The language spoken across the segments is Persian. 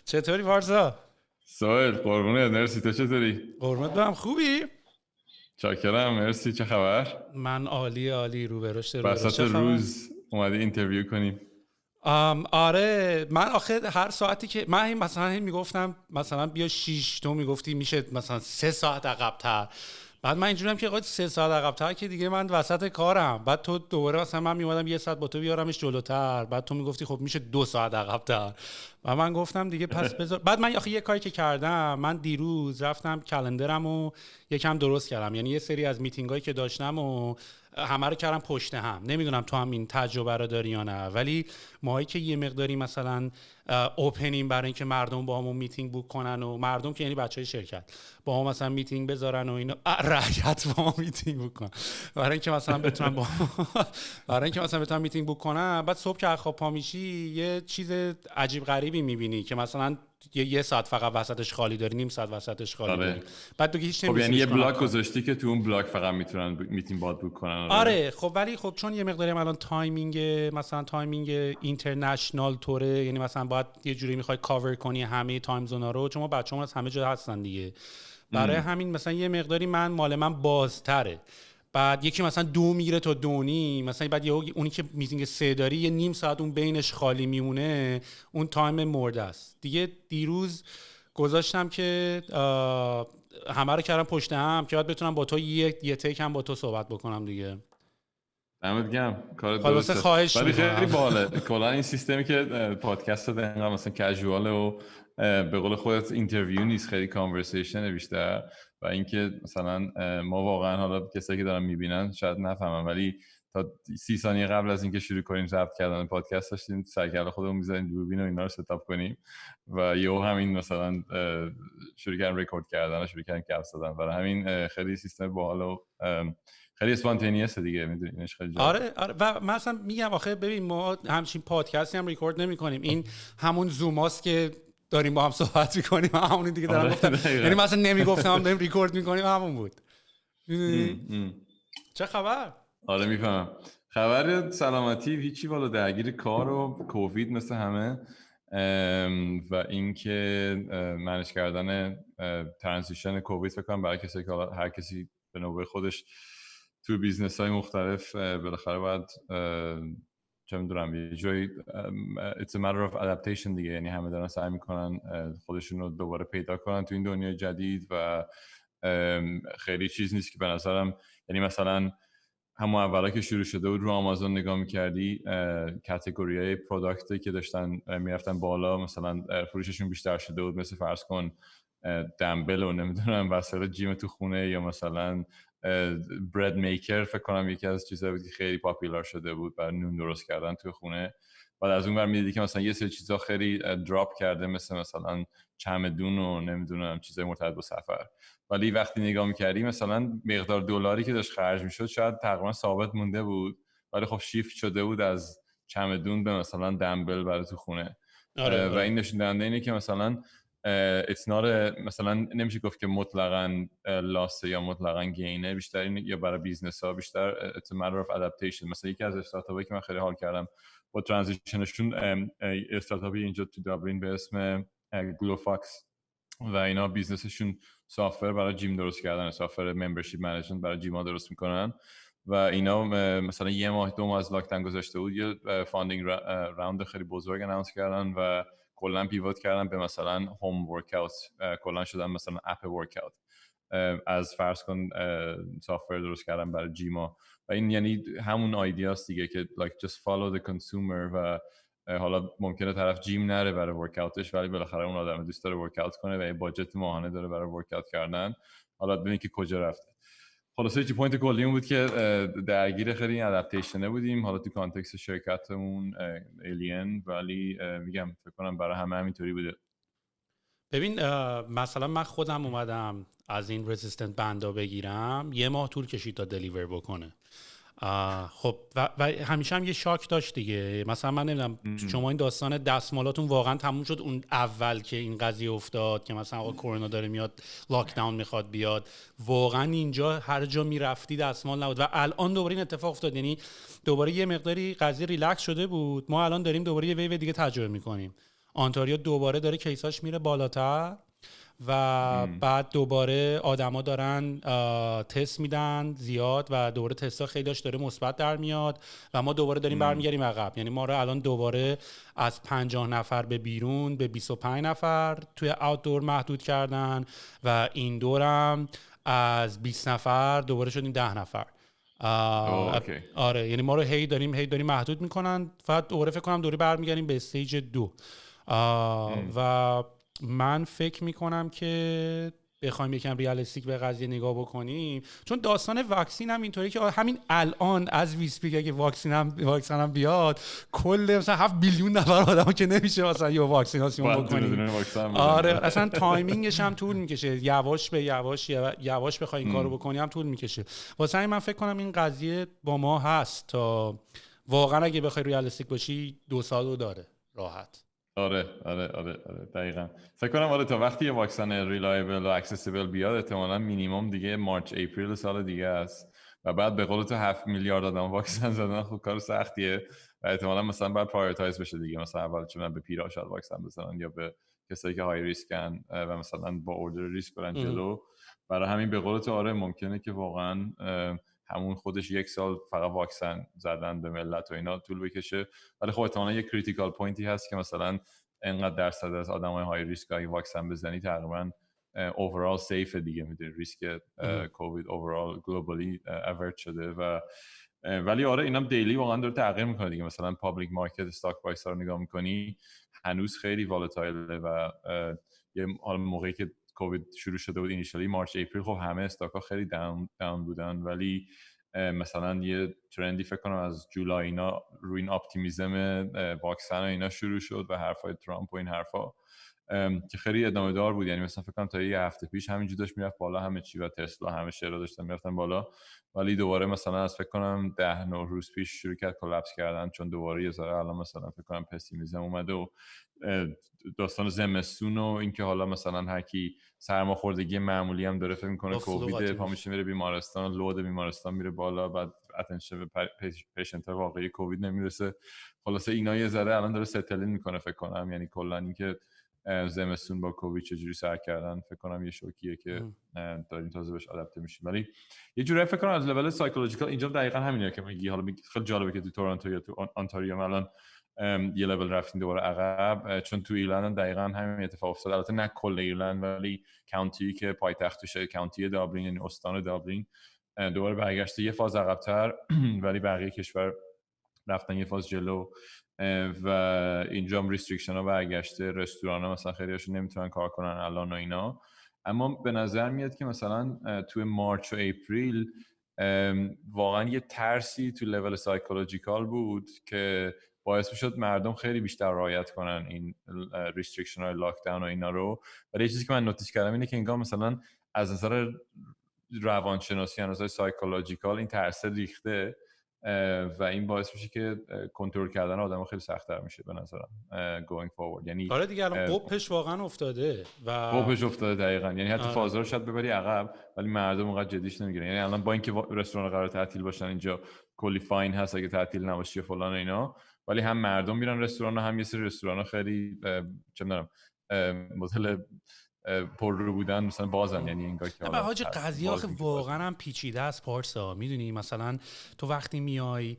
چطوری پارسا؟ سوهل قربونت، مرسی. تو چطوری؟ قربونت برم. خوبی؟ چاکرم، مرسی. چه خبر؟ من عالی عالی. رو به رشته، رو به رشته. وسط چه خبر؟ روز اومدی اینترویو کنیم؟ آره، من آخه هر ساعتی که من مثلا میگفتم مثلا بیا 6، تو میگفتی میشه مثلا 3 ساعت عقب‌تر. بعد من اینجوریم که آقا 3 ساعت عقب‌تر که دیگه من وسط کارم. بعد تو دوباره مثلا من میومدم 1 ساعت با تو بیارمش جلوتر، بعد تو میگفتی خب میشه 2 ساعت عقب‌تر. و من گفتم دیگه پس بذار. بعد من آخه یه کاری که کردم، من دیروز رفتم کلندرمو یکم درست کردم. یعنی یه سری از میتینگایی که داشتم و همه رو کردم پشت هم. نمیدونم تو هم این تجربه رو داری یا نه، ولی ماهی که یه مقداری مثلا اوپنیم برای اینکه مردم با همون میتینگ بوک کنن، و مردم که یعنی بچهای شرکت با هم مثلا میتینگ بذارن و اینا، رعیت با هم میتینگ بوک کنن برای اینکه مثلا بتونن برای اینکه مثلا بتونن میتینگ بوک کنن. بعد صبح که از خواب پا میشی یه چیز عجیب غریبی میبینی که مثلا یه ساعت فقط وسطش خالی داری، نیم ساعت وسطش خالی داری. آره. بعد دیگه هیچ خب یعنی نمی‌رسیش یه کنن بلاک کار. گذاشتی که تو اون بلاک فقط میتونن میتین باد بوک کنن؟ آره. آره خب، ولی خب چون یه مقداری هم الان تایمینگ، مثلا تایمینگ اینترنشنال طوره، یعنی مثلا باید یه جوری میخوای کاور کنی همه تایم زونا رو، چون ما بچه‌مون از همه جا هستن دیگه. برای همین مثلا یه مقداری مال من بازتره. بعد یکی مثلا 2 میگیره تا 2 نیم، مثلا بعد اونی که میتینگ 3 داری یه نیم ساعت اون بینش خالی میمونه، اون تایم مرده است دیگه. دیروز گذاشتم که همه رو کردم پشت هم که بعد بتونم با تو یه تیک هم با تو صحبت بکنم دیگه. دمت گرم، کارت خلاصه درسته. خواهش ولی خیلی میکنم. باحاله کلا این سیستمی که پادکست ده انقدر مثلا کژواله و به قول خودت اینترویو نیست، خیلی کانورسیشن بیشتر. و اینکه مثلا ما واقعا، حالا کسایی که دارن میبینن شاید نفهمن، ولی تا 30 ثانیه قبل از اینکه شروع کنیم ضبط کردن پادکست داشتیم سرکله خودمون می‌زدیم دوربین و اینا رو ستاپ کنیم و یهو همین مثلا شروع کردن رکورد کردن و شروع کردن گپ زدن. برای همین خیلی سیستم باحال و خیلی اسپانتینیوسه دیگه، میدونیش، خیلی جالب. آره آره. و من اصلا میگم آخه ببین، ما همچین پادکستی هم ریکورد نمی کنیم. این همون زوماست که داریم با هم صحبت میکنیم، همون دیگه دارم آره گفتم. دقیقاً. یعنی من اصلا نمیگفتم داریم ریکورد میکنیم، همون بود. میدونی ام، ام. چه خبر؟ آره میفهمم. خبر سلامتی هیچی، والا درگیر کار و کووید مثل همه. و اینکه منیج کردن ترانزیشن کووید فکر کنم برای کسی که هر کسی به نوبه خودش تو بیزنس های مختلف بالاخره باید چه میدونم یه جایی it's a matter of adaptation دیگه. یعنی همه دارن سعی میکنن خودشون رو دوباره پیدا کنن تو این دنیای جدید و خیلی چیز نیست که به نظرم، یعنی مثلا همون اولا که شروع شده بود رو آمازون نگاه میکردی کاتگوری های پروداکتی که داشتن میرفتن بالا، مثلا فروششون بیشتر شده بود، مثل فرض کن دمبل و نمیدونم وسایل جیم تو خونه، یا مثلا برد میکر فکر کنم یکی از چیزایی بود که خیلی پاپولار شده بود برای نون درست کردن تو خونه. بعد از اون ور میدیدی که مثلا یه سری چیزا خیلی دراپ کرده، مثلا چمدون و نمیدونم چیزای مرتبط با سفر. ولی وقتی نگاه میکردی مثلا مقدار دلاری که داشت خرج میشد شاید تقریبا ثابت مونده بود، ولی خب شیفت شده بود از چمدون به مثلا دمبل برای تو خونه. آره و آره. این نشون دهنده اینه که مثلا مثلا نمیشه گفت که مطلقاً لاسه یا مطلقاً گینه، بیشتر این یا برای بیزنس ها بیشتر it's a matter of adaptation. مثلا یکی از استارتاپایی که من خیلی حال کردم با ترانزیشنشون، استارتاپی اینجا تو دابلین به اسم گلوفاکس، و اینا بیزنسشون سافتور برای جیم درست کردن، سافتور ممبرشیپ منیجمنت برای جیم‌ها درست میکنن. و اینا مثلا 1 ماه 2 ماه از لاکداون گذشته بود یه فاندینگ راوند خیلی بزرگ اناونس کردن و کلا پیوت کردن به مثلا هوم ورکاوت، کلا شدن مثلا اپ ورکاوت از فرض کن سافتور درست کردن برای جیما. و این یعنی همون ایدیاست دیگه که like just follow the consumer. و حالا ممکنه طرف جیم نره برای ورکاوتش، ولی بالاخره اون آدم دوست داره ورکاوت کنه و یه باجت ماهانه داره برای ورکاوت کردن، حالا ببین که کجا رفته. خلاصه چی پوینت کلی بود که درگیر خیلی ادپتیشنه بودیم حالا تو کانتکست شرکتمون الین، ولی میگم فکر کنم برای همه همینطوری بوده. ببین مثلا من خودم اومدم از این رزिस्टنت بندا بگیرم، 1 ماه طول کشید تا دلیور بکنه. خب و همیشه هم یه شاک داشت دیگه. مثلا من نمیدونم شما این داستان دستمالاتون واقعا تموم شد اون اول که این قضیه افتاد که مثلا آقا کرونا داره میاد، لاک داون میخواد بیاد، واقعا اینجا هر جا میرفتی دستمال نبود و الان دوباره این اتفاق افتاد. یعنی دوباره یه مقداری قضیه ریلکس شده بود، ما الان داریم دوباره یه ویو دیگه تجربه میکنیم. آنتاریو دوباره داره کیساش میره بالاتر و بعد دوباره آدما دارن تست میدن زیاد و دوباره تستا خیلیش داره مثبت در میاد و ما دوباره داریم برمیگردیم عقب. یعنی ما رو الان دوباره از 50 نفر به بیرون به 25 نفر توی آوتدور محدود کردن و این دورم از 20 نفر دوباره شدیم 10 نفر. آره یعنی ما رو هی داریم محدود میکنن. فقط دوباره فکر کنم دوباره برمیگردیم به استیج 2 و من فکر میکنم که بخوایم یکم ریالیستیک به قضیه نگاه بکنیم، چون داستان واکسین هم اینطوری که همین الان از ویسپیک اگه واکسن هم بیاد کل مثلا 7 بیلیون نفر آدمو که نمیشه مثلا یه واکسیناسیون بکنیم. آره اصلا تایمینگش هم طول میکشه، یواش بخوای این کارو بکنی هم طول میکشه. واسه همین من فکر کنم این قضیه با ما هست تا واقعا اگه بخوای ریالیستیک باشی 2 سال داره راحت. آره دقیقاً. فکر کنم تا وقتی یه واکسن ریلایبل و اکسسیبل بیاد احتمالاً مینیمم دیگه مارچ اپریل سال دیگه است و بعد به قول تو 7 میلیارد آدم واکسن زدن خب کار سختیه و احتمالاً مثلا بعد پرایورتایز بشه دیگه، مثلا اول چه به پیرا شاید واکسن بزنن یا به کسایی که های ریسکن و مثلا با اوردر ریسک برن جلو. برای همین به قول تو آره ممکنه که واقعاً همون خودش 1 سال فقط واکسن زدن به ملت و اینا طول بکشه، ولی خب احتمالاً یه کریتیکال پوینتی هست که مثلا انقدر درصد از آدمای های ریسک اگه واکسن بزنی تقریبا اوورال سیف دیگه، میدونی ریسک کووید اوورال گلوبالی اورت شده و ولی آره اینم دیلی واقعا داره تغییر میکنه دیگه. مثلا پابلیک مارکت استاک پرایس رو نگاه میکنی هنوز خیلی والاتایله و یه حالا موقعی که کووید شروع شده بود اینیشیالی مارچ اپریل خب همه استاک‌ها خیلی داون بودن، ولی مثلا یه ترندی فکر کنم از جولای اینا روی این اپتیمیسم واکسن و اینا شروع شد و حرفای ترامپ و این حرفا که خیلی ادامه دار بود. یعنی مثلا فکر کنم تا یه هفته پیش همینجوری داشت میرفت بالا همه چی و تسلا همه شیرها داشتن میرفتن بالا، ولی دوباره مثلا از فکر کنم 10-9 روز پیش شروع کرد کلاپس کردن چون دوباره یه ذره الان مثلا فکر کنم پسیمیسم اومده و داستان زمستون و اینکه حالا مثلا هر کی سرماخوردگی معمولی هم داره فکر میکنه کووید پا میشه میره بیمارستان، لود بیمارستان میره بالا، بعد اتنشن به پیشنت واقعی کووید نمیرسه. خلاصه اینا یه ذره الان داره ستلین میکنه فکر کنم. یعنی کلا اینکه زمستون با کووید چجوری سر کردن فکر کنم یه شوکیه که داریم تازه بهش آداپته میشیم، ولی یه جوری فکر کنم از لول سایکولوژیکال اینجا دقیقاً همینه که میگی. حالا خیلی جالبه که تو تورنتو یا تو آنتاریو الان یه لول رفتیم دوباره عقب، چون تو ایرلند دقیقاً همین اتفاق افتاد. البته نه کل ایرلند ولی کانتی که پایتختشه کانتی دابلین یعنی استان دابلین دوباره برگشته یه فاز عقب‌تر ولی بقیه کشور رفتن یه فاز جلو و اینجا هم ریستریکشن ها برگشته. رستوران ها مثلا خیلی هاشون نمیتونن کار کنن الان و اینا، اما به نظر میاد که مثلا توی مارچ و اپریل واقعا یه ترسی تو لول سایکولوژیکال بود که باعث میشد مردم خیلی بیشتر رعایت کنن این ریستریکشن های لاکداون و اینا رو. ولی یه چیزی که من نوتیس کردم اینه که انگار مثلا از نظر روانشناسی از نظر سایکولوژیکال این ترس ریخته و این باعث میشه که کنترل کردن آدم‌ها خیلی سخت‌تر میشه به نظرم going forward. یعنی آره دیگه الان قپش واقعا افتاده و قپش افتاده دقیقاً. یعنی حتی فازا رو شاید ببری عقب ولی مردم اونقدر جدیش نمیگیرن. یعنی الان با اینکه رستوران قرار تعطیل باشن اینجا کلی فاین هست اگه تعطیل نباشه فلان اینا، ولی هم مردم میرن رستوران هم یه سری رستوران خیلی چه می‌دونم مدل پر رو بودن مثلا بازن. یعنی انگار که حاجی قضیه آخه واقعا هم پیچیده است پارسا. میدونی مثلا تو وقتی میای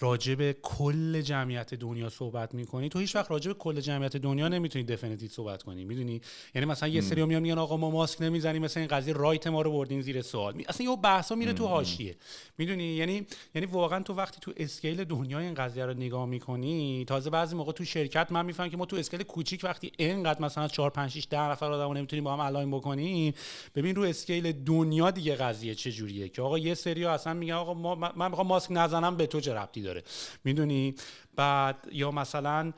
راجب کل جمعیت دنیا صحبت میکنی تو هیچ وقت راجب کل جمعیت دنیا نمیتونی دفینیتیو صحبت کنی. میدونی یعنی مثلا یه سری میان آقا ما ماسک نمیزنیم مثلا این قضیه رایت ما رو بردین زیر سوال، اصلا یه بحثا میره تو حاشیه. میدونی یعنی واقعا تو وقتی تو اسکیل دنیا این قضیه رو نگاه میکنی، تازه بعضی موقع تو شرکت من میفهمم که ما تو اسکیل کوچیک وقتی اینقدر مثلا 4 5 6 10 نفر آدمو نمیتونیم با هم الاین بکنیم، ببین رو اسکیل دنیا دیگه قضیه چه جوریه که آقا یه سری‌ها اصلا میگن آقا من میخوام ماسک نزنم به تو چه ربطی داره. میدونی بعد یا مثلا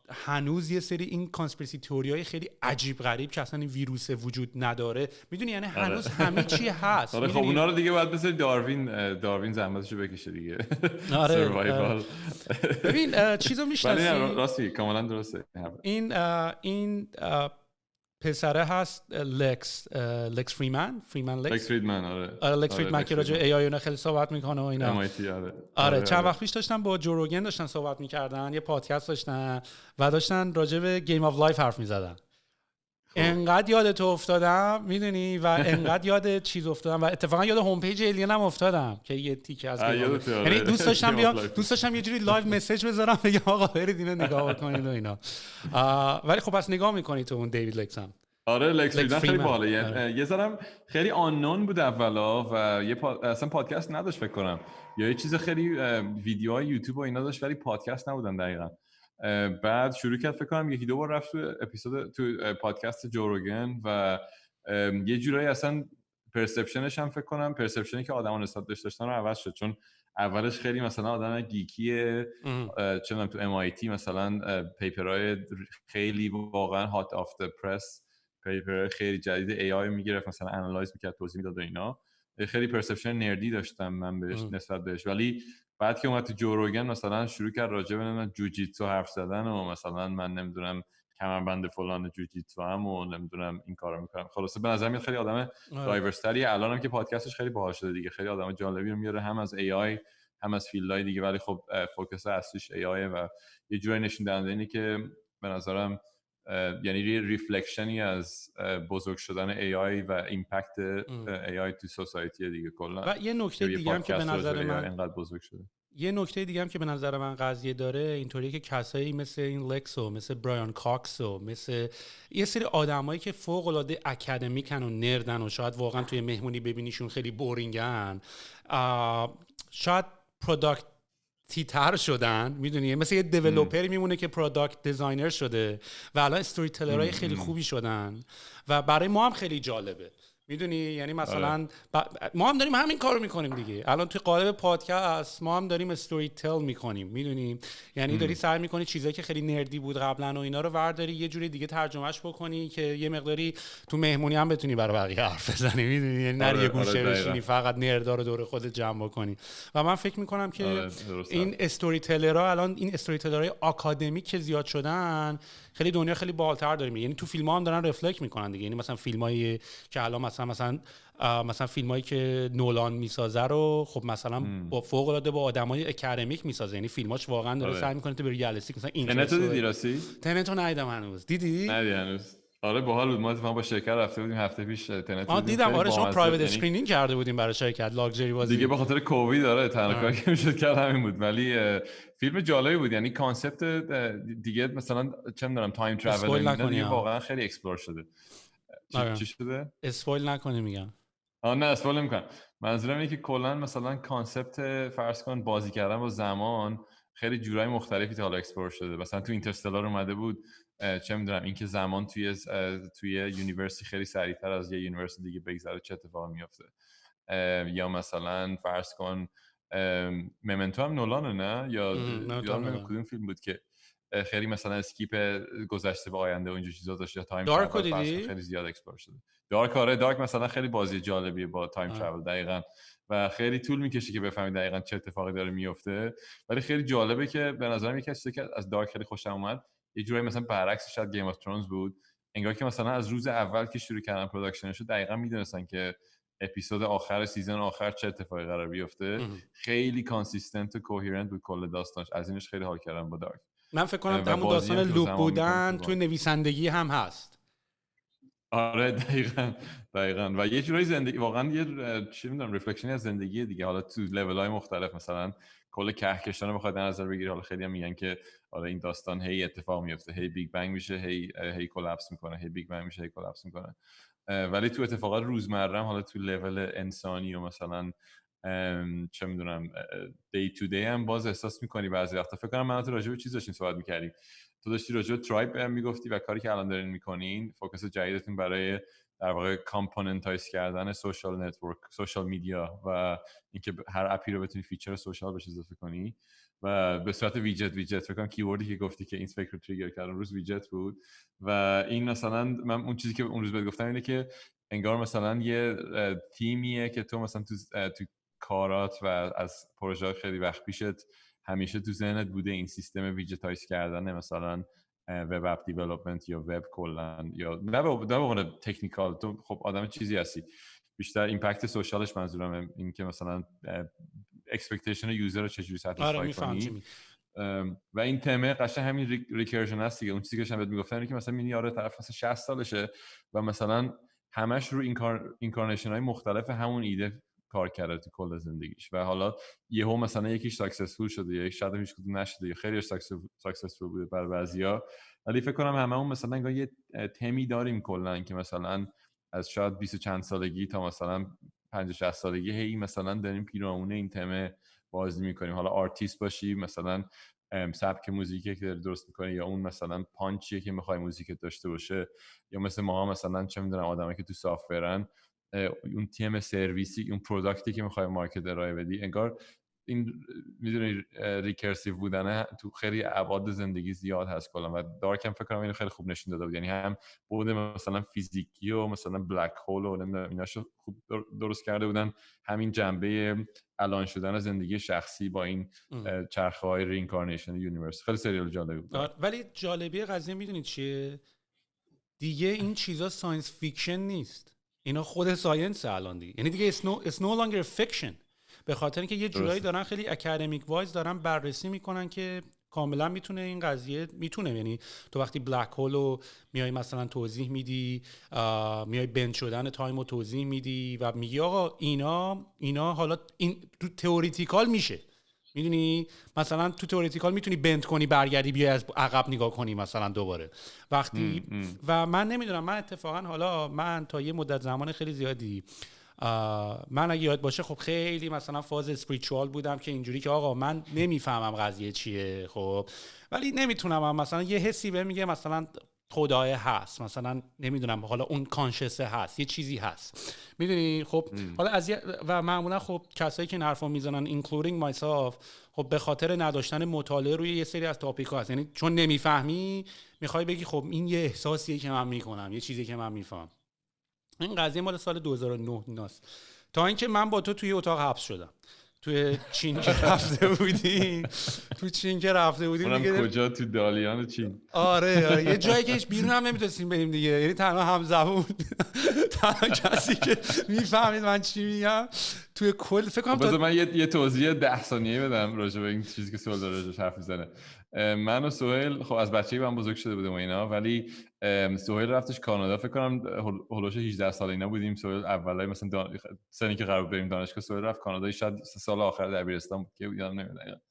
هنوز یه سری این کانسپیرسی تئوریای خیلی عجیب غریب که اصلا این ویروس وجود نداره. میدونی یعنی هنوز همه چی هست. آره خب اونا رو دیگه باید بذاری داروین زحمتشو بکشه دیگه. آره ببین چیزو میشناسی ولی راستی کاملا درسته. این پسره هست لکس فریمن لکس فریدمن. آره لکس فریدمن که راجع به ای آی اینا خیلی صحبت میکنه و اینا. MIT. آره چند وقت پیش داشتم با جو روگن داشتن صحبت میکردن، یه پادکست داشتن و داشتن راجع به گیم آف لایف حرف میزدن. انقدر یاد تو افتادم میدونی و انقدر یاد چیز افتادم و اتفاقا یاد هوم پیج الین هم افتادم که یه تیکه از یعنی دوست داشتم یه جوری لایو مسیج بذارم بگم آقا برید اینو نگاه بکنید و اینا. ولی خب پس نگاه میکنی تو اون دیوید لکس هم؟ آره لکس فریدمن خیلی باحاله. یه ذرم خیلی آنون بود اولا و اصلا پادکست نداشت فکر کنم، یا یه چیز خیلی ویدیوهای یوتیوب و اینا داشت ولی پادکست نبودن دقیقاً. بعد شروع کرد فکر کنم یکی دو بار رفت تو پادکست جو روگن و یه جورایی اصلا پرسپشنش هم فکر کنم پرسپشنی که آدما نسبت بهش داشتن رو عوض شد، چون اولش خیلی مثلا آدم گیکیه چون تو MIT مثلا پیپرهای خیلی واقعا هات آف د پرس، پیپر خیلی جدید AI میگرفت مثلا انالایز میکرد توضیح میداد و اینا. خیلی پرسپشن نردی داشتم من بهش نسبت بهش، ولی بعد که اومد تو جو روگن مثلا شروع کرد راجع به جوجیتسو حرف زدن و مثلا من نمیدونم کمربند فلان جوجیتسو هم و نمیدونم این کارو میکنم. خلاصه به نظر میاد خیلی آدم دایورس تری. الانم که پادکستش خیلی باحال شده دیگه، خیلی آدم جالبی رو میاره هم از AI هم از فیلدهای دیگه، ولی خب فوکس اصلیش AI و یه جوری نشون دهنده اینه که به نظرم یعنی ریفلکشنی از بزرگ شدن AI و ایمپکت AI تو سوسایتی دیگه کلا. و یه نکته دیگه هم که به نظر من اینقدر بزرگ شده، یه نکته دیگه هم که به نظر من قضیه داره اینطوریه که کسایی مثل این لکسو، مثل برایان کاکسو، مثل یه سری آدمایی که فوق العاده اکادمیکن و نردن و شاید واقعا توی مهمونی ببینیشون خیلی بورینگن، شاید پروداکت تر شدن، میدونی مثل یه دیولپر میمونه که پروداکت دیزاینر شده و الان استوری تلرهای خیلی خوبی شدن و برای ما هم خیلی جالبه، میدونی یعنی مثلا ما هم داریم همین کارو میکنیم دیگه. الان توی قالب پادکست ما هم داریم استوری تل میکنیم، میدونی یعنی داری سعی میکنی چیزایی که خیلی نردی بود قبلا و اینا رو ورداری یه جوری دیگه ترجمهش بکنی که یه مقداری تو مهمونی هم بتونی برای بقیه حرف بزنی، میدونی یعنی نری یه گوشه بشینی فقط نردا رو دور خودت جمع بکنی. و من فکر میکنم که این استوری تلرها الان این استوری تلرهای آکادمیک که زیاد شدن خیلی دنیا خیلی بالاتر داریم، یعنی تو فیلم‌ها هم دارن رفلکت میکنن دیگه. یعنی مثلا فیلمایی که الان مثلا فیلمایی که نولان میسازه رو خب مثلا با فوق العاده با آدمای اکادمیک میسازه، یعنی فیلماش واقعا داره سعی میکنه تو به ریالیستیک مثلا تنت رو دیدی راستی؟ تنت رو ندیدم هنوز. دیدی؟ ندیدم هنوز. آره باحال بود. ما با شرکت رفته بودیم هفته پیش تنت دیدم. آره شما پرایوت اسکرینینگ کرده بودیم برای شرکت لاکچری بازی دیگه به خاطر کووید. آره تنها کاری که میشد کرد همین بود، ولی فیلم جالبی بود. یعنی کانسپت دیگه مثلا چه میدونم تایم ترافل دیگه واقعا خیلی اکسپلور شده. چی شده؟ اسپویل نکنی میگم. نه اسپویل نمیکنم. منظورم اینه که کلا مثلا کانسپت فرض کن بازی کردن با زمان خیلی جورای مختلفی تا حالا اکسپلور شده. مثلا تو اینترستلار اومده بود چه میدونم اینکه زمان توی یونیورسی خیلی سریعتر از یه یونیورس دیگه بگذره چه اتفاقی میفته. یا مثلا فرض کن ممنتو هم نولانه نه یا یادم کدوم فیلم بود که خیلی مثلا اسکیپ گذشته به آینده و اینجور چیزا داشت، یا تایم ترافل خیلی زیاد اکسپلور شده. دارک مثلا خیلی بازی جالبیه با تایم ترافل دقیقاً و خیلی طول میکشه که بفهمید دقیقاً چه اتفاقی داره میفته، ولی خیلی جالبه که به نظرم یکی از چیزایی که از دارک خیلی خوشم اومد یه جورایی مثلا برعکس شاید گیم آف ترونز بود، انگار که مثلا از روز اول که شروع کردن پروداکشنشو دقیقاً میدونستن که اپیزود آخر سیزن آخر چه اتفاقی قرار بیفته. خیلی کانسیستنت و کوهرنت بود کل داستانش. از اینش خیلی حال کردم با دارک. من فکر کنم همون داستان لوپ بودن توی نویسندگی هم هست. آره دقیقاً و یه جورایی زندگی واقعا یه چی میدونم ریفلکشنی از زندگی دیگه، حالا تو لول‌های مختلف. مثلا کل کهکشان رو بخواد در نظر بگیری، حالا خیلی هم میگن که آره این داستان هی اتفاق میفته، هی بیگ بنگ میشه، هی کلاپس میکنه، هی بیگ بنگ میشه، هی کلاپس میکنه. ولی تو اتفاقات روزمره حالا تو لول انسانی و مثلا چه میدونم دی تو دی هم باز احساس میکنی بعضی وقتا. فکر کنم من تو راجع به چیز داشتیم صحبت میکردیم، تو داشتی راجع به ترایب میگفتی و کاری که الان دارین میکنین فوکس جدیدتون برای در واقع کامپوننتایز کردن سوشال نتورک، سوشال میدیا و اینکه هر اپی رو بتونی فیچر سوشال بهش اضافه کنی و به صورت ویجت. فکر کنم کیوردی که گفتی که این فکر رو تریگر کردن روز ویجت بود و این مثلا من اون چیزی که اون روز بهت گفتم اینه که انگار مثلا یه تیمیه که تو مثلا تو کارات و از پروژه خیلی وقت پیشت همیشه تو ذهنت بوده این سیستم ویجتایز کردن مثلا وب اپ دیولپمنت یا وب کلا یا نه به عنوان تکنیکال، تو خب آدم چیزی هستی، بیشتر ایمپکت سوشالش منظورم این که مثلا اکسپکتیشن یوزر رو چجوری ساتیسفای کنی. و این تمه قشنگ همین ریکرژن هست دیگه. اون چیزی که داشتم بهت میگفتم اینه که مثلا میبینی آره طرف مثلا 60 سالشه و مثلا همش رو اینکارنیشن های مختلف همون ایده کار کرده تو کل زندگیش و حالا یهو مثلا یکیش ساکسسفول شده یا یک شاید هیچ کدوم نشده یا خیلی ساکسسفول بوده برای بعضیا، ولی فکر کنم هممون مثلا انگار یه تمی داریم کلا که مثلا از شاید 20 چند سالگی تا مثلا 50 60 سالگی هی مثلا داریم پیرامون این تمه بازی میکنیم. حالا آرتیست باشی، مثلا سبک موزیکی که درست میکنی، یا اون مثلا پانچیه که میخوای موزیکت داشته باشه، یا مثل ما مثلا چه میدونم آدمایی که تو سافت‌ورن اون تیم سرویسی، اون پروداکتی که میخوای مارکت ارائه بدی. انگار این میدونی ریکرسیو بودن تو خیلی ابعاد زندگی زیاد هست کلا و دارکم فکر کنم اینو خیلی خوب نشون داده بود. یعنی هم بود مثلا فیزیکی و مثلا بلک هول و نمیدونم ایناشو خوب درست کرده بودن، همین جنبه الان شدن زندگی شخصی با این چرخه‌های رینکارنیشن یونیورس. خیلی سریال جالبی بود. ولی جالبی قضیه میدونید چیه دیگه؟ این چیزا ساینس فیکشن نیست، اینا خود ساینس الان دیگه. یعنی دیگه it's no longer fiction، به خاطر اینکه یه جورایی دارن خیلی اکادمیک وایز دارن بررسی میکنن که کاملا میتونه این قضیه میتونه، یعنی تو وقتی بلک هول رو میای مثلا توضیح میدی، میای بند شدن تایم رو توضیح میدی و میگی آقا اینا حالا این تو تئوریتیکال میشه، میدونی مثلا تو تئوریتیکال میتونی بند کنی برگردی بیای از عقب نگاه کنی مثلا دوباره وقتی و من نمیدونم، من اتفاقا حالا من تا یه مدت زمان خیلی زیادی من اگه یاد باشه خب خیلی مثلا فاز اسپریچوال بودم که اینجوری که آقا من نمیفهمم قضیه چیه خب، ولی نمیتونم مثلا یه حسی بهم میگه مثلا خدای هست، مثلا نمیدونم حالا اون کانشس هست، یه چیزی هست، میدونی خب حالا از و معمولا خب کسایی که این حرفا میزنن including myself خب به خاطر نداشتن مطالعه روی یه سری از تاپیک‌ها هست، یعنی چون نمیفهمی میخوای بگی خب این یه احساسیه که من میکنم، یه چیزی که من میفهمم. این قضیه مال سال 2009 ایناست، تا اینکه من با تو توی اتاق حبس شدم توی چین که رفته بودیم اونم کجا؟ تو دالیان چین. آره یه جایی که بیرون هم نمیتونستیم بریم دیگه، یعنی تنها همزبون تنها کسی که میفهمید من چی میگم توی کل فکر کنم. بذار من یه توضیح 10 ثانیه‌ای بدم راجع به این چیزی که سوال داره راجعش حرف میزنه. من و سهیل خب از بچگی با هم بزرگ شده بودیم و اینا، ولی سهیل رفتش کانادا فکر کنم هولوش 18 ساله اینا بودیم. سهیل اولای مثلا سنی که قرار بریم دانشگاه، سهیل رفت کانادا شاید 3 سال آخر دبیرستان بود که یادم نمیاد.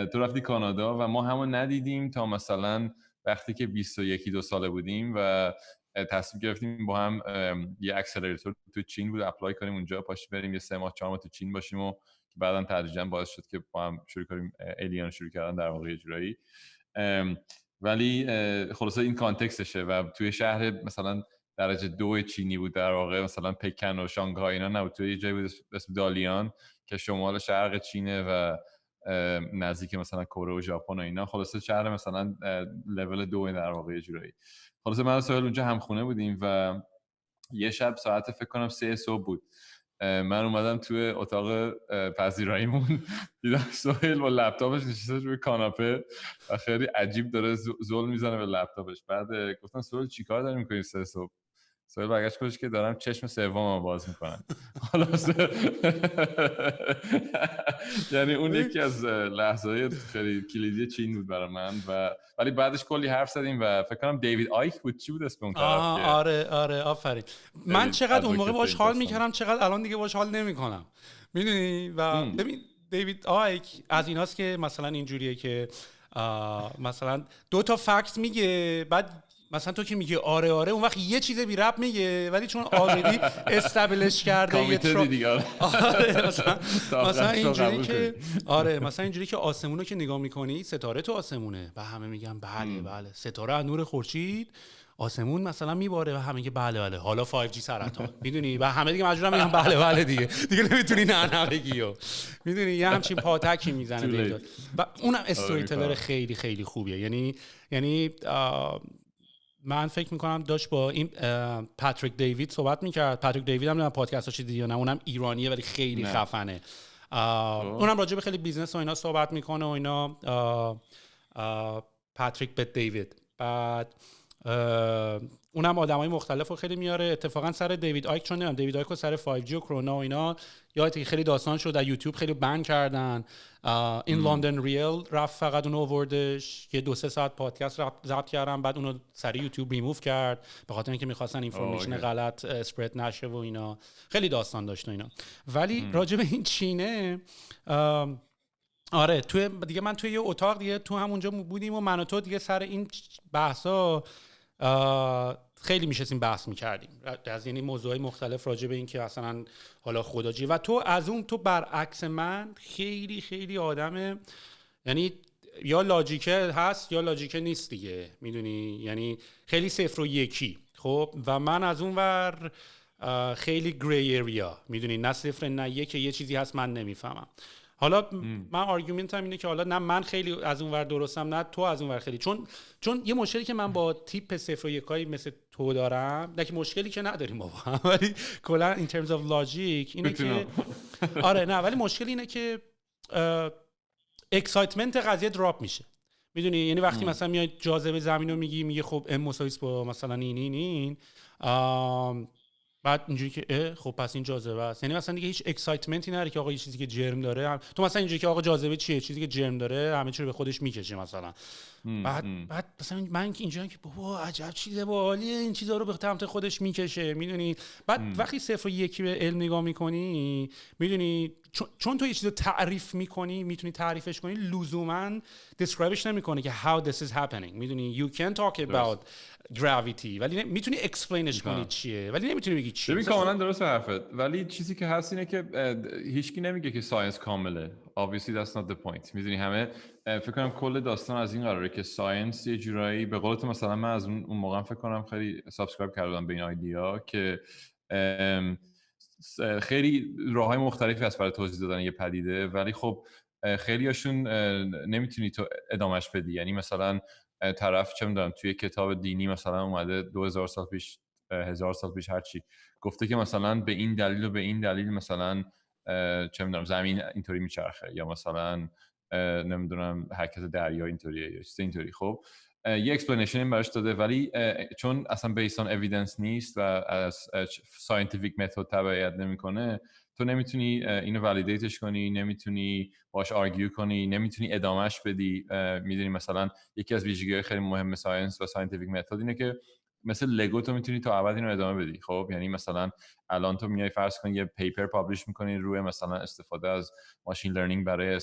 تو رفتی کانادا و ما همون ندیدیم تا مثلا وقتی که 21-22 ساله بودیم و تصمیم گرفتیم با هم یه اکسلراتور تو چین بود اپلای کنیم اونجا، پاش بریم یه 3 ماه 4 ماه تو چین باشیم و که بعداً تدریجاً باعث شد که با هم شروع کنیم الیان شروع کردن در واقع جورایی. ولی خلاصه این کانتکستشه و توی شهر مثلا درجه 2 چینی بود در واقع، مثلا پکن و شانگهای اینا نبود، توی یه جایی بود اسم دالیان که شمال شرق چینه و نزدیک مثلا کره و ژاپن و اینا. خلاصه شهر مثلا لول 2 در واقع جورایی. خلاصه من و سهیل اونجا همخونه بودیم و یه شب ساعت فکر کنم 3 صبح بود، من اومدم توی اتاق پذیراییمون دیدم سهیل با لپتاپش نشسته روی کاناپه و خیلی عجیب داره زل میزنه به لپتاپش. بعد گفتم سهیل چیکار داری می‌کنی 3 صبح؟ سهیل برگشت گفتش که دارم چشم سومم باز میکنم. خلاصه یعنی اون یکی از لحظه‌های خیلی کلیدی چین بود برای من ولی بعدش کلی حرف زدیم و فکر کنم دیوید آیک بود، چی بود اسم اون طرف؟ آره آفرین. من چقدر اون موقع باهاش حال میکردم چقدر الان دیگه باهاش حال نمیکنم، میدونی؟ و ببین دیوید آیک از ایناست که مثلا اینجوریه که مثلا 2 تا فکت میگه، بعد مثلا تو که میگه آره اون وقت یه چیز بی ربط میگه، ولی چون آلردی استابلیش کرده یه آره مثلا اینجوری که مثلا اینجوری که آسمونو که نگاه میکنی ستاره تو آسمونه و همه میگن بله ستاره از نور خورشید آسمون مثلا میباره و همه میگه بله حالا 5G سرطان، میدونی؟ و همه دیگه مجبورن میگن بله دیگه نمیتونی نه بگی، میدونی؟ یه همچین پاتکی میزنه و اونم استوری تلر خیلی خیلی خوبیه. یعنی من فکر میکنم داشت با این پاتریک دیوید صحبت میکرد. پاتریک دیوید هم نه پادکستاش دیدی یا نه؟ اونم ایرانیه ولی خیلی خفنه. اونم راجع به خیلی بیزنس و اینا صحبت میکنه و اینا. پاتریک بت دیوید بعد اونم آدمای مختلف رو خیلی میاره. اتفاقا سر دیوید آیک، چون نمیدونم دیوید آیک رو سر 5G و کرونا و اینا یادت که خیلی داستان شد، در یوتیوب خیلی بن کردن. این لندن ریل رفت فقط اونو آوردش، یه 2-3 ساعت پادکست ضبط کردن، بعد اونو سر یوتیوب ریموو کرد به خاطر اینکه می‌خواستن اینفورمیشن غلط اسپرد نشه و اینا. خیلی داستان داشت اینا. ولی راجع به این چینه آره دیگه من توی یه اتاق دیگه تو همونجا بودیم و من و تو دیگه سر این بحثا خیلی میشستیم بحث میکردیم از یعنی موضوعای مختلف راجع به این که اصلا حالا خداجی. و تو برعکس من خیلی خیلی آدم یعنی یا لاجیکه هست یا لاجیکه نیست دیگه، میدونی، یعنی خیلی 0 و 1. خب و من از اون ور خیلی گری اریا، میدونی، نه 0 نه 1، یه چیزی هست من نمیفهمم. حالا من آرگومنتم اینه که حالا نه من خیلی از اون ور درستم نه تو از اون ور خیلی، چون یه مشکلی که من با تیپ 0 و 1 مثل تو دارم، نه که مشکلی که نداریم با هم، ولی کلا in terms of logic اینه که آره نه، ولی مشکل اینه که اکسایتمنت قضیه دراپ میشه، میدونی، یعنی وقتی مثلا میای جاذبه زمین رو میگی خب ام مساوی با مثلا این بعد اینجوری که خب پس این جاذبه است، یعنی مثلا دیگه هیچ اکسایتمنتی نداره که آقا یه چیزی که جرم داره، تو مثلا اینجوری که آقا جاذبه چیه، چیزی که جرم داره همه چی رو به خودش میکشه مثلا. بعد مثلا من که اینجوریام که بابا عجب چیزه باحالیه، این چیزا رو به سمت خودش میکشه، میدونی. بعد وقتی 0 و 1 به علم نگاه میکنی، میدونی، چون تو یه چیزو تعریف میکنی، میتونی تعریفش کنی، لزوما دیسکرایبش نمیکنه که how this is happening، میدونی. you can talk about gravity ولی میتونی اکسپلینش کنی چیه، ولی نمیتونی بگی چیه. ببین کاملا درست حرفت، ولی چیزی که هست اینه که هیچکی نمیگه که ساینس کامله. obviously that's not the point. میدونی همه فکر کنم کل داستان از این قراره که ساینس یه جورایی به قول تو، مثلا من از اون موقع فکر کنم خیلی سابسکرایب کردم به این ایده که خیلی راههای مختلفی هست برای توضیح دادن یه پدیده، ولی خب خیلیاشون نمیتونی تو ادامش بدی. یعنی مثلا طرف چه میدونم توی کتاب دینی مثلا اومده 2000 سال پیش، 1000 سال پیش، هر چی گفته که مثلا به این دلیل و به این دلیل مثلا چه میدونم زمین اینطوری میچرخه، یا مثلا نمیدونم حرکت دریا اینطوریه یا چیز اینطوری. خب یه اکسپلینیشن این براش داده، ولی چون اصلا بیس آن اوییدنس نیست و از ساینتیفیک متد تبعیت نمیکنه، تو نمیتونی اینو والیدیتش کنی، نمیتونی باش آرگیو کنی، نمیتونی ادامهش بدی. میدونی مثلا یکی از ویژگی‌های خیلی مهم ساینس و ساینتیفیک متد اینه که مثل لگو تو میتونی تا ابد اینو ادامه بدی. خب یعنی مثلا الان تو میای فرض کن یه پیپر پابلش میکنی روی مثلا استفاده از ماشین لرنینگ برای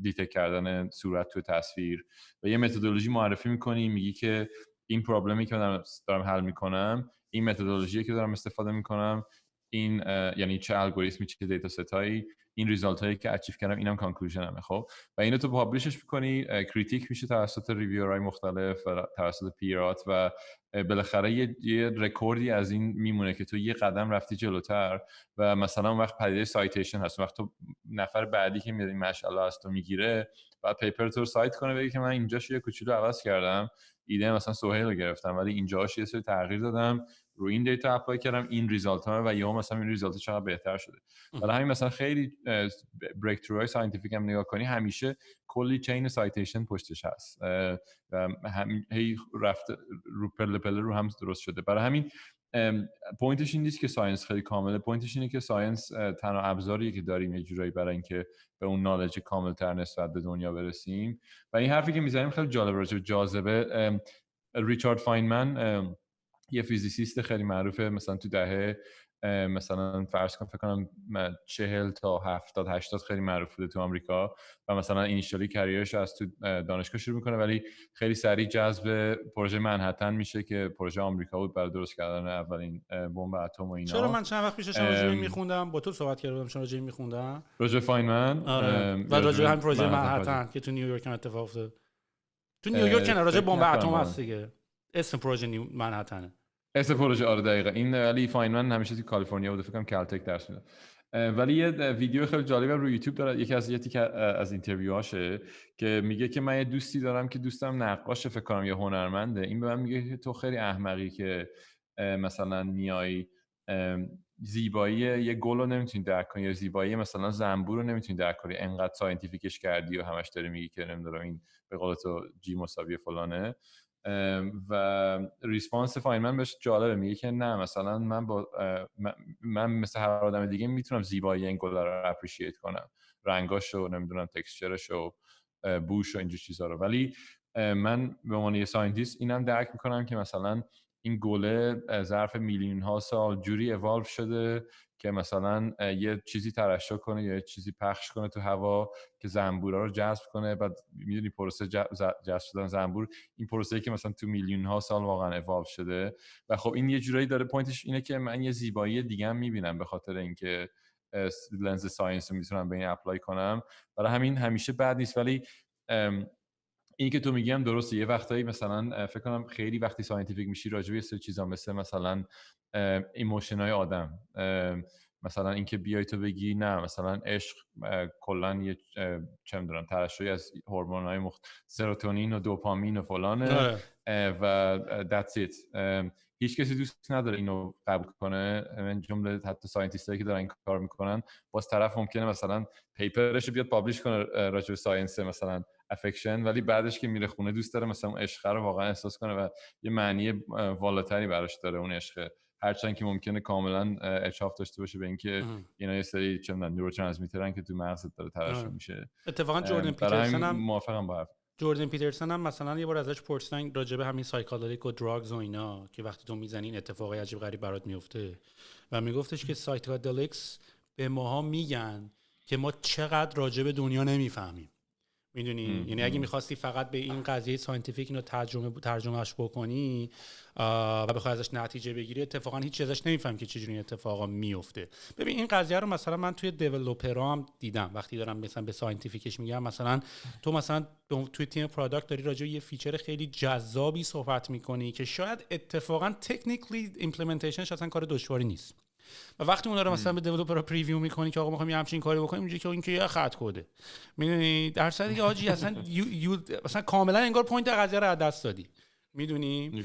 دیتکت کردن صورت تو تصویر و یه متدولوژی معرفی میکنی، میگی که این پرابلمی که من دارم حل میکنم، این متدولوژی که دارم استفاده میکنم، این یعنی چه الگوریتمی، چه دیتا ستایی، این ریزالت هایی که اچیو کردم، اینم کانکلوژنمه. خب و اینو تو پابلشش میکنی، کریتیک میشه توسط ریویورهای مختلف و توسط پیرات و بالاخره یه رکوردی از این میمونه که تو یه قدم رفتی جلوتر و مثلا اون وقت پدیده سایتیشن هست، وقت تو نفر بعدی که میاد این مشعله از تو میگیره بعد پیپر تو رو سایت کنه بگه که من اینجاش یه کوچولو عوض کردم، ایده مثلا سهیل رو گرفتم ولی اینجاش یه سری تغییر دادم، رو این دیتا اپلای کردم، این ریزالت ها و یا مثلا این ریزالت چقدر بهتر شده. برای همین مثلا خیلی بریک ترو های ساینتیفیک هم نگاه کنی همیشه کلی چین سایتیشن پشتش هست و هی رفته رو پله پله رو هم درست شده. برای همین پوینتش این نیست که ساینس خیلی کامله، پوینتش اینه که ساینس تنها ابزاریه که داریم یه جورایی برای اینکه به اون نالج کاملتر نسبت به دنیا برسیم. و این حرفی که میزنیم خیلی جالب راجع به جاذبه. ریچارد فاینمن یه فیزیسیست خیلی معروفه، مثلا تو دهه مثلا فرض کن فکر کنم 40 تا 70 80 خیلی معروف بوده تو آمریکا و مثلا اینیشیالی کریرش از تو دانشگاه شروع میکنه ولی خیلی سریع جذب پروژه منهتن میشه که پروژه آمریکا بود برای درست کردن اولین بمب اتم و اینا. چرا من چند وقت پیش راجع به میخوندم، با تو صحبت کردم، چون راجع به میخوندم راجع فاینمن و راجع همین پروژه منهتن که تو نیویورک اتفاق افتاد. تو نیویورک نه، راجع بمب اتم هست دیگه، اسم پروژه منهتنه، اسم پروژه. آره دقیقاً این. ولی فاینمن همیشه تو کالیفرنیا بوده، فکر کنم کالتک درس میده. ولی یه ویدیو خیلی جالبی روی یوتیوب داره، یکی از اینترویوهاشه که میگه که من یه دوستی دارم که دوستم نقاشه، فکر کنم یا هنرمنده، این به من میگه که تو خیلی احمقی که مثلا میای زیبایی یه گل رو نمیتونی درک کنی یا زیبایی مثلا زنبور رو نمیتونی درک کنی، انقدر ساینتیفیکش کردی و همش داری میگی که نمیدونم این به قول تو جی مساوی فلانه. و ریسپانس فاینمن بهش جالبه، میگه که نه مثلا من مثل هر آدم دیگه میتونم زیبایی این گل رو اپریشیت کنم، رنگاشو، نمیدونم تکسچرشو، بوش و اینجور چیزا رو، ولی من به عنوان یه ساینتیست اینم درک میکنم که مثلا این گله ظرف میلیون ها سال جوری اوالو شده که مثلا یه چیزی ترشح کنه یا یه چیزی پخش کنه تو هوا که زنبورا رو جذب کنه. بعد میدونی پروسه جذب شدن زنبور این پروسه‌ای که مثلا تو میلیون ها سال واقعا اوالو شده و خب این یه جورایی داره پوینتش اینه که من یه زیبایی دیگه هم میبینم به خاطر اینکه لنز ساینس رو میتونم به این اپلای کنم. برای همین همیشه بد نیست. ولی این که تو میگم درسته، یه وقتایی مثلا فکر کنم خیلی وقتی ساینتیفیک میشی راجع به یه سری چیزا مثلا ایموشنای آدم، مثلا اینکه بیای تو بگی نه مثلا عشق کلا یه چه میدونم ترشحی از هورمونای سروتونین و دوپامین و فلانه و that's it. هیچ کسی دوست نداره اینو قبول کنه، من جمله حتی ساینتیستایی که دارن این کار میکنن باز طرف ممکنه مثلا پیپرش رو بیاد پابلش کنه راجع به ساینس مثلا افکشن، ولی بعدش که میره خونه دوست داره مثلا اون عشق رو واقعا احساس کنه و یه معنی والاتری براش داره اون عشق، هرچند که ممکنه کاملا اچاف داشته باشه به اینکه اینا یه سری چه میدونم نوروترانسمیترن که تو مغزت داره ترشح میشه. اتفاقا جوردن پیترسن هم موافقم با جوردن پیترسن هم مثلا یه بار ازش پرسیدن راجع به همین سایکادلیک و دراگز و اینا که وقتی تو میزنی این اتفاقای عجیب غریب برات میفته و میگفتش که سایکادلیکس به ماها میگن که ما چقدر راجع به دنیا نمیفهمیم. میدونی یعنی اگه میخواستی فقط به این قضیه ساینتیفیک اینو ترجمهش بکنی و بخوای ازش نتیجه بگیری اتفاقا هیچ چیزش نمیفهم که چجوری این اتفاقا میفته. ببین این قضیه رو مثلا من توی دیولپرها هم دیدم وقتی دارم مثلا به ساینتیفیکش میگم، مثلا تو مثلا توی تیم پروداکت داری راجع به یه فیچر خیلی جذابی صحبت میکنی که شاید اتفاقا تکنیکلی ایمپلمنتیشنش اصلا کار دشواری نیست و وقتی اون رو مثلا به دیولپرها پریویو میکنی که آقا میخوام یه همچین کاری بکنیم اینجوری که این که یه خط کده، میدونی در صورتی که آجی اصلا مثلا کاملا انگار پوینت قضیه رو از دست دادی، میدونی.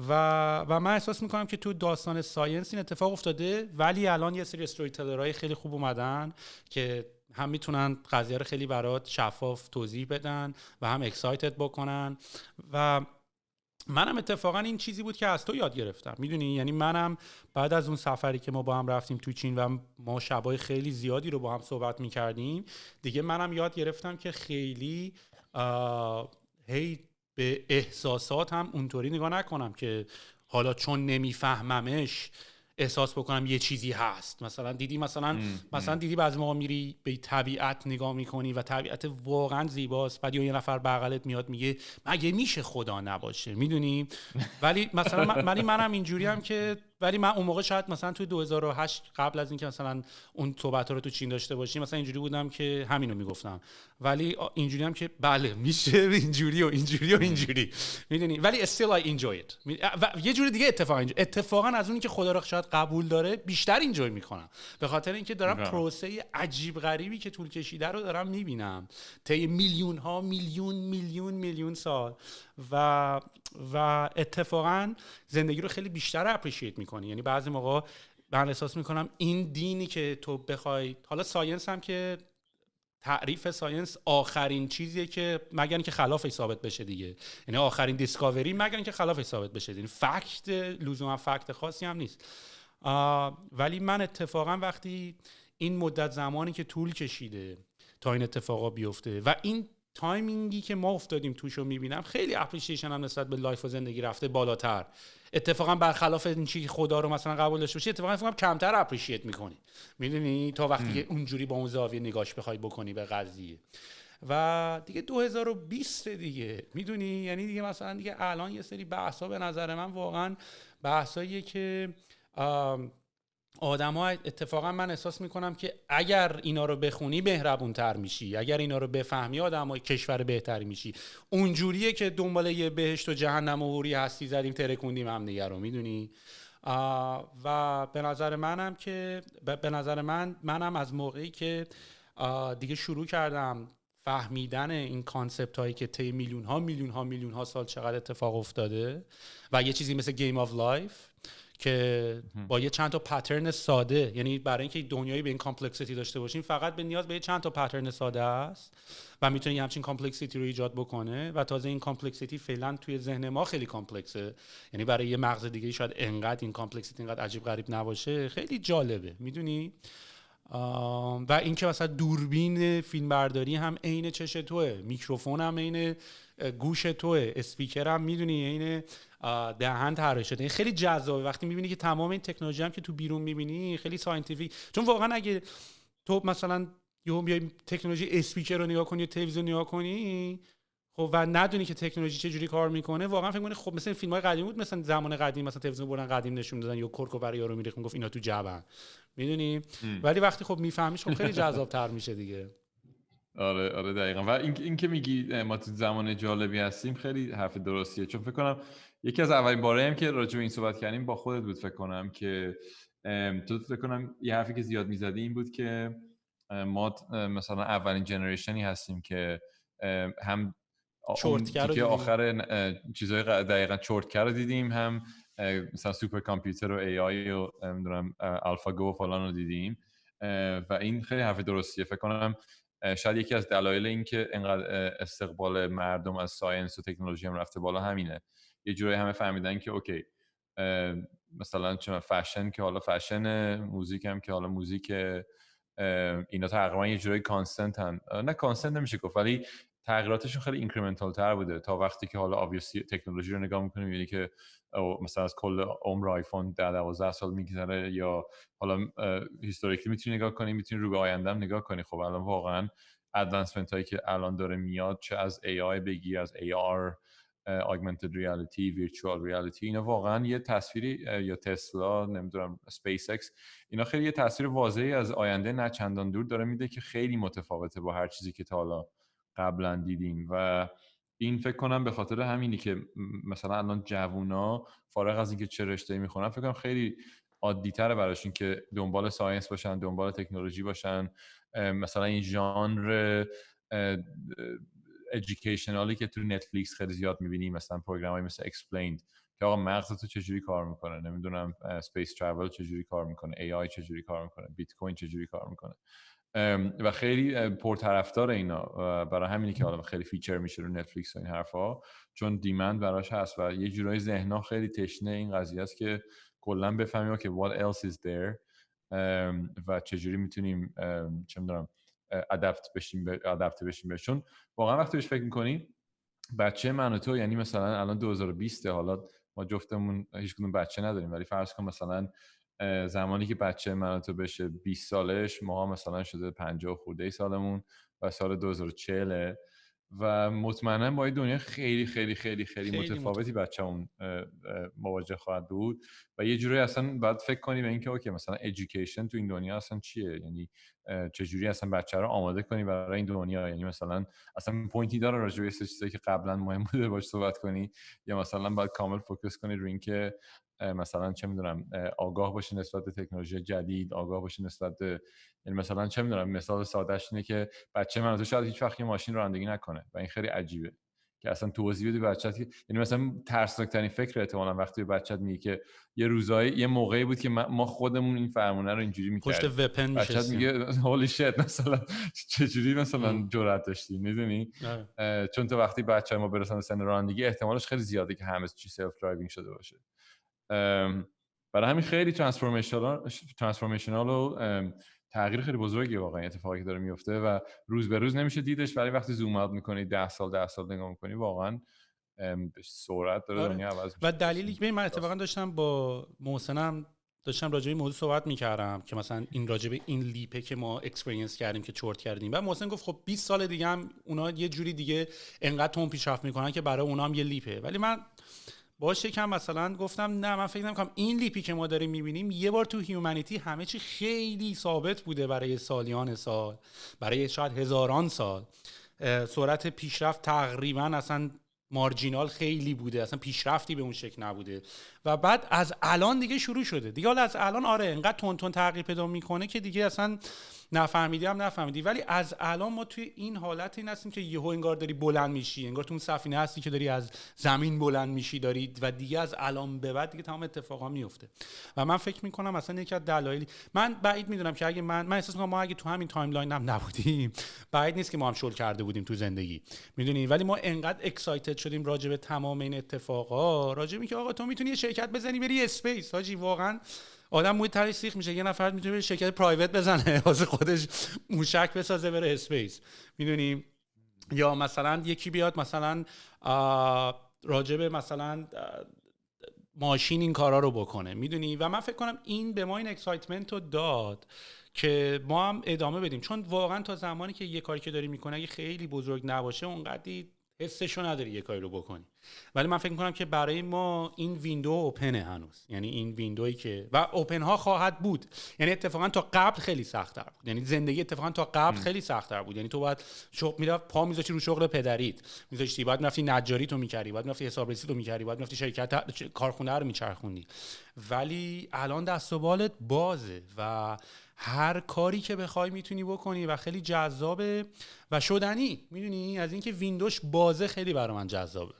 و من احساس میکنم که تو داستان ساینس این اتفاق افتاده، ولی الان یه سری استوری تلرهای خیلی خوب اومدن که هم میتونن قضیه رو خیلی برات شفاف توضیح بدن و هم اکسایتد بکنن. و منم اتفاقا این چیزی بود که از تو یاد گرفتم، میدونی، یعنی منم بعد از اون سفری که ما با هم رفتیم تو چین و ما شبای خیلی زیادی رو با هم صحبت میکردیم دیگه، منم یاد گرفتم که خیلی هی به احساسات هم اونطوری نگاه نکنم که حالا چون نمیفهممش احساس بکنم یه چیزی هست. مثلا دیدی بعضی موقع میری به طبیعت نگاه میکنی و طبیعت واقعا زیباست، بعد یه نفر بغلت میاد میگه مگه میشه خدا نباشه، میدونی. ولی مثلا منم اینجوریم که ولی من اون موقع شاید مثلا توی 2008 قبل از اینکه مثلا اون صحبت رو تو چین داشته باشیم مثلا اینجوری بودم که همینو میگفتم، ولی اینجوری هم که بله میشه اینجوری و اینجوری و اینجوری، میدونی، ولی still I enjoy it. و یه جوری دیگه اتفاقا از اونی که خدا رو شاید قبول داره بیشتر اینجوری میکنم، به خاطر اینکه دارم پروسه عجیب غریبی که طول کشیده رو دارم میبینم طی میلیون سال و اتفاقا زندگی رو خیلی بیشتر اپریشیت میکنی. یعنی بعضی موقع من احساس میکنم این دینی که تو بخوای، حالا ساینس هم که تعریف ساینس آخرین چیزیه که مگر اینکه خلافش ثابت بشه دیگه، یعنی آخرین دیسکاوری مگر اینکه خلافش ثابت بشه، یعنی فکت لزوما فکت خاصی هم نیست. ولی من اتفاقا وقتی این مدت زمانی که طول کشیده تا این اتفاقا بیفته و این تایمینگی که ما افتادیم توش رو میبینم، خیلی اپریشیشن هم نسبت به لایف و زندگی رفته بالاتر. اتفاقا برخلاف این چیزی که خدا رو مثلا قبول داشته باشی اتفاقا فکر کنم کمتر اپریشیت میکنی، میدونی، تا وقتی که اونجوری با اون زاویه نگاش بخوای بکنی به قضیه. و دیگه 2020 دیگه، میدونی، یعنی دیگه مثلا دیگه الان یه سری بحثا به نظر من واقعا بحثاییه که آدم‌ها اتفاقا من احساس میکنم که اگر اینا رو بخونی مهربون‌تر میشی، اگر اینا رو بفهمی آدم‌های کشور بهتری میشی. اونجوریه که دنبال یه بهشت و جهنم و حوری هستی زدیم ترکوندیم هم دیگه رو، میدونی. و به نظر منم از موقعی که دیگه شروع کردم فهمیدن این کانسپت هایی که طی میلیون ها سال چقدر اتفاق افتاده و یه چیزی مثل گیم آف لایف که با یه چند تا پترن ساده، یعنی برای اینکه دنیایی به این کامپلکسیتی داشته باشیم فقط به نیاز به یه چند تا پترن ساده است و میتونه یه همچین کامپلکسیتی رو ایجاد بکنه و تازه این کامپلکسیتی فعلا توی ذهن ما خیلی کامپلکسه، یعنی برای یه مغز دیگه شاید انقدر این کامپلکسیتی انقدر عجیب غریب نباشه. خیلی جالبه میدونی. و اینکه مثلا دوربین فیلمبرداری هم عین چش توئه، میکروفون هم عین گوش توئه، اسپیکر هم میدونی عین دهن طراحی شده. خیلی جذابه وقتی میبینی که تمام این تکنولوژی هم که تو بیرون میبینی خیلی ساینتیفیک، چون واقعا اگه تو مثلا یهو بیای تکنولوژی اسپیکر رو نگاه کنی یا تلویزیون نگاه کنی خب و ندونی که تکنولوژی چه جوری کار میکنه، واقعا فکر می‌کنی خب مثلا فیلم‌های قدیمی بود، مثلا زمان قدیم مثلا تلویزیون بردن قدیم نشون دادن یا کرکو برای یارو میریخت میگفت اینا تو جعبن، میدونی. ولی وقتی خب میفهمیش خب خیلی جذاب‌تر میشه دیگه. آره دقیقاً. و این که میگی ما تو زمان جالبی هستیم خیلی حرف درستیه، چون فکر کنم یکی از اولین باره‌ای که راجع به این صحبت کردیم با خودت بود فکر کنم که تو فکر کنم یه حرفی که زیاد میزدی این بود که ما مثلا اولین جنریشنی هستیم که هم اون تیکه آخر چیزای دقیقاً چرتکر رو دیدیم، هم مثلا سوپر کامپیوتر و ای آی و نمیدونم آلفاگو و فلان رو دیدیم و این خیلی حرف درستیه. فکر کنم شاید یکی از دلایل این که اینقدر استقبال مردم از ساینس و تکنولوژی هم رفته بالا همینه. یه جورایی همه فهمیدن که اوکی مثلا چون فشن که حالا فشن، موزیک هم که حالا موزیک، اینا تقریبا یه جورایی کانستنتن، نه کانستنت نمیشه گفت ولی تغییراتشون خیلی اینکریمنتال تر بوده تا وقتی که حالا obviously تکنولوژی رو نگاه می‌کنیم می‌بینی که مثلا از کل عمر آیفون 10-12 سال میگذره، یا حالا هیستوریکلی میتونی نگاه کنی، میتونی رو به آینده هم نگاه کنی. خب الان واقعا ادوانسمنت هایی که الان داره میاد، چه از AI بگی، از AR augmented reality، virtual reality، اینا واقعا یه تصویری، یا تسلا نمیدونم اسپیس اکس، اینا خیلی یه تصویر واضحی از آینده نه چندان دور داره میده که خیلی متفاوته با هر چیزی که تا حالا قبلا دیدیم. و این فکر کنم به خاطر همینی که مثلا الان جوونا فارغ از اینکه چه رشته‌ای میخونن فکر کنم خیلی عادی‌تره براشون که دنبال ساینس باشن، دنبال تکنولوژی باشن. مثلا این ژانر ادویکیشنالی که تو نتفلیکس خیلی زیاد می‌بینی، مثلا پروگرامایی مثل Explained که آقا مغز تو چجوری کار میکنه، نمیدونم اسپیس ترافل چجوری کار میکنه، AI چجوری کار میکنه، بیت کوین چجوری کار میکنه، و خیلی پرطرفدار اینا. برای همینی که حالا خیلی فیچر میشه رو نتفلیکس و این حرفا، چون دیمند براش هست و یه جورایی ذهن‌ها خیلی تشنه این قضیه است که کلا بفهمیم که what else is there و چجوری میتونیم چه میدونم ادپت بشیم بهش. چون واقعا وقتی بهش فکر میکنی بچه من و تو، یعنی مثلا الان 2020 حالا ما جفتمون هیچ کدوم بچه نداریم، ولی فرض کن مثلا زمانی که بچه من و تو بشه 20 سالش، ما مثلا شده 50 خورده سالمون و سال 2040 و مطمئنا با این دنیا خیلی خیلی خیلی خیلی متفاوتی بچه‌مون مواجه خواهد بود. و یه جوری اصلا باید فکر کنی به اینکه اوکی مثلا ادویکیشن تو این دنیا اصلا چیه، یعنی چجوری اصلا بچه رو آماده کنی برای این دنیا. یعنی مثلا اصلا پوینتی داره راجع به چیزایی که قبلا مهم بوده باش صحبت کنی، یا مثلا باید کامل فوکس کنی روی اینکه مثلا چه میدونم آگاه باشی نسبت به تکنولوژی جدید، آگاه باشی نسبت به، یعنی مثلا چه میدونم مثال سادهش اینه که بچه من تو شاید هیچ وقت ماشین رانندگی نکنه و این خیلی عجیبه که اصلا توضیح بدی بچه‌ت، یعنی مثلا ترسناک‌ترین فکر احتمالاً وقتی به بچه‌ت میگه که یه روزایی یه موقعی بود که ما خودمون این فرمونه رو اینجوری می‌کردیم، پشت وپن میشه، بچه‌ت میگه هولی شت مثلا چجوری مثلا جرأت داشتی، میدونی؟ چون تو وقتی بچه‌ها ما برسن سن رانندگی احتمالش خیلی زیاده که همه چی سلف درایوینگ شده باشه. برای همین خیلی ترانسفورمیشنال و تغییر خیلی بزرگی واقعا اتفاقی که داره میفته و روز به روز نمیشه دیدش، ولی وقتی زوم اوت میکنی 10 سال نگاه میکنی واقعا به سرعت داره دنیا عوض میشه. و دلیلی که من اتفاقا داشتم با محسنم راجع به این موضوع صحبت میکردم که مثلا این راجع به این لیپه که ما اکسپریانس کردیم که چرت کردیم، و محسن گفت خب 20 سال دیگه هم اونا یه جوری دیگه انقدر تون پیشرفت میکنن که برای اونا هم یه لیپه. ولی من باش یکم مثلا گفتم نه، من فکر نمی‌کنم این لیپی که ما داریم می‌بینیم یه بار تو هیومانیتی همه چی خیلی ثابت بوده برای سالیان سال، برای شاید هزاران سال. سرعت پیشرفت تقریبا اصلا مارجینال خیلی بوده، اصلا پیشرفتی به اون شکل نبوده و بعد از الان دیگه شروع شده دیگه. حالا از الان آره انقدر تون تغییر پیدا میکنه که دیگه اصلا نفهمیدی، ولی از الان ما توی این حالت این هستیم که یهو انگار داری بلند میشی، انگار تو اون سفینه هستی که داری از زمین بلند میشی داری و دیگه از الان به بعد دیگه تمام اتفاقا میفته. و من فکر میکنم اصلا یکی از دلایلی، من بعید میدونم که اگه من احساس میکنم ما اگه تو همین تایملاین هم نبودیم بعید نیست که ما هم شل کرده بودیم تو زندگی، میدونی. ولی ما انقدر اکسایتد شدیم راجع به تمام این اتفاقا، راجع به اینکه آقا تو میتونی یه شرکت بزنی بری اسپیس، حاجی واقعا آدم موی ترش سیخ میشه. یه نفر میتونه بره شرکت پرایوت بزنه واسه خودش موشک بسازه بره اسپیس، میدونی. یا مثلا یکی بیاد مثلا راجع به مثلا ماشین این کارا رو بکنه، میدونی. و من فکر کنم این به ما این اکسایتمنت رو داد که ما هم ادامه بدیم، چون واقعا تا زمانی که یه کاری که داری میکنه اگه خیلی بزرگ نباشه اونقدی حسشو نداری یه کاری رو بکنی. ولی من فکر میکنم که برای ما این ویندو اوپنه هنوز، یعنی این ویندویی که و اوپن ها خواهد بود، یعنی اتفاقا تا قبل خیلی سخت‌تر بود، یعنی زندگی اتفاقا تا قبل خیلی سخت‌تر بود. یعنی تو باید میرفت پا میذاشتی رو شغل پدریت، میذاشتی بعد میرفتی نجاری تو میکردی، بعد میرفتی حسابرسی تو میکردی، بعد میرفتی شرکت کارخونه رو میچرخوندی. ولی الان دست و بالت بازه و هر کاری که بخوای میتونی بکنی و خیلی جذابه و شدنی، میدونی. از اینکه ویندوش بازه خیلی برای من جذابه.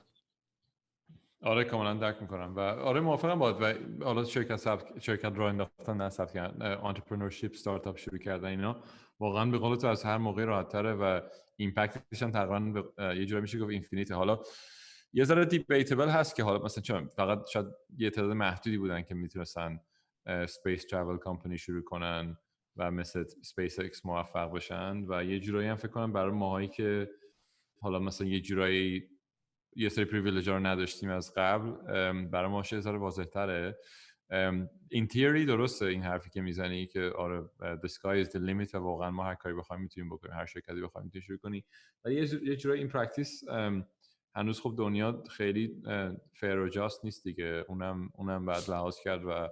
آره کاملا درک میکنم و آره موافقم باهات. و حالا شرکت راه انداختن، نه ثبت کردن، انترپرنورشیپ، استارتاپ شروع کردن، اینا واقعا به قول تو از هر موقع راحت تره و ایمپکتش هم تقریبا یه جوری میشه گفت اینفینیت. حالا یه ذره دیبیتبل هست که حالا مثلا چون فقط شاید یه تعداد محدودی بودن که میتونستن اسپیس ترافل کمپانی شروع کنن و مثل اسپیس ایکس موفق بشن و یه جورایی هم فکر کنم برای ماهایی که حالا مثلا یه جورایی یه سری پریویلیج رو نداشتیم از قبل، برای ما یه ذره واضح‌تره. این تیوری درسته این حرفی که میزنی که آره the sky is the limit و واقعا ما هر کاری بخوایم میتونیم بکنیم، هر شرکتی بخوایم میتونیم شروع کنیم. ولی یه جورایی این پرکتیس هنوز خب دنیا خیلی فیر و جاست نیست دیگه، اونم بعد لحاظ کرد و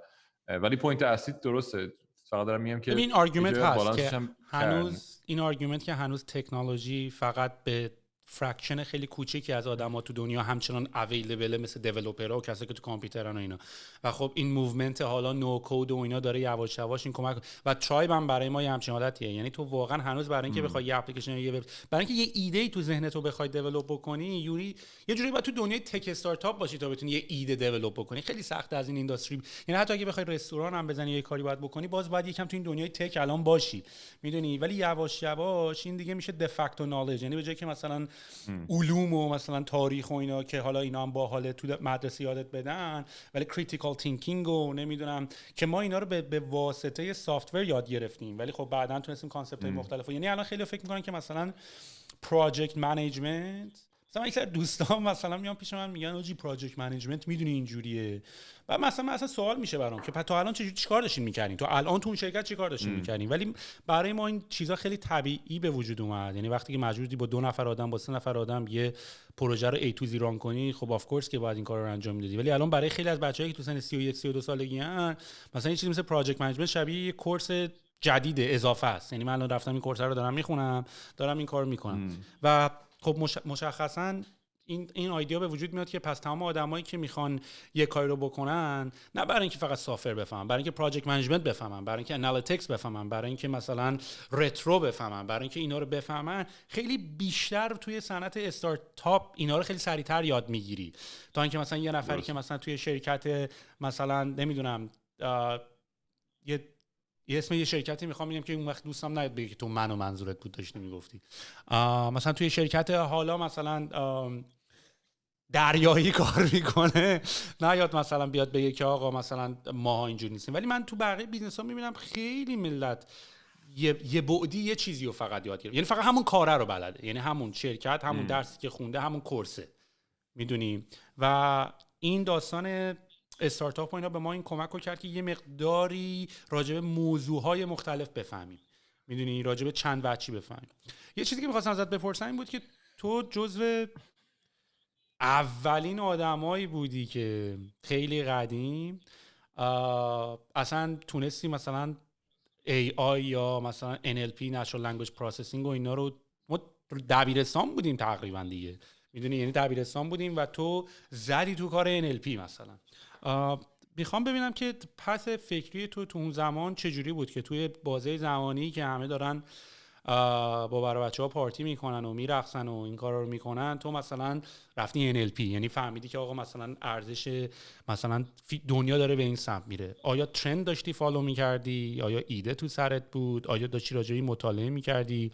ولی پوینت اصلی درسته. فقط دارم میگم که این آرگومنت هست که هنوز این آرگومنت که هنوز تکنولوژی فقط به فرکشن خیلی کوچیکی از آدم‌ها تو دنیا همچنان اویلیبل، مثل دیولپرها و کسایی که تو کامپیوترن و اینا. و خب این موومنت حالا نو کد و اینا داره یواش یواش این کمک و ترایب هم برای ما یه همچین حالتیه. یعنی تو واقعا هنوز برای اینکه بخوای یه اپلیکیشن یا برای اینکه یه ایده تو ذهنت رو بخوای دیولپ بکنی، یه جوری باید تو دنیای تک استارتاپ باشی تا بتونی یه ایده دیولپ بکنی. خیلی سخته از این اینداستری، یعنی حتی اگه بخوای رستوران هم بزنی یا کاری باید بکنی، باز باید یکم تو این دنیای تک الان باشی، میدونی. ولی یواش یواش این دیگه میشه دفکتو نالج، یعنی به جای که مثلا علوم و مثلا تاریخ و اینا که حالا اینا هم با حال تو مدرسه یادت بدن، ولی کریتیکال تینکینگ و نمیدونم که ما اینا رو به واسطه سافت‌ور یاد گرفتیم، ولی خب بعداً تونستیم کانسپت‌های مختلفو. یعنی الان خیلی فکر می‌کنن که مثلا پروجکت منیجمنت، مثلا یک سری دوستان مثلا میان پیش من میگن آجی پروجکت منیجمنت میدونی اینجوریه، و مثلا سوال میشه برام که تا الان چیکار داشتین می‌کردین، تو الان تو اون شرکت چیکار داشتین می‌کردین. ولی برای ما این چیزا خیلی طبیعی به وجود اومد، یعنی وقتی که مجبوری با 2 نفر آدم با 3 نفر آدم یه پروژه رو A to Z ران کنی، خب آف کورس که باید این کارو رو انجام میدادی. ولی الان برای خیلی از بچه‌ای که تو سن 31 32 سالگی ان، مثلا یه چیزی مثل پروجکت منیجمنت شبیه یه کورس جدید اضافه است. یعنی من الان رفتم این کورس رو دارم میخونم، دارم این کارو میکنم و خب مشخصاً این ایده به وجود میاد که پس تمام آدمایی که میخوان یه کاری رو بکنن، نه برای اینکه فقط سافر بفهمن، برای اینکه پروجکت منیجمنت بفهمن، برای اینکه انالیتیکس بفهمن، برای اینکه مثلا رترو بفهمن، برای اینکه اینا رو بفهمن، خیلی بیشتر توی صنعت استارتاپ اینا رو خیلی سریعتر یاد میگیری تا اینکه مثلا یه نفری که مثلا توی شرکت مثلا نمیدونم یه اسم یه شرکتی میخوام بگم که اون وقت دوستم نیاد بگه که تو من و منظورت بود داشتی میگفتی، مثلا توی شرکت حالا مثلا دریایی کار میکنه، نه یاد مثلا بیاد بگه که آقا مثلا ما اینجوری نیستیم. ولی من تو بقیه بیزنس ها میبینم خیلی ملت یه بعدی یه چیزی رو فقط یاد گرفت، یعنی فقط همون کاره رو بلده، یعنی همون شرکت، همون درسی که خونده، همون کورسه، میدونیم. و این داستان استارتاپ و اینا به ما این کمک رو کرد که یه مقداری راجع به موضوعهای مختلف بفهمیم، میدونی، راجع به چند وجهی بفهمیم. یه چیزی که می‌خواستم ازت بپرسم این بود که تو جزو اولین آدمایی بودی که خیلی قدیم اصلا تونستی مثلا AI یا مثلا NLP Natural Language Processing و اینا رو، ما دبیرستان بودیم تقریبا دیگه، میدونی، یعنی دبیرستان بودیم و تو زدی تو کار NLP مثلا. میخوام ببینم که پس فکری تو اون زمان چجوری بود که توی بازه زمانی که همه دارن با برای بچه ها پارتی میکنن و میرقصن و این کارا رو میکنن، تو مثلا رفتی NLP، یعنی فهمیدی که آقا مثلا ارزش مثلا دنیا داره به این سمت میره. آیا ترند داشتی فالو میکردی؟ آیا ایده تو سرت بود؟ آیا داشتی راجعی مطالعه میکردی؟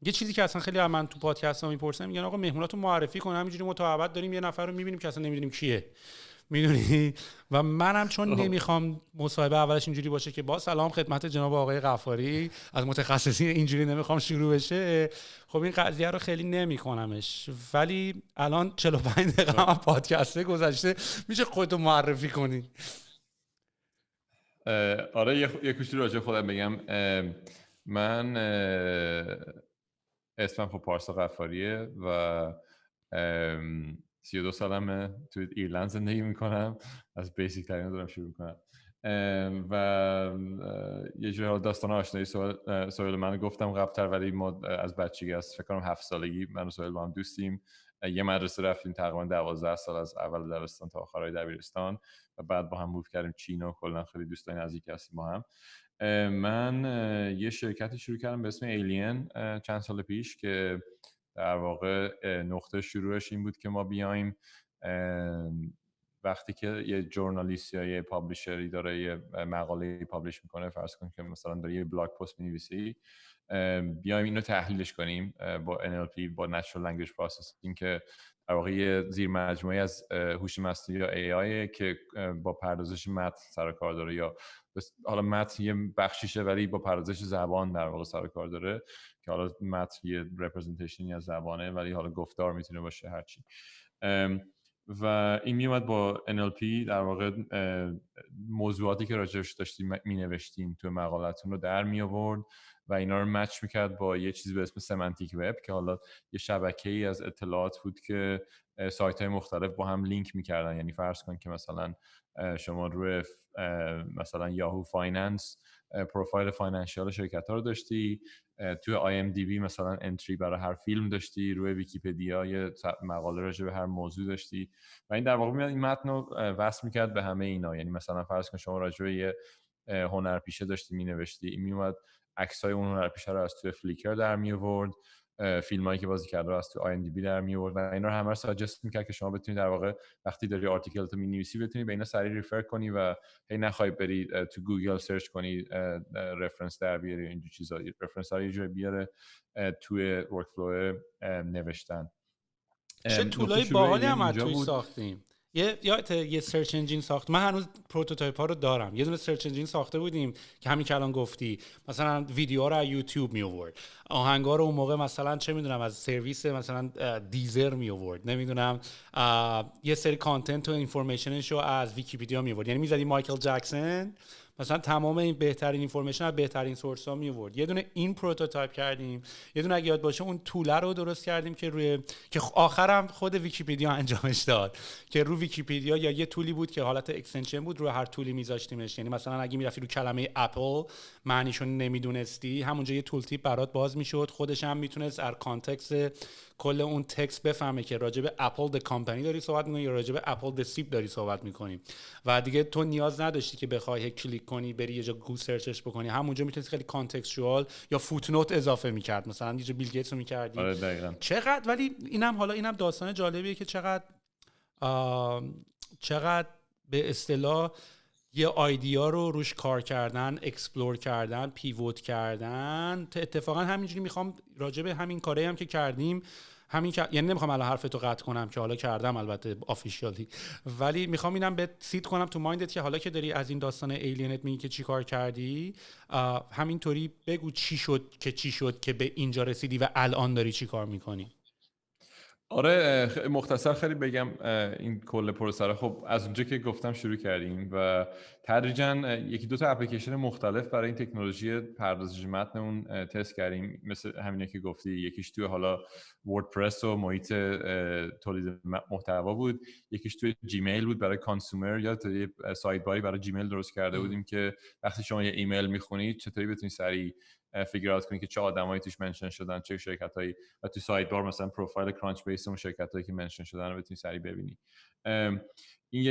یه چیزی که اصلا خیلی من تو پادکست ها میپرسم، میگن آقا مهموناتو معرفی کن، همینجوری متعهد داریم یه نفر رو میبینیم که اصلا نمیدونیم کیه، میدونی. و منم چون نمیخوام مصاحبه اولش اینجوری باشه که با سلام خدمت جناب آقای غفاری از متخصصین، اینجوری نمیخوام شروع بشه. خب این قضیه رو خیلی نمیکنمش، ولی الان 45 دقیقه هم پادکسته گذشته، میشه خودتو معرفی کنی؟ آره یه کوچولو راجع خودم بگم. من اسمم خب پارسا غفاریه و 32 سالمه، تو ایرلند زندگی میکنم. از بیسیک ترین دارم شروع کنم و یه جور داستان آشنایی سویل من گفتم قبلتر، ولی ما از بچگی، از فکر کنم 7 سالگی من و سویل با هم دوستیم. یه مدرسه رفتیم تقریبا 12 سال، از اول دبستان تا آخرای دبیرستان، و بعد با هم موو کردیم چین و کلا خیلی دوستای نزدیک هستیم با هم. من یه شرکتی شروع کردم به اسم ایلین چند سال پیش که در واقع نقطه شروعش این بود که ما بیایم وقتی که یه جورنالیست یا یه پابلیشری داره یه مقاله پابلیش میکنه، فرض کن که مثلا داره یه بلاگ پست می‌نویسی، بیایم اینو تحلیلش کنیم با NLP، با Natural Language Processing، که در واقع یه زیر مجموعه از هوش مصنوعی یا AI که با پردازش متن سر کار داره، یا حالا متن یه بخشیشه ولی با پردازش زبان در واقع سر کار داره، که حالا متن یه رپرزنتیشنی از زبانه ولی حالا گفتار میتونه باشه هرچی. و این میومد با NLP در واقع موضوعاتی که راجعش داشتیم مینوشتیم تو مقالتون رو در می آورد و اینا رو مچ میکرد با یه چیزی به اسم سمنتیک وب، که حالا یه شبکه‌ای از اطلاعات بود که سایت‌های مختلف با هم لینک میکردن. یعنی فرض کن که مثلا شما روی مثلا یاهو فایننس پروفایل فاینانشیال شرکت‌ها رو داشتی، توی IMDb مثلا انتری برای هر فیلم داشتی، روی ویکی‌پدیا یه مقاله راجع به هر موضوع داشتی، و این در واقع میاد این متن رو وصل میکرد به همه اینا. یعنی مثلا فرض کن شما راجع به یه هنرپیشه داشتی مینوشتی، این میومد عکسای اون هنرپیشه رو از توی فلیکر در می آورد، فیلمایی که بازی کرده رو از تو IMDb در می آورد، و اینا رو همه رو ساجست میکرد که شما بتونید در واقع وقتی داری آرتیکل تو مینویسی بتونی به اینا سریع ریفر کنی و هی نخوای بری تو گوگل سرچ کنی رفرنس در بیاری، اینجور چیزا. رفرنس ها یه جای بیاره توی ورک فلو نوشتن. چه نقطه طولای شروع باحالی ایلین هم اینجا توی بود. ساختیم. یه سرچ انجین ساخت، من هنوز پروتوتایپ ها رو دارم. یه دونه سرچ انجین ساخته بودیم که همین که الان گفتی، مثلا ویدیوها رو از یوتیوب می آورد، آهنگا رو اون موقع مثلا چه میدونم از سرویس مثلا دیزر می آورد، نمیدونم یه سری کانتنت و اینفورمیشنش رو از ویکی‌پدیا می آورد. یعنی میزدی مایکل جکسون، مثلا تمام این بهترین اینفورمیشن از بهترین سورس ها می آورد. یه دونه این پروتوتایپ کردیم، یه دونه اگه یاد باشه اون توله رو درست کردیم که روی که آخرم خود ویکی‌پدیا انجامش داد، که رو ویکی‌پدیا یا یه تولی بود که حالت اکستنشن بود، رو هر تولی میذاشتیمش. یعنی مثلا اگه میرفتی رو کلمه اپل معنیشو نمیدونستی، همونجا یه تول تیپ برات باز میشد، خودش هم میتونست از کانتکست کل اون تکست بفهمه که راجع به اپل د کمپانی داری صحبت می‌کنی یا راجع به اپل د سیپ داری صحبت می‌کنی. و دیگه تو نیاز نداشتی که بخوای کلیک کنی بری یه جا گوگل سرچش بکنی، همونجا میتونستی خیلی کانتکستوال یا فوتنوت اضافه می‌کرد، مثلا یه جا بیل گیتس رو می‌کردی. آره دقیقاً. چقدر، ولی اینم داستان جالبیه که چقدر به اصطلاح یه آیدیا رو روش کار کردن، اکسپلور کردن، پیوت کردن. اتفاقا همینجوری میخوام راجع به همین کاری هم که کردیم، یعنی نمیخوام الان حرفتو قطع کنم که حالا کردم البته آفیشیالی، ولی میخوام اینم به سیت کنم تو مایندت که حالا که داری از این داستان ایلینت میگی که چی کار کردی، همینطوری بگو چی شد که به اینجا رسیدی و الان داری چی کار میکنی. آره مختصر خیلی بگم این کل پروسه رو. خب از اونجا که گفتم شروع کردیم و تدریجاً یکی دو تا اپلیکیشن مختلف برای این تکنولوژی پردازش متن اون تست کردیم، مثل همینه که گفتی. یکیش توی حالا وردپرس و محیط تولید محتوا بود، یکیش توی جیمیل بود برای کانسومر، یا تا یه سایت باری برای جیمیل درست کرده بودیم که وقتی شما یه ایمیل میخونید چطوری بتونید سریع فیگر اوت کنی که چه آدمایی توش منشن شدن، چه شرکتایی، و تو سایت بار مثلا پروفایل کرانچ بیس اون شرکتایی که منشن شدن رو بتونی سریع ببینی. این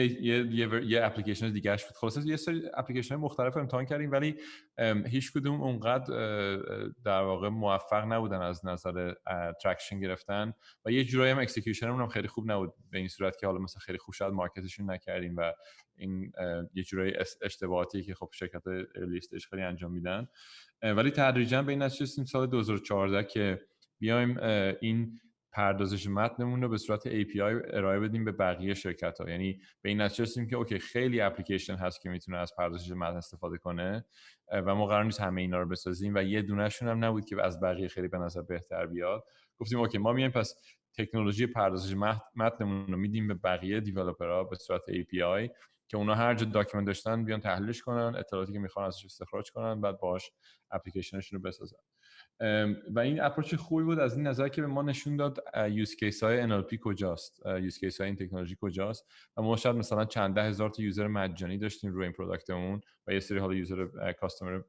یه اپلیکیشن دیگه‌اش بود. خلاص یه سری اپلیکیشن مختلف امتحان کردیم، ولی هیچ کدوم اونقدر در واقع موفق نبودن از نظر تراکشن گرفتن و یه جورایی هم اکسیکیوشنمون هم خیلی خوب نبود، به این صورت که حالا مثلا خیلی خوب شاید مارکتشون نکردیم و این یه جورایی اشتباهاتی که خب شرکت‌های ارلی استیج خیلی انجام میدن. ولی تدریجا به این نتیجه رسیدیم سال 2014 که بیایم این پردازش متنمون رو به صورت API ارائه بدیم به بقیه شرکت‌ها. یعنی به این نتیجه رسیدیم که اوکی خیلی اپلیکیشن هست که میتونه از پردازش متن استفاده کنه و ما قرار نیست همه اینا رو بسازیم و یه دونه‌شون هم نبود که از بقیه خیلی به نظر بهتر بیاد. گفتیم اوکی ما میایم پس تکنولوژی پردازش متنمون رو میدیم به بقیه دیولپرها به صورت API که اونا هر جا داکیومنت داشتن بیان تحلیلش کنن، اطلاعاتی که میخوان ازش استخراج کنن، بعد باهاش اپلیکیشنشون رو بسازن. و این اپروچ خوبی بود از این نظر که به ما نشون داد یوز کیس های NLP کجاست، یوز کیس های این تکنولوژی کجاست و ما شاید مثلا چند ده هزار تا یوزر مجانی داشتیم روی این پروداکتمون و یه سری حالا یوزر کاستمر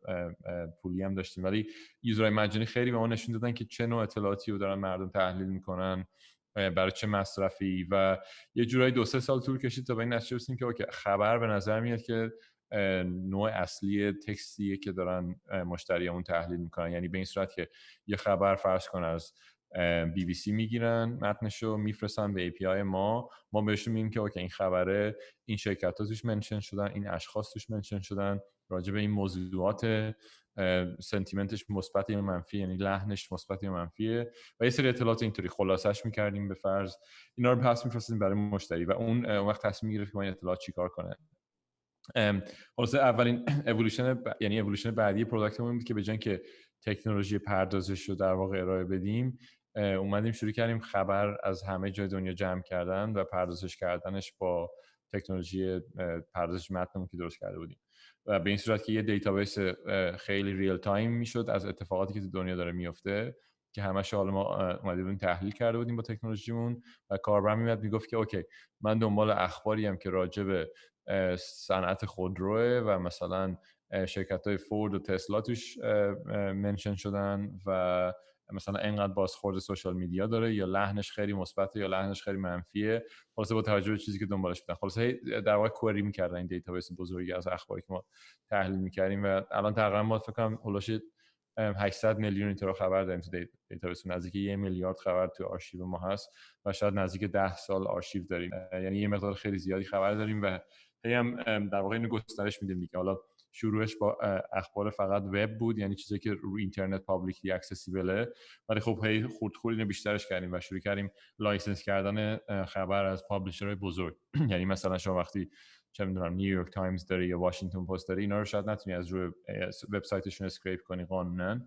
پولی هم داشتیم، ولی یوزرهای مجانی خیلی به ما نشون دادن که چه نوع اطلاعاتی رو دارن مردم تحلیل میکنن، برای چه مصرفی، و یه جورایی 2-3 سال طول کشید تا به این نتیجه رسیدیم که اوکی خبر به نظر میاد که نوع اصلی تکستیه که دارن مشتریامون تحلیل میکنن. یعنی به این صورت که یه خبر فرض کن از BBC میگیرن متنشو میفرستن به API ما بهشون میگیم که اوکی این خبره این شرکت‌ها توش منشن شدن، این اشخاص توش منشن شدن، راجع به این موضوعات سنتیمنتش مثبت یا منفی، یعنی لحنش مثبت یا منفیه و یه سری اطلاعات اینطوری خلاصش میکردیم به فرض، اینا رو پس میفرستیم برای مشتری و اون وقت تصمیم میگیره که با این اطلاعات چیکار کنه. خلاصه اولین یعنی اِوولوشن بعدی پروداکتمون بود که به جای اینکه تکنولوژی پردازش رو در واقع ارائه بدیم، اومدیم شروع کردیم خبر از همه جای دنیا جمع کردن و پردازش کردنش با تکنولوژی پردازش متنمون که درست کرده بودیم و به این صورت که یه دیتابیس خیلی ریل تایم میشد از اتفاقاتی که تو دنیا داره میفته که همش حالا ما اومده بودیم تحلیل کرده بودیم با تکنولوژیمون و کاربر میاد میگفت که اوکی من دنبال اخباری ام که راجع به صنعت خودروه و مثلا شرکت‌های فورد و تسلا توش منشن شدن و مثلا اینقدر بازخورد سوشال میدیا داره یا لحنش خیلی مثبته یا لحنش خیلی منفیه. خلاصه با توجه به چیزی که دنبالش بودن خلاصه در واقع کوئری می‌کردن این دیتابیس بزرگی از اخباری که ما تحلیل می‌کردیم و الان تقریبا ما فکر کنم هولوش 800 میلیون اینطور خبر داریم تو دیتابیس، نزدیک 1 میلیارد خبر تو آرشیو ما هست و شاید نزدیک 10 سال آرشیو داریم، یعنی یه مقدار خیلی زیادی خبر داریم و هی هم در واقع اینو گسترش میدیم دیگه. حالا شروعش با اخبار فقط وب بود، یعنی چیزی که روی اینترنت پابلیکلی اکسسیبله، ولی خب هی خورد اینو بیشترش کردیم و شروع کردیم لایسنس کردن خبر از پابلیشرهای بزرگ. یعنی مثلا شما وقتی چه میدونم نیویورک تایمز داره یا واشنگتن پست داره، اینا رو شاید نتونی از روی وبسایتشون اسکریپ کنی قانونا،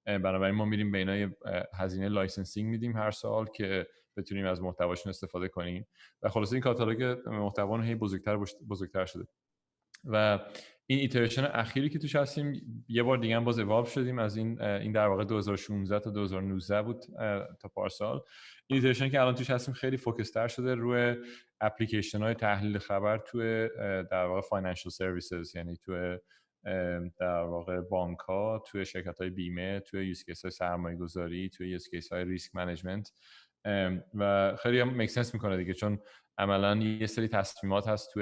بنابراین ما میریم به اینا هزینه لایسنسینگ میدیم هر سال که بتونیم از محتواشون استفاده کنیم و خلاص این کاتالوگ محتوا هی بزرگتر شده و این ایتریشن اخیری که توش هستیم یه بار دیگه هم باز اوالو شدیم از این در واقع 2016 تا 2019 بود تا پارسال. این ایتریشن که الان توش هستیم خیلی فوکس تر شده روی اپلیکیشن های تحلیل خبر توی در واقع فاینانشال سرویسز، یعنی توی در واقع بانک ها، توی شرکت های بیمه، توی یوز کیس های سرمایه گذاری، توی یوز کیس های ریسک منیجمنت و خیلی هم میک سنس میکنه دیگه، چون عملاً یه سری تصمیمات هست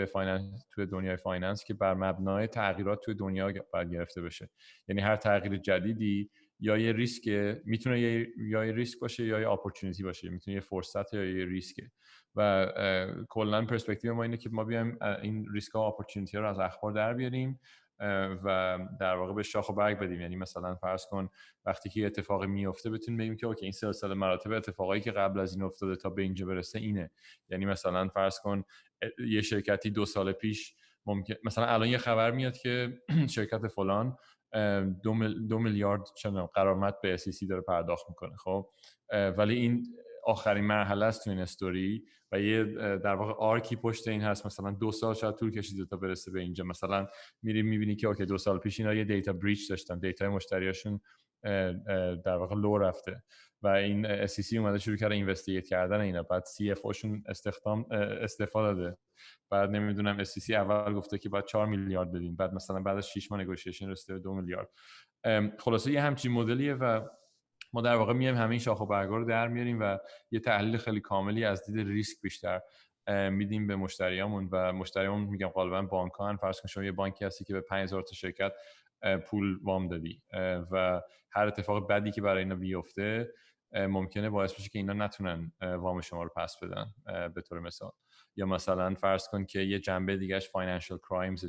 توی دنیای فایننس که بر مبنای تغییرات توی دنیا باید گرفته بشه. یعنی هر تغییر جدیدی یا یه ریسک میتونه یا یه ریسک باشه یا یه اپورتونیتی باشه، میتونه یه فرصت یا یه ریسکه و کلاً پرسپکتیو ما اینه که ما بیایم این ریسک ها و اپورتونیتی ها رو از اخبار در بیاریم و در واقع به شاخ و برگ بدیم. یعنی مثلا فرض کن وقتی که اتفاقی میفته بتونیم بگیم که اوکی این سلسله مراتب اتفاقایی که قبل از این افتاده تا به اینجا برسه اینه. یعنی مثلا فرض کن یه شرکتی 2 سال پیش ممکن مثلا الان یه خبر میاد که شرکت فلان 2 میلیارد غرامت به SEC داره پرداخت میکنه، خب ولی این آخرین مرحله است تو این استوری و یه در واقع آرکی پشت این هست، مثلا 2 سال شاید طول کشیده تا برسه به اینجا. مثلا میری میبینی که اوکی 2 سال پیش اینا یه دیتا بریچ داشتن، دیتای مشتریاشون در واقع لو رفته و این SEC اومده شروع کرده اینوستیگیت کردن اینا، بعد CFO شون استعفا داده، بعد نمیدونم SEC اول گفته که باید 4 میلیارد بدیم، بعد مثلا بعد از 6 ماه نگوشیشن رسیده به 2 میلیارد خلاصه یه همچین مدلیه و ما در واقع میایم همین شاخ و برگا رو در میاریم و یه تحلیل خیلی کاملی از دید ریسک بیشتر میدیم به مشتریامون و مشتریامون میگم غالبا بانک‌ها. فرض کن شما یه بانکی هستی که به 5000 تا شرکت پول وام دادی و هر اتفاق بدی که برای اینا بیفته ممکنه باعث بشه که اینا نتونن وام شما رو پس بدن به طور مثال. یا مثلا فرض کن که یه جنبه دیگهش فاینانشال کرایمز،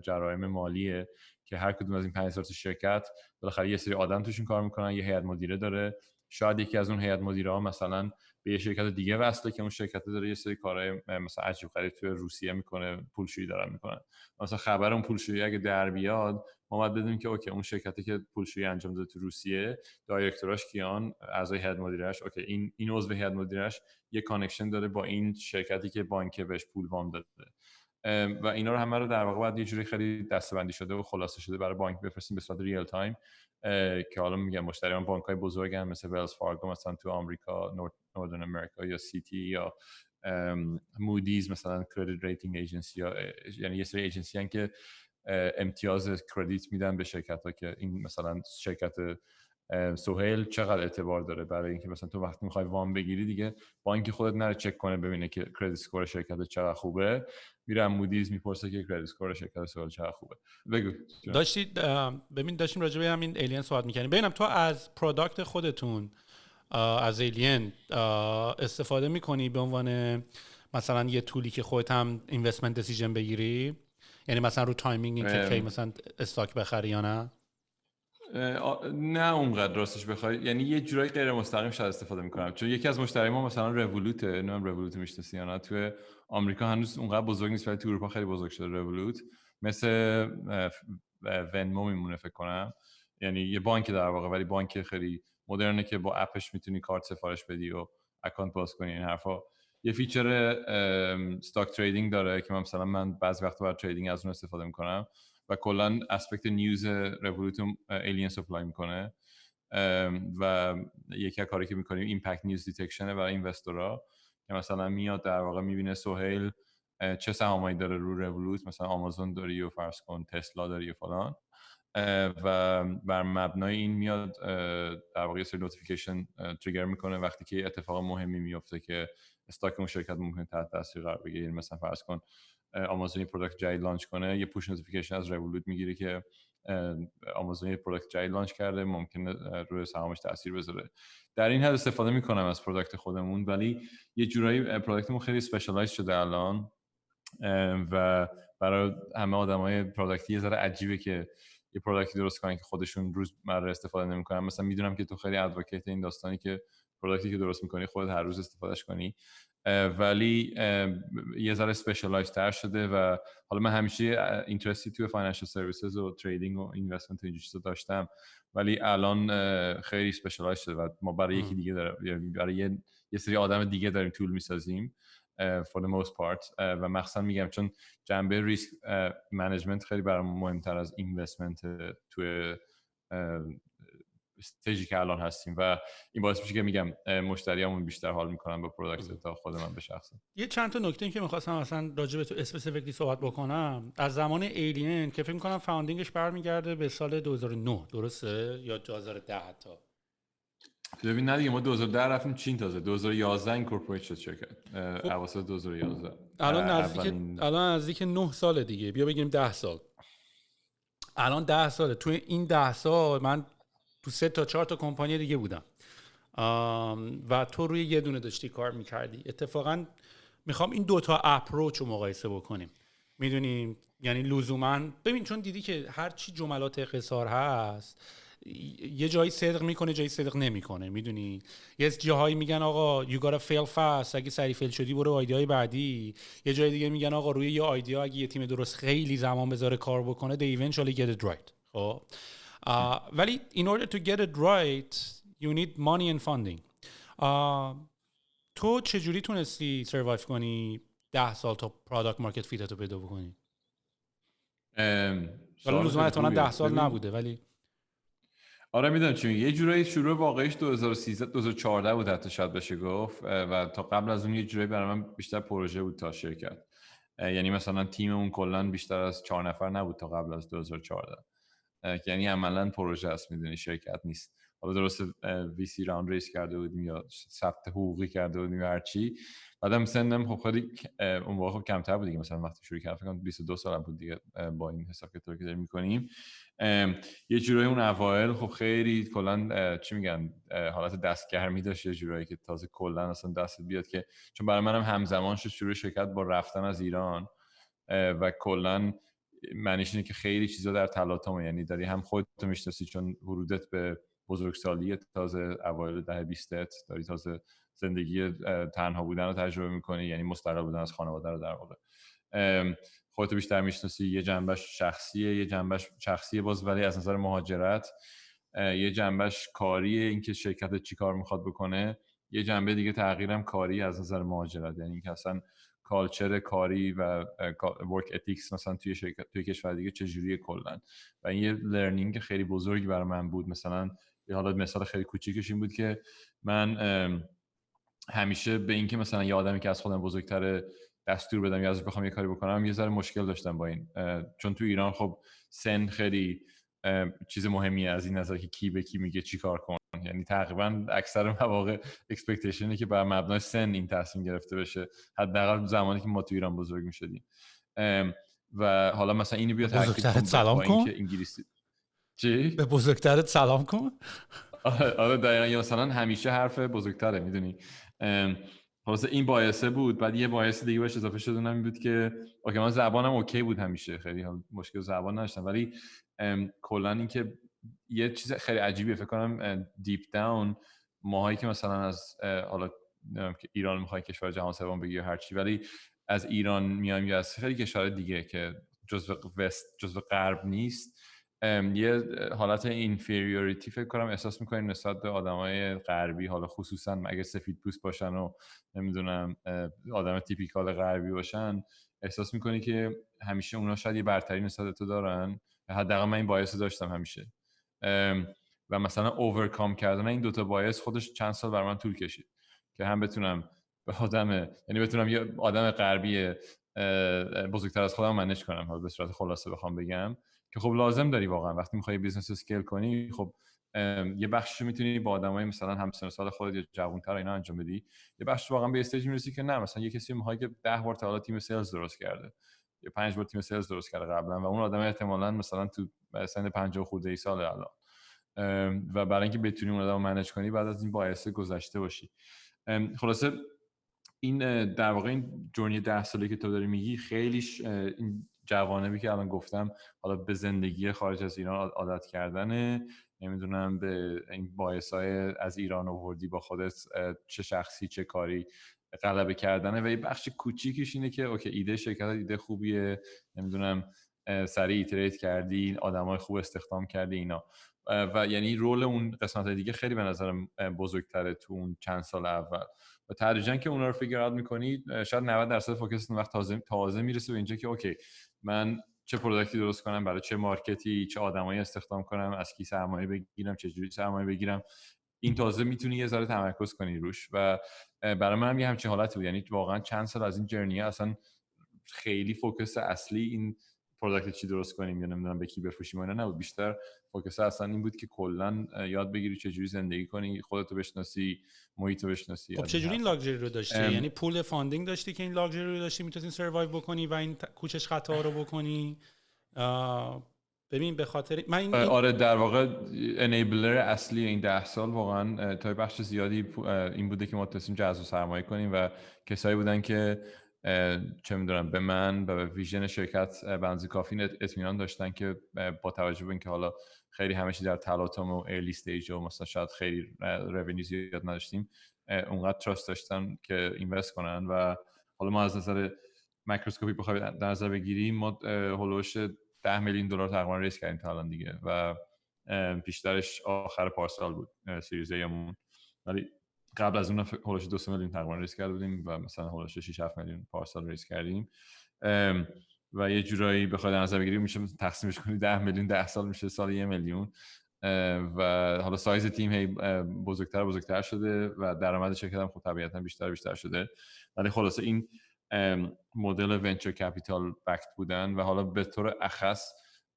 جرایم مالیه که هر کدوم از این 5000 تا شرکت بالاخره یه سری آدم توشون کار میکنن، یه هیئت مدیره داره. شاید یکی از اون هیئت مدیره‌ها مثلا به یه شرکت دیگه وصله که اون شرکت داره یه سری کارهای مثلا عجیب غریب توی روسیه میکنه، پولشویی دارن میکنن. مثلا خبر اون پولشویی اگه در بیاد ما باید بدونیم که اوکی اون شرکتی که پولشویی انجام داده تو روسیه، دایرکتوراش کیان، اعضای هیئت مدیره‌اش، اوکی این عضو هیئت مدیره‌اش یه کانکشن داره با این شرکتی که بانک بهش پول وام داده و اینا رو همه رو در واقع باید یه جوری خیلی دسته‌بندی شده و خلاصه شده برای بانک بفرستیم به صورت ریل تایم که حالا میگم مشتریان بانک‌های بزرگ هم مثل ویلز فارگو مثلا تو آمریکا، نوردن امریکا، یا سیتی یا مودیز مثلا کردیت ریتینگ ایجنسی، یعنی یه سری ایجنسی هستن که امتیاز کردیت میدن به شرکت‌ها که این مثلا شرکت سهیل چقدر اعتبار داره برای اینکه مثلا تو وقتی میخوای وام بگیری دیگه بانک خودت نره چک کنه ببینه که کردیت اسکور شرکت چقدر خوبه، میرم مودیز میپرسه که کردیت اسکور شرکت سهیل چقدر خوبه. بگو. داشتیم راجع به همین ایلین صحبت می‌کردیم. ببینم تو از پروداکت خودتون از ایلین استفاده می‌کنی به عنوان مثلا یه تولی که خودت هم اینوستمنت دیسیژن بگیری، یعنی مثلا رو تایمینگ این که مثلا استاک بخری یا نه؟ نه اونقدر راستش بخوای، یعنی یه جورایی غیر مستقیم شاید استفاده میکنم، چون یکی از مشتری ما مثلا رولوت، نمیدونم رولوت میشناسی یا نه، تو آمریکا هنوز اونقدر بزرگ نیست ولی تو اروپا خیلی بزرگ شده. رولوت مثل ونمو میمونه فکر کنم، یعنی یه بانک در واقع ولی بانک خیلی مدرنه که با اپش میتونی کارت سفارش بدی و اکانت باز کنی این حرفا. یه فیچر استاک تریدینگ داره که مثلا من بعضی وقتا برای تریدینگ از اون استفاده میکنم و کلا اسپکت نیوز رولوت ایلین سپلای میکنه و یکی از کاری که میکنیم ایمپکت نیوز دیتکشنه برای اینوستورها که مثلا میاد در واقع میبینه سهیل چه سهامایی داره رو رولوت، مثلا آمازون داری و فرض کن تسلا داری و فلان، و بر مبنای این میاد در واقع سری نوتیفیکیشن تریگر میکنه وقتی که اتفاق مهمی میفته که استاک اون شرکت ممکنه تحت تاثیر قرار بگیره. مثلا فرض کن آمازون یه پروداکت جدید لانچ کنه، یه پوش نوتیفیکیشن از رولوت میگیره که آمازون یه پروداکت جدید لانچ کرده، ممکنه روی سهامش تاثیر بذاره. در این حد استفاده میکنم از پروداکت خودمون، ولی یه جورایی پروداکتمون خیلی اسپشیالایز شده الان و برای همه آدمای پروداکتی یه ذره عجیبه که یه پروداکتی درست کنن که خودشون روزمره استفاده نمیکنن. مثلا میدونم که تو خیلی ادوکیت این داستانی که پروداکتی که درست میکنی خودت هر روز استفادهش کنی، ولی یه ذره اسپشیالایز تر شده و حالا من همیشه اینترستی توی فاینانشال سرویسز و تریدینگ و اینوستمنت و این چیزا داشتم، ولی الان خیلی اسپشیالایز شده و ما برای یکی دیگه داریم، برای یه سری آدم دیگه داریم تول میسازیم for the most part و مخصوصا میگم چون جنبه ریسک منیجمنت خیلی برام مهمتر از اینوستمنت توی استیجی که الان هستیم و این باعث میشه که میگم مشتریامون بیشتر حال میکنن با پروداکت تا خود من به شخصه. یه چند تا نکته که می‌خواستم اصلا راجع به تو اسپسیفیکلی صحبت بکنم از زمان ایلین که فکر می‌کنم فاوندینگش برمیگرده به سال 2009 درسته یا 2010 تا؟ ببین نه دیگه ما 2010 رفتیم چین، تازه 2011 اینکورپوریت شد شرکت، اواسط 2011. الان نزدیک 9 سال دیگه، بیا بگیم 10 سال. الان 10 ساله. توی این 10 سال من تو 3 تا 4 تا کمپانی دیگه بودم و تو روی یه دونه داشتی کار میکردی. اتفاقا میخوام این دوتا اپروچ رو مقایسه بکنیم، میدونیم یعنی لزوما ببین چون دیدی که هر چی جملات قصار هست یه جایی صدق میکنه جایی صدق نمیکنه، میدونی یه جاهایی میگن آقا you gotta fail fast، اگه سریع فیل شدی برو آیدیای بعدی، یه جای دیگه میگن آقا روی یه آیدیا اگه یه تیم درست خیلی زمان بذاره کار بکنه they eventually get it right. خب ولی in order to get it right you need money and funding. تو چجوری تونستی سروایو کنی 10 سال تا پروداکت مارکت فیت رو پیدا بکنی؟ ولی لزوما احتمالاً 10 سال نبوده ولی آره میدونم چی میگی. یه جورایی شروع واقعیش 2013 2014 بود حتی شاید بشه گفت و تا قبل از اون یه جورایی برای من بیشتر پروژه بود تا شرکت، یعنی مثلا تیممون کلا بیشتر از 4 نفر نبود تا قبل از 2014 یعنی عملا پروژه است، میدونی، شرکت نیست. حالا درست وی سی راوند ریس کرده بودیم یا ثبت حقوقی کرده بودیم یا هر چی. بعدم سنم خب خیلی اون موقع کمتر بود دیگه، مثلا وقتی شروع کردم فکر کنم 22 سالم بود دیگه با این حساب کتابی که داریم می‌کنیم. یه جورایی اون اوایل خب خیلی کلا چی میگن حالت دستگرمی داشت، یه جورایی که تازه کلا اصلا دست بیاد که چون برای منم همزمان شد شروع شرکت با رفتن از ایران و کلا معنیش اینه که خیلی چیزا در تلاطمه، یعنی داری هم خودت میشناسی چون ورودت به بزرگسالی تازه اوایل دهه 20 داری تازه زندگی تنها بودن رو تجربه میکنی، یعنی مستقل بودن از خانواده رو در واقع خودت بیشتر میشناسی. یه جنبش شخصیه، یه جنبش شخصیه باز ولی از نظر مهاجرت، یه جنبش کاریه اینکه شرکت چی کار میخواد بکنه، یه جنبه دیگه تغییرم کاری از نظر مهاجرت، یعنی اینکه اصلا کالچر کاری و ورک اتیکس مثلا توی شرکت توی کشور دیگه چجوریه کلا. و این یه لرنینگ خیلی بزرگی برای من بود. مثلا حالا مثال خیلی کوچیکش این بود که من همیشه به اینکه مثلا یه آدمی که از خودم بزرگتره دستور بدم یا ازش بخوام یه کاری بکنم یه ذره مشکل داشتم با این، چون تو ایران خب سن خیلی چیز مهمیه از این نظر که کی به کی میگه چی کار کن، یعنی تقریبا اکثر مواقع اکسپکتیشنه که بر مبنای سن این تصمیم گرفته بشه، حداقل زمانی که ما تو ایران بزرگ میشدیم. و حالا مثلا اینو بیا ترکیب کن سلام با اینکه انگلیسی چی؟ به بزرگترت سلام کن. آره دقیقا، یا مثلا همیشه حرف بزرگتره، میدونی. خلاصه این باعثه بود. بعد یه باعث دیگه بهش اضافه شد اونم این بود که اوکی من زبانم اوکی بود همیشه، خیلی مشکل زبان نداشتم، ولی کلا این که یه چیز خیلی عجیبیه فکر کنم دیپ داون ماهایی که مثلا از حالا که ایران میخوای کشور جهان سوم بگی هر چی، ولی از ایران میایم یا از خیلی کشور دیگه که جزو غرب نیست، یه حالت اینفریوریتی فکر کنم احساس میکنیم نسبت به آدمای غربی، حالا خصوصا اگه سفید پوست باشن و نمیدونم آدم تیپیکال غربی باشن، احساس میکنی که همیشه اونا شاید یه برتری نسبت تو دارن. حداقل من این باعث داشتم همیشه، و مثلا اوورکام کردن این دوتا باعث خودش چند سال برای من طول کشید که هم بتونم یعنی بتونم یه آدم غربی بزرگتر از خودم منیج کنم، حالا به صورت خلاصه بخوام بگم که خب لازم داری واقعا وقتی میخوای بیزنس اسکیل کنی، خب یه بخشش میتونی با آدمای مثلا همسن سال خودت یا جوان‌تر اینا انجام بدی، یه بخش واقعا به استیج میرسی که نه مثلا یه کسی میخواد که 10 بار تا حالا تیم سلز درست کرده یا 5 بار تیم سلز درست کرده قبلا و اون آدم احتمالاً مثلا تو سن 50 خورده ای سال الان، و برای اینکه بتونی اون آدمو منیج کنی بعد از این باعث گذشته باشی. خلاصه این در واقع این جورنی 10 ساله که تو داری میگی خیلیش این جوانبی که الان گفتم، حالا به زندگی خارج از ایران عادت کردنه، نمیدونم به این باعثای از ایران آوردی با خودت چه شخصی چه کاری غلبه کردنه، و یه بخش کوچیکش اینه که اوکی ایده شرکت ایده خوبیه، نمیدونم سریع ایتریت کردی، آدمای خوب استخدام کردی اینا، و یعنی رول اون قسمت دیگه خیلی به نظرم بزرگتره تو اون چند سال اول، و تدریجا که اونا رو فیگر اوت می‌کنی شاید 90% فوکس اون وقت تازه میرسه به اینجا که اوکی من چه پروداکتی درست کنم، برای چه مارکتی، چه آدمایی استخدام کنم، از کی سرمایه بگیرم، چه جوری سرمایه بگیرم، این تازه میتونی یه ذره تمرکز کنی روش. و برای من هم یه همچین حالتی بود، یعنی واقعا چند سال از این جرنی اصلا خیلی فوکس اصلی این پروداکت چی درست کنیم یا نمیدونم به کی بفروشیم اینا نبود، بیشتر فوکس اصلا این بود که کلا یاد بگیری چجوری زندگی کنی، خودتو بشناسی، محیطو بشناسی. خب چجوری این لاکچری رو داشتی؟ یعنی پول فاندینگ داشتی که این لاکچری رو داشتی میتونی سروایو بکنی و این کوچش خطا رو بکنی؟ ببین به خاطر من آره در واقع انیبلر اصلی این 10 سال واقعا تا بخش زیادی این بوده که ما تصمیم جذب سرمایه کنیم و کسایی بودن که چه میدونم به من و به ویژن شرکت بنزی کافی اطمینان داشتن که با توجه به اینکه حالا خیلی همه چی در تلاطم و ارلی استیج و مثلا شاید خیلی رونیو زیاد نداشتیم، اونقدر تراست داشتن که اینوست کنن. و حالا ما از نظر مایکروسکوپی بخوایم در نظر بگیریم، ما هولوش 10 میلیون دلار تقریبا ریس کردیم تا الان دیگه و بیشترش آخر پارسال بود سریز ایمون، ولی قبل از اون هولوش 2 میلیون تقریبا ریس کرده بودیم و مثلا هولوش 6 7 میلیون پارسال ریس کردیم و یه جورایی بخواد در نظر بگیریم میشه تقسیمش کنی 10 میلیون 10 سال میشه سال 1 میلیون و حالا سایز تیم هی بزرگتر شده و درآمد شرکت هم خب طبیعتا بیشتر شده، ولی خلاصه این مدل ونچر کپیتال بکت بودن و حالا به طور اخص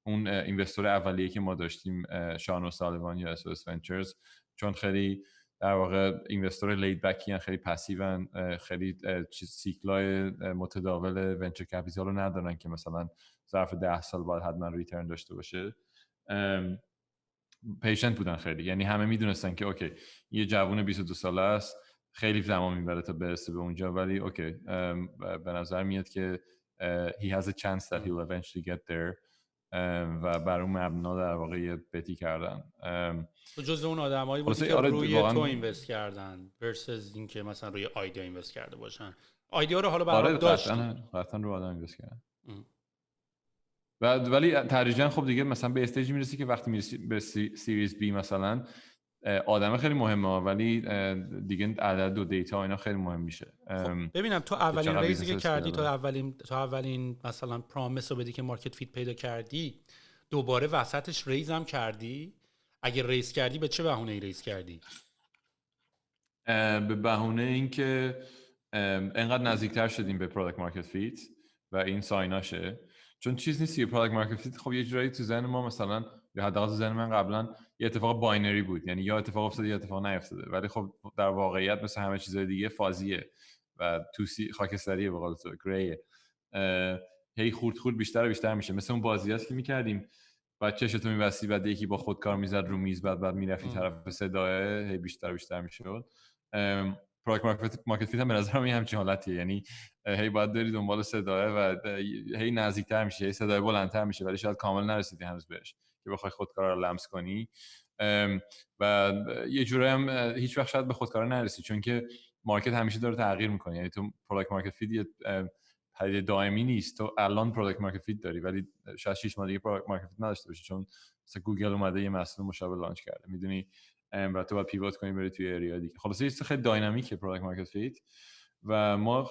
اون اینوستور اولیه که ما داشتیم شان و سالیوان یا اس ونچرز، چون خیلی در واقع اینوستور لید بکی ان، خیلی پسیون، خیلی سیکلای متداول ونچر کپیتال رو ندارن که مثلا ظرف 10 سال بعد حتما ریترن داشته باشه. پیشنت بودن خیلی، یعنی همه میدونستن که اوکی یه جوون 22 ساله است، خیلی زمان میبره تا برسه به اونجا، ولی اوکی به نظر میاد که he has a chance that he'll eventually get there و بر اون مبنا در واقع یه بتی کردن. تو جز اون آدمایی بودی که روی تو اینوست کردن versus این که مثلا روی آیدیا اینوست کرده باشن. آیدیا رو حالا برام داشتی؟ قطعا رو آدم اینوست کردن. ولی تدریجا خب دیگه مثلا به استیجی میرسی که وقتی میرسی به سیریز بی مثلا آدم خیلی مهمه، ولی دیگه عدد و دیتا اینا خیلی مهم میشه. خب ببینم تو اولین ریزی که کردی، تو اولین مثلا پرامیس رو بدی که مارکت فیت پیدا کردی، دوباره وسطش ریز هم کردی؟ اگه ریز کردی به چه بهونه‌ای ریز کردی؟ به بهونه این که انقدر نزدیکتر شدیم به پروداکت مارکت فیت و این سایناشه، چون چیز نیست که پروداکت مارکت فیت خب یه جورایی تو ذهن ما مثلا یا حداقل تو ذهن من قبلا یه اتفاق باینری بود، یعنی یا اتفاق افتاده یا اتفاق نیفتاده، ولی خب در واقعیت مثل همه چیزای دیگه فازیه و توسی خاکستریه، به قول تو گریه، هی خورد بیشتر و بیشتر میشه. مثل اون بازیاست که می‌کردیم بعد چشتو می‌بستی بعد یکی با خودکار میزد رو میز، بعد میرفتی طرف صداه هی بیشتر و بیشتر میشد. پروداکت مارکت فیت هم به نظر من همچین حالتیه، یعنی هی باید بری دنبال صداه و هی نزدیکتر میشه، هی صدای بلندتر میشه، ولی شاید کامل نرسیدی هنوز بهش که بخوای خودکار رو لمس کنی. و یه جوری هم هیچ وقت شاید به خودکار نرسی، چون که مارکت همیشه داره تغییر میکنه. یعنی تو پروداکت مارکت فیت یه پدیده دائمی نیست. تو الان پروداکت مارکت فیت داری ولی شاید 6 ماه دیگه پروداکت مارکت فیت نداشته باشی، چون مثلا گوگل اومده یه محصول مشابه لانچ کرده، میدونی، و تو باید پیوت کنی بری توی ایریا دیگه. خلاصه یه چیز خیلی داینامیکه پروداکت مارکت فیت و ما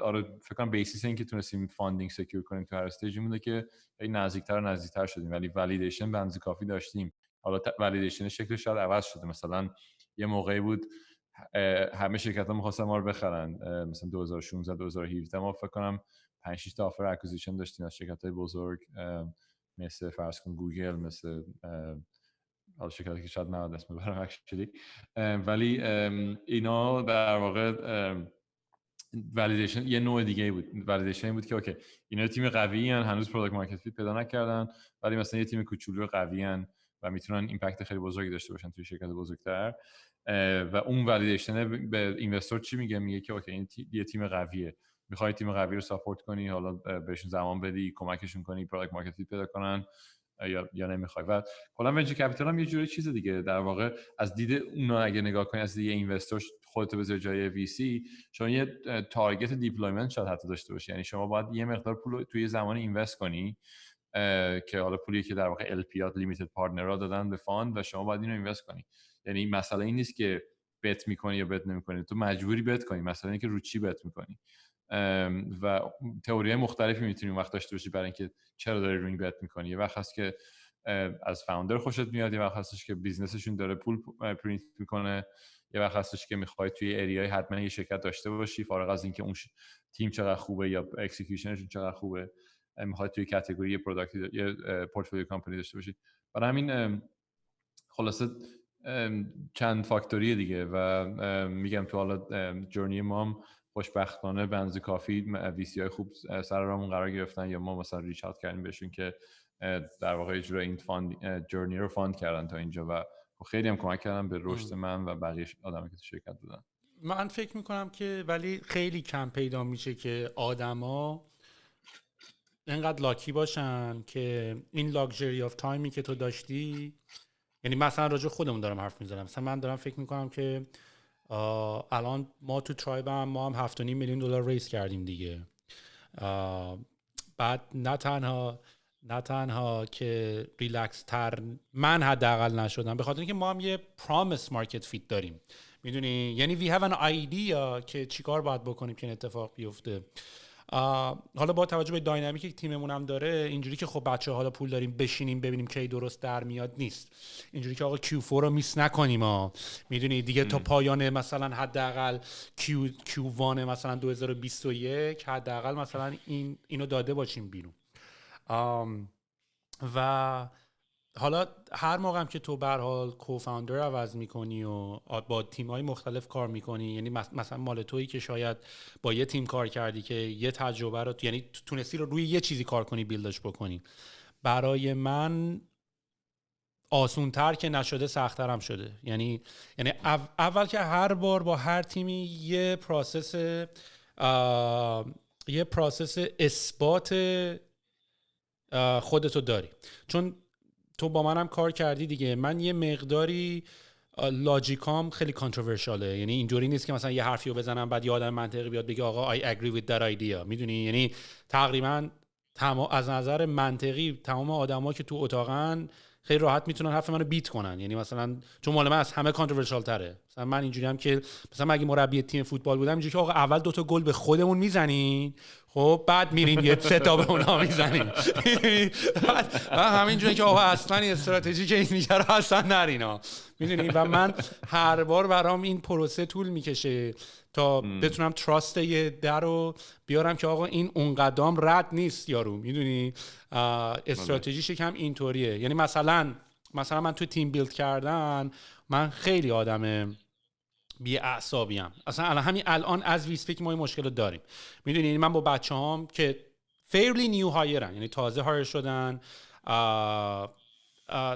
آره فکر کنم بیسیس این که تونستیم فاندینگ سکیور کنیم تو هر استیجی مونده که خیلی نزدیکتر شدیم، ولی والیدیشن به اندازه کافی داشتیم. حالا والیدیشن شکلش شاید عوض شده، مثلا یه موقعی بود همه شرکت‌ها می‌خواستن ما رو بخرن، مثلا 2016 2017 ما فکر کنم 5 6 تا آفر اکوزیشن داشتیم از شرکت‌های بزرگ مثل فرض کن گوگل، مثل حالا شرکتی که شاید نباید اسم ببرم اکچولی، ولی اینا در واقع والیدیشن یه نوع دیگه بود. والیدیشن بود که اوکی اینا تیم قوی ان، هنوز پروداکت مارکت فیت پیدا نکردن، ولی مثلا یه تیم کوچولو قوی ان و میتونن ایمپکت خیلی بزرگی داشته باشن توی شرکت بزرگتر. و اون والیدیشن به اینوستور چی میگه؟ میگه که اوکی این یه تیم قویه، میخوای تیم قوی رو ساپورت کنی، حالا بهشون زمان بدی، کمکشون کنی پروداکت مارکت فیت پیدا کنن یا نمیخوای. و کلا ونچر کپیتال هم یه جوری چیز دیگه، در واقع از دید اونا اگه نگاه کنی، از دید اینوستور خودت بذاری جای وی سی، شما یه تارگت دیپلویمنت شاید حتی داشته باشی، یعنی شما باید یه مقدار پول توی زمانی اینوست کنی که حالا پولی که در واقع ال پی ات لیمیتد پارتنرها دادن به فاند و شما باید اینو اینوست کنی. یعنی مسئله این نیست که بت میکنی یا بت نمیکنی، تو مجبوری بت کنی، مثلا اینکه رو چی بت میکنی. و تئوری مختلفی میتونی وقت داشته باشی برای اینکه چرا داری روی بت میکنی. یه وقت هست که از فاوندر خوشت میاد، یه وقت هستش که بیزنسشون داره پول پرینت میکنه، یه وقت هستش که میخوای توی اریای حتما یه شرکت داشته باشی، فارغ از اینکه اون تیم چقدر خوبه یا اکسیکیوشنشون چقدر خوبه، میخوای توی کاتگوری پروداکت یا پورتفولیو کمپانی داشته باشی. برای همین خلاصه چند فاکتوریه دیگه و میگم تو حالا جورنی مام خوشبختانه به اندازه کافی ویسی های خوب سر راهمون قرار گرفتن، یا ما مثلا ریچ اوت کردیم بهشون که در واقع اجرا این فاند جورنی رو فاند کردن تا اینجا و خیلی هم کمک کردن به رشد من و بقیه آدمایی که تو شرکت بودن. من فکر میکنم که ولی خیلی کم پیدا میشه که آدما اینقدر لاکی باشن که این لاکچری آف تایمی که تو داشتی، یعنی مثلا راجع خودمون دارم حرف میزنم، مثلا من دارم فکر میکنم که الان ما تو ترایب هم ما هم $7.5 میلیون ریز کردیم دیگه. بعد نه تنها که ریلکس تر من حداقل نشدم، به خاطر اینکه ما هم یه پرامیس مارکت فیت داریم، میدونی، یعنی we have an idea که چیکار باید بکنیم که این اتفاق بیفته. حالا با توجه به داینامیکی که تیممون هم داره، اینجوری که خب بچه حالا پول داریم بشینیم ببینیم کی درست در میاد نیست، اینجوری که آقا Q4 رو میس نکنیم میدونی دیگه تا پایان مثلا حداقل Q1 مثلا 2021 حداقل مثلا اینو داده باشیم بیرون. و حالا هر موقع هم که تو به هر حال کوفاندر عوض میکنی و با تیم‌های مختلف کار میکنی، یعنی مثلا مال تویی که شاید با یه تیم کار کردی که یه تجربه رو یعنی تونستی رو روی یه چیزی کار کنی، بیلدش بکنی. برای من آسون‌تر که نشده سخت‌تر هم شده. یعنی اول که هر بار با هر تیمی یه پروسس اثبات خودتو داری، چون تو با منم کار کردی دیگه. من یه مقداری لاجیکام خیلی کانتروورشاله، یعنی اینجوری نیست که مثلا یه حرفیو بزنم بعد یه آدم منطقی بیاد بگه آقا I agree with that idea، میدونی؟ یعنی تقریبا از نظر منطقی تمام آدما که تو اتاقن خیلی راحت میتونن حرف منو بیت کنن، یعنی مثلا چون مال من از همه کانتروورشال تره. مثلا من اینجوری هم که مثلا اگه مربی تیم فوتبال بودم اینجوری که آقا اول 2 تا گل به خودمون میزنین، خب بعد میرین یه 3 تا به اونا میزنین. بعد همینجوری که آقا اصلا استراتژی که این میگه رو اصلا نرینا، میدونی؟ و من هر بار برام این پروسه طول میکشه تا بتونم تراست یه در رو بیارم که آقا این اونقدام رد نیست یارو، میدونی؟ استراتژیش کم اینطوریه. یعنی مثلا من تو تیم بیلد کردن من خیلی آدم بی اعصابیم. اصلا همین الان از ویسپیک ما این مشکل رو داریم، میدونی؟ یعنی من با بچه‌هام که فیرلی نیو هایرن، یعنی تازه هایر شدن،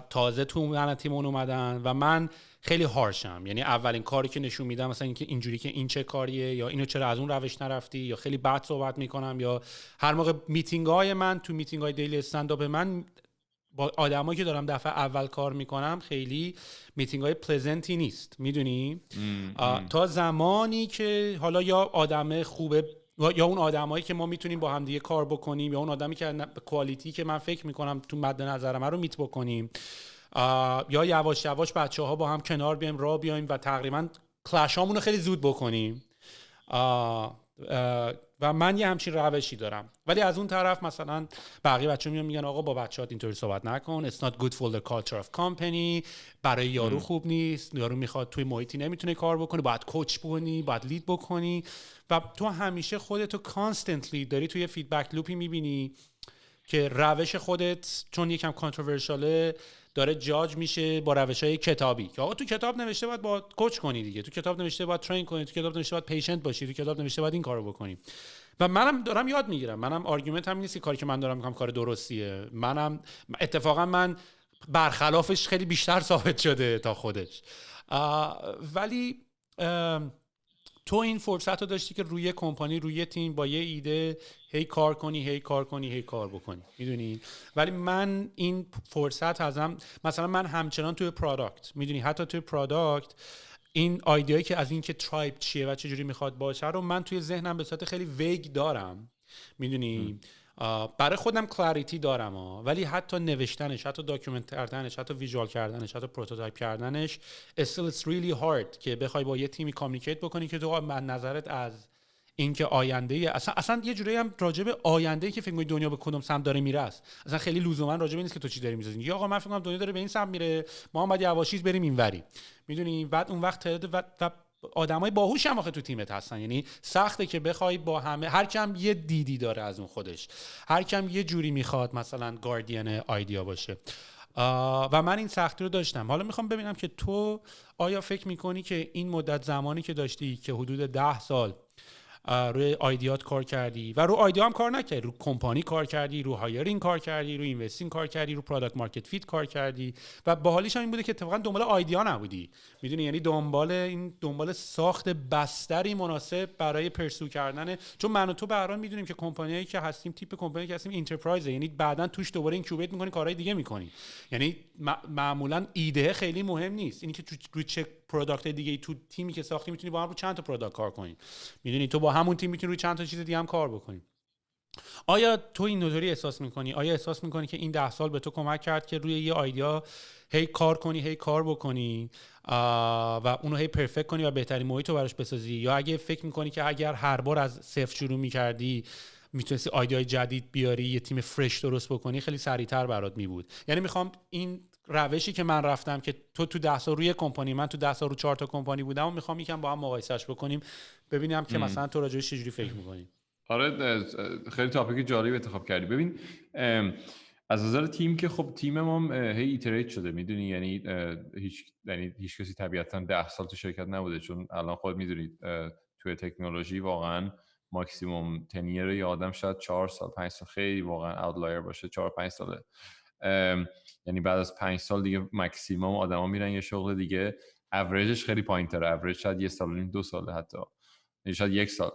تازه تو من تیمون اومدن و من خیلی هارشم. یعنی اولین کاری که نشون میدم مثلا اینکه اینجوری که این چه کاریه، یا اینو چرا از اون روش نرفتی، یا خیلی بد صحبت میکنم، یا هر موقع میتینگ‌های من تو میتینگ‌های دیلی استندآپ من با آدمایی که دارم دفعه اول کار میکنم خیلی میتینگ‌های پلزنتی نیست، میدونی؟ تا زمانی که حالا یا آدم خوبه یا اون آدمایی که ما میتونیم با هم دیگه کار بکنیم، یا اون آدمی که کوالیتی که من فکر میکنم تو مد نظرم رو میت بکنیم، یا یواش یواش بچه‌ها با هم کنار بیایم، راه بیایم و تقریبا کلاشامون رو خیلی زود بکنیم. و من یه همچین روشی دارم. ولی از اون طرف مثلا بقیه بچه‌ها میگن آقا با بچه‌هات اینطوری صحبت نکن، it's not good for the culture of company، برای یارو خوب نیست، یارو میخواد توی محیطی نمیتونه کار بکنه، باید کوچ بکنی، باید لید بکنی. و تو همیشه خودتو کانستنتلی داری توی فیدبک لوپی میبینی که روش خودت چون یکم کانتروورشاله داره جاج میشه با روش‌های کتابی، که آقا تو کتاب نوشته باید با کوچ کنی دیگه، تو کتاب نوشته باید ترین کنی، تو کتاب نوشته باید پیشنت باشی، تو کتاب نوشته باید این کارو بکنی. و منم دارم یاد میگیرم. منم آرگومنت هم نیست که کاری که من دارم میکنم کار درستیه. منم اتفاقا من برخلافش خیلی بیشتر ثابت شده تا خودش. ولی تو این فرصت رو داشتی که روی کمپانی، روی تیم با یه ایده هی کار بکنی، میدونی؟ ولی من این فرصت ازم، مثلا من همچنان توی پروداکت، میدونی، حتی توی پروداکت این ایده‌ای که از این که ترایب چیه و چجوری میخواد باشه رو من توی ذهنم به صورت خیلی ویگ دارم، میدونی؟ برای خودم کلاریتی دارم ولی حتی نوشتنش، حتی داکیومنت کردنش، حتی ویژوال کردنش، حتی پروتوتایپ کردنش still it's really hard که بخوای با یه تیمی کامیونیکیت بکنی که تو من نظرت از اینکه آینده اصلا یه جوری هم راجع به آینده‌ای که فکر می‌کنی دنیا به کدوم سمت داره میره است، اصلا خیلی لزوما راجع به این نیست که تو چی داری می‌سازی. یا آقا من فکر می‌کنم دنیا داره به این سمت میره، ما هم باید یواشیز بریم اینوری، میدونی؟ بعد اون وقت و آدمای باهوش هم آخه تو تیمت هستن، یعنی سخته که بخوای با همه، هر کم یه دیدی داره از اون خودش، هر کم یه جوری میخواد مثلا گاردین ایدیا باشه. و من این سختی رو داشتم. حالا میخوام ببینم که تو آیا فکر میکنی که این مدت زمانی که داشتی که حدود 10 سال روی ایدیات کار کردی و رو ایدیا هم کار نکردی، رو کمپانی کار کردی، رو هایرینگ کار کردی، رو اینوستینگ کار کردی، رو پروداکت مارکت فیت کار کردی و باحالیش هم این بوده که اتفاقا دنبال ایدیا نبودی، میدونی؟ یعنی دنبال ساخت بستری مناسب برای پرسو کردن، چون من و تو به هر حال میدونیم که کمپانیایی که هستیم، تیپ کمپانی که هستیم اینترپرایز، یعنی بعداً توش دوباره اینکیوبیت می‌کنی، کارهای دیگه می‌کنی. یعنی معمولاً ایده خیلی مهم نیست، اینی که رو چه پروداکت دیگه تو تیمی که ساختی میتونی با هم رو چند تا پروداکت کار کنی، میدونی؟ تو با همون تیم میتونی روی چند تا چیز دیگه هم کار بکنی. آیا تو این نوعی احساس میکنی؟ آیا احساس میکنی که این 10 سال به تو کمک کرد که روی یه ایده هی کار بکنی و اونو هی پرفکت کنی و بهترین محیط رو براش بسازی؟ یا اگه فکر میکنی که اگر هر بار از صفر شروع میکردی میتونستی ایده جدید بیاری، یه تیم فرش درست بکنی، خیلی سریعتر برات میبود؟ یعنی میخوام این روشی که من رفتم که تو 10 سال روی کمپانی، من تو 10 سال رو 4 تا کمپانی بودم و میخوام یکم با هم مقایسهش بکنیم، ببینم که مثلا تو راجعش چجوری فکر میکنی. آره خیلی تاپیک جالب انتخاب کردی. ببین از نظر تیم که خب تیم ما هی ایتریت شده، میدونی، یعنی هیچ کسی طبیعتا 10 سال تو شرکت نبوده، چون الان خود میدونید توی تکنولوژی واقعا ماکسیموم تنیر یه آدم شاید 4 سال 5 سال، خیلی واقعا اوتلایر باشه 4 5 ساله. یعنی بعد از 5 سال دیگه ماکسیموم آدما میرن یه شغل دیگه، اوریجش خیلی پایین‌تره، اوریج شاید 1 سال و نیم 2 ساله، حتی شاید 1 سال.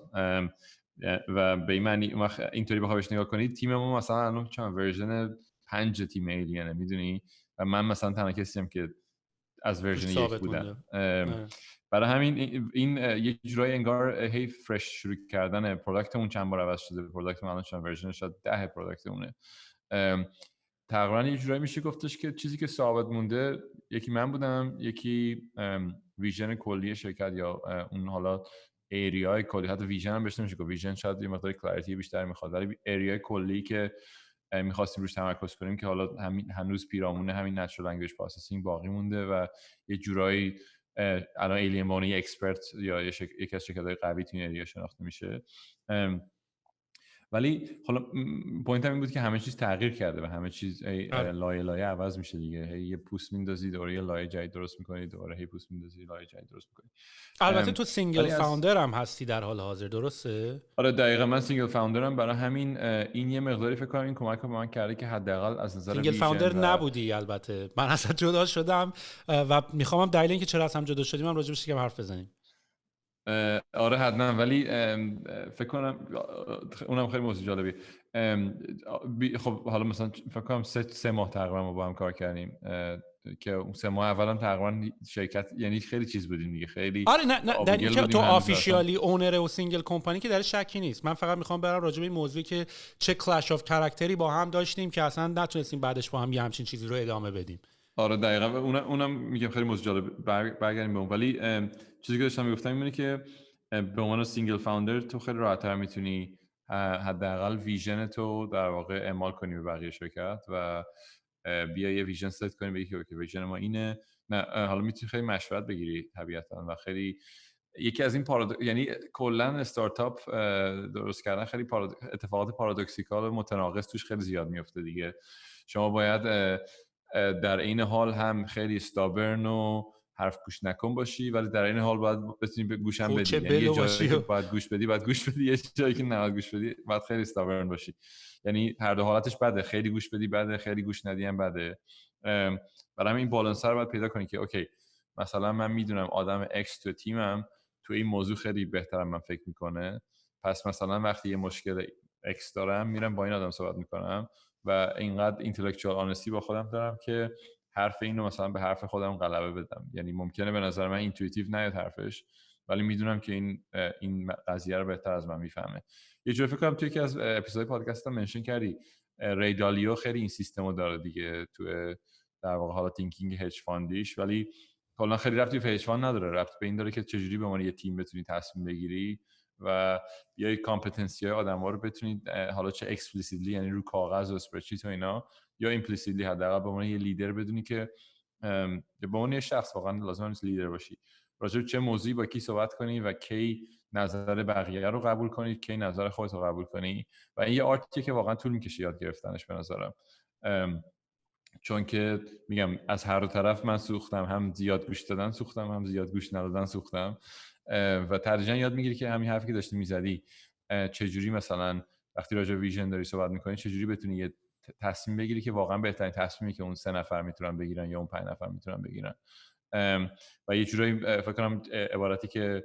و به این معنی اینطوری بخوای بهش نگاه کنید، تیم ما مثلا الان چند ورژن 5 تیم ایلینه، میدونی، و من مثلا تنها کسی هم که از ورژن 1 بودم. برای همین این یه جورایی انگار هی فرش شروع کردن پروداکتمون چند بار عوض شده، پروداکتمون الان چند ورژن شد 10 پروداکتمونه. تقریبا یه جورایی میشه گفتش که چیزی که ثابت مونده یکی من بودم، یکی ویژن کلی شرکت یا اون حالا ایریای کلی، حتی ویژن هم بهش نمیشه گفت، ویژن شاید یه مقدار کلاریتی بیشتر میخواد، ولی ایریای کلی که میخواستیم روش تمرکز کنیم که حالا هنوز پیرامون همین نچرال لنگویج پروسسینگ باقی مونده و یه جورایی الان ایلین بانی اکسپرت یا یکی از شرکت‌های قوی تو این ایریا شناخته میشه. ولی حالا پوینت هم این بود که همه چیز تغییر کرده و همه چیز لایه عوض میشه دیگه، یه پوست میندازید دوباره یه لایه جدید درست میکنید، دوباره هی پوست میندازید لایه جدید درست میکنید. البته تو سینگل فاوندر هم هستی در حال حاضر، درسته؟ آره دقیقاً، من سینگل فاوندرم، برای همین این یه مقداری فکر کنم این کمک به من کرده که حداقل از نظر سینگل فاوندر نبودی. البته من اصلا جدا شدم و میخوام دلیل اینکه چرا از هم جدا شدیم هم راجع بهش یکم حرف بزنیم. آره حتما، ولی فکر کنم اونم خیلی موضوع جالبی. خب حالا مثلا فکر کنم 3 ماه تقریبا ما با هم کار کردیم که اون 3 ماه اولم تقریبا شرکت یعنی خیلی چیز بودیم دیگه، خیلی آره نه در اینکه تو آفیشیالی اونر و سینگل کمپانی که در شکی نیست. من فقط میخوام برام راجع به این موضوعی که چه کلش آف کاراکتری با هم داشتیم که اصلا نتونستیم بعدش با هم یه همچین چیزی رو ادامه بدیم. آره دقیقاً، اونم میگم خیلی موضوع جالب، برگردیم به اون. ولی چیزی که داشتم میگفتم اینه که به عنوان سینگل فاوندر تو خیلی راحت‌تر میتونی حداقل ویژن تو در واقع اعمال کنی به بقیه شرکت و بیا یه ویژن ست کنی، بگی که ویژن ما اینه. نه حالا میتونی خیلی مشورت بگیری طبیعتاً و خیلی یکی از این یعنی کلا استارتاپ درست کردن خیلی اتفاقات پارادوکسیکال و متناقض توش خیلی زیاد میفته دیگه. شما باید در این حال هم خیلی استابرن و حرف گوش نکن باشی، ولی در این حال باید بتونی به گوشم بدی، یعنی یه جایی که باید گوش بدی یه جایی که نباید گوش بدی باید خیلی استابرن باشی. یعنی هر دو حالتش بده، خیلی گوش بدی بده، خیلی گوش ندی هم بده. برای همین بالانس رو باید پیدا کنی که اوکی مثلا من میدونم آدم X تو تیمم تو این موضوع خیلی بهترم من فکر میکنه، پس مثلا وقتی یه مشکل X دارم میرم با این آدم صحبت میکنم و اینقدر اینتלקچوال آنستی با خودم دارم که حرف اینو مثلا به حرف خودم غلبه بدم. یعنی ممکنه به نظر من اینتویتیو نیاد حرفش، ولی میدونم که این قضیه رو بهتر از من میفهمه. یه جوری فکر کنم توی یکی از اپیزودهای پادکستم منشن کردی ری دالیو خیلی این سیستمو داره دیگه تو در واقع حالا تینکینگ هج فاندیش، ولی کلا خیلی ربطی به هج فاند نداره، ربط به این داره که چجوری به عنوان یه تیم بتونی تصمیم بگیری و یا کامپتنسی‌های آدم‌ها رو بتونید حالا چه اکسپلیسیتلی یعنی رو کاغذ و اسپرچیت و اینا، یا ایمپلیسیتلی حداقل به عنوان یه لیدر بدونی که به عنوان یه شخص واقعا لازم نیست لیدر باشی، راجع به چه موضوعی با کی صحبت کنی و کی نظر بقیه رو قبول کنی، کی نظر خودت رو قبول کنی. و این یه آرتیه که واقعا طول می‌کشه یاد گرفتنش به نظرم، چون که میگم از هر دو طرف من سوختم، هم زیاد گوش دادن سوختم، هم زیاد گوش ندادن سوختم و تدریجا یاد میگیری که همین حرفی که داشتی میزدی چجوری مثلا وقتی راجع به ویژن داری صحبت میکنی چجوری بتونی یه تصمیم بگیری که واقعا بهترین تصمیمی که اون 3 نفر میتونن بگیرن یا اون 5 نفر میتونن بگیرن. و یه جورایی فکر کنم عبارتی که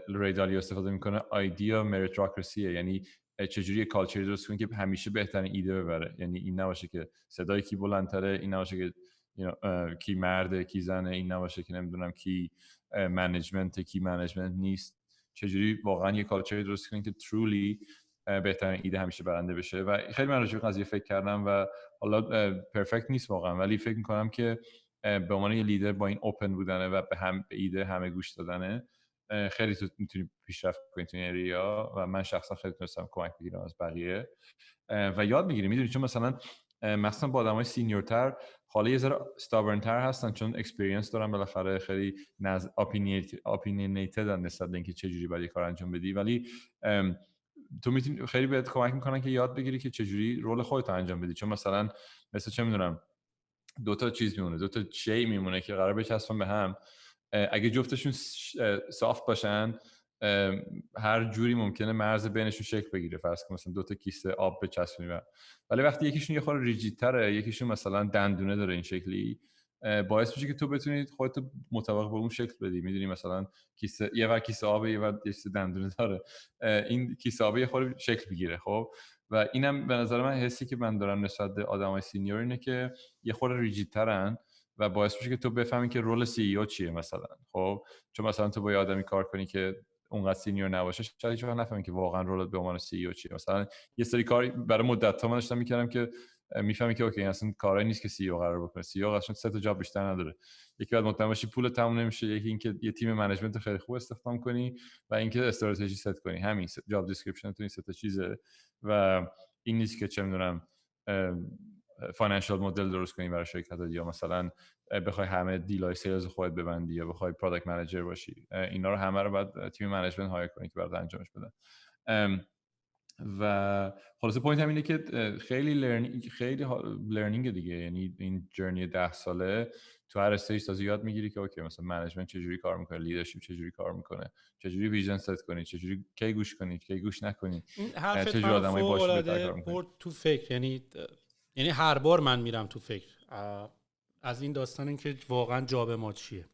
ری دالیو استفاده میکنه آیدیا مریتوکراسیه، یعنی چجوری کالچر درست کنی که همیشه بهترین ایده ببره. یعنی این نباشه که صدای کی بلندتره، این نباشه که کی مرده کی زنه، این نباشه که نمیدونم کی منیجمنت کی منیجمنت نیست. چجوری واقعا یه کالچر درست کنی که ترولی بهترین ایده همیشه برنده بشه. و خیلی من راجع به قضیه فکر کردم و حالا پرفکت نیست واقعا، ولی فکر میکنم که به عنوان یه لیدر با این اوپن بودنه و به ایده همه گوش دادنه خیلی تو میتونی پیشرفت کنی تو این ایریا و من شخصا خیلی تونستم کمک بگیرم از بقیه و یاد میگیری. میدونی چون مثلا مثلا با آدمای سینیورتر حالا یه ذره استابرنتر هستن چون اکسپریانس دارن، بالاخره خیلی اپینینیتد نسبت به اینکه چه جوری باید کار انجام بدی، ولی تو میتونی خیلی بهت کمک میکنن که یاد بگیری که چجوری رول خودت انجام بدی. چون مثلا چه میدونم دو تا چیز میمونه، دو تا شی میمونه که قرار بچسبن به هم، اگه جفتشون سافت باشن هر جوری ممکنه مرز بینشون شکل بگیره. فرض کن مثلا دو تا کیسه آب بچسبونی، ولی وقتی یکیشون یه خورده ریجیدتره، یکیشون مثلا دندونه داره این شکلی، باعث میشه که تو بتونید خودت مطابق به اون شکل بدی. میدونی مثلا کیسه یه ور کیسه آب، یه ور کیسه دندونه داره، این کیسه آب یه خورده شکل بگیره. خب و اینم به نظر من حسی که من دارم نسبت به آدمای سینیور اینه که یه خورده ریجیدترن و باعث میشه که تو بفهمی که رول سی ای او چیه مثلا. خب چون مثلا تو با یه آدمی کار کنی که اونقدر سینیور نباشه، شاید هیچ وقت نفهمی که واقعا رولت به عنوان سی ای او چیه. مثلا یه سری کاری برای مدت من داشتم میکردم که میفهمی که اوکی اصلا کارایی نیست که سی ای او قرار بکنه. سی ای او اصلا 3 تا جاب بیشتر نداره. یکی بعد مطمئن باشی پول تموم نمیشه، یکی اینکه یه تیم منیجمنت خیلی خوب استخدام کنی و اینکه استراتژی ست کنی. همین جاب دیسکریپشن تو این 3 تا چیزه و این نیست که چه میدونم فاینانشال مدل درست کنی برای شرکت یا مثلا بخوای همه دیلای سیلز خودت ببندی یا بخوای پروداکت منیجر باشی. اینا رو همه رو بعد تیم منیجمنت هایر کنی که برات انجامش بدن. و خلاصه پوینت هم اینه که خیلی لرنینگ دیگه، یعنی این جرنی 10 ساله تو هر استیج تازه یاد میگیری که اوکی مثلا منیجمنت چجوری کار میکنه، لیدرشپ چجوری کار میکنه، چجوری ویژن ست کنی، چجوری کی گوش کنی کی گوش نکنی، چجوری آدمای باشه بهتر کار کنی. تو فکر یعنی هر بار من میرم تو فکر از این داستان این که واقعا جاب ما چیه.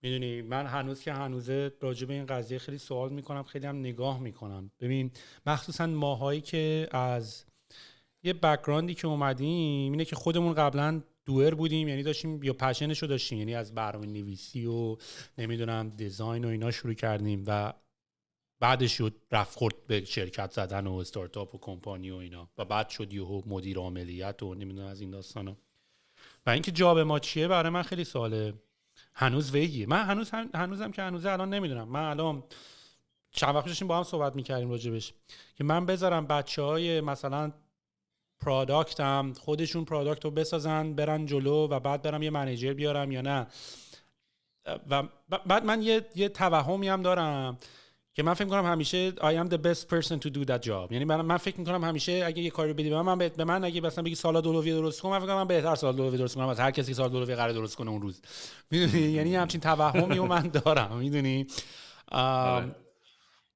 میدونی من هنوزه راجع به این قضیه خیلی سوال میکنم، خیلی هم نگاه میکنم. ببین مخصوصا ماهایی که از یه بک‌گراندی که اومدیم اینه که خودمون قبلا دوئر بودیم، یعنی داشتیم یا پشنشو داشتیم، یعنی از برنامه‌نویسی و نمیدونم دیزاین و اینا شروع کردیم و بعدش شد رفت خورد به شرکت زدن و استارتاپ و کمپانی و اینا و بعد شد یهو مدیر عاملیت و نمیدونم از این داستانا. و اینکه جاب ما چیه برای من خیلی سواله هنوز ویگیه. من هنوزم که هنوزه الان نمیدونم. من الان چند وقت داشتیم با هم صحبت میکردیم راجبش که من بذارم بچهای مثلا پروداکتم خودشون پروداکت رو بسازن برن جلو و بعد برم یه منیجر بیارم یا نه. و بعد من یه توهمی هم دارم که من فکر می‌کنم همیشه I am the best person to do that job. یعنی من فکر می‌کنم همیشه اگه یه کاری بدی به من اگه مثلا بگی سالاد اولویه درست کن، من فکر کنم من بهتر سالاد اولویه درست کنم از هر کسی که سالاد اولویه قرار درست کنه اون روز. میدونی یعنی همچین توهمی رو من دارم. میدونی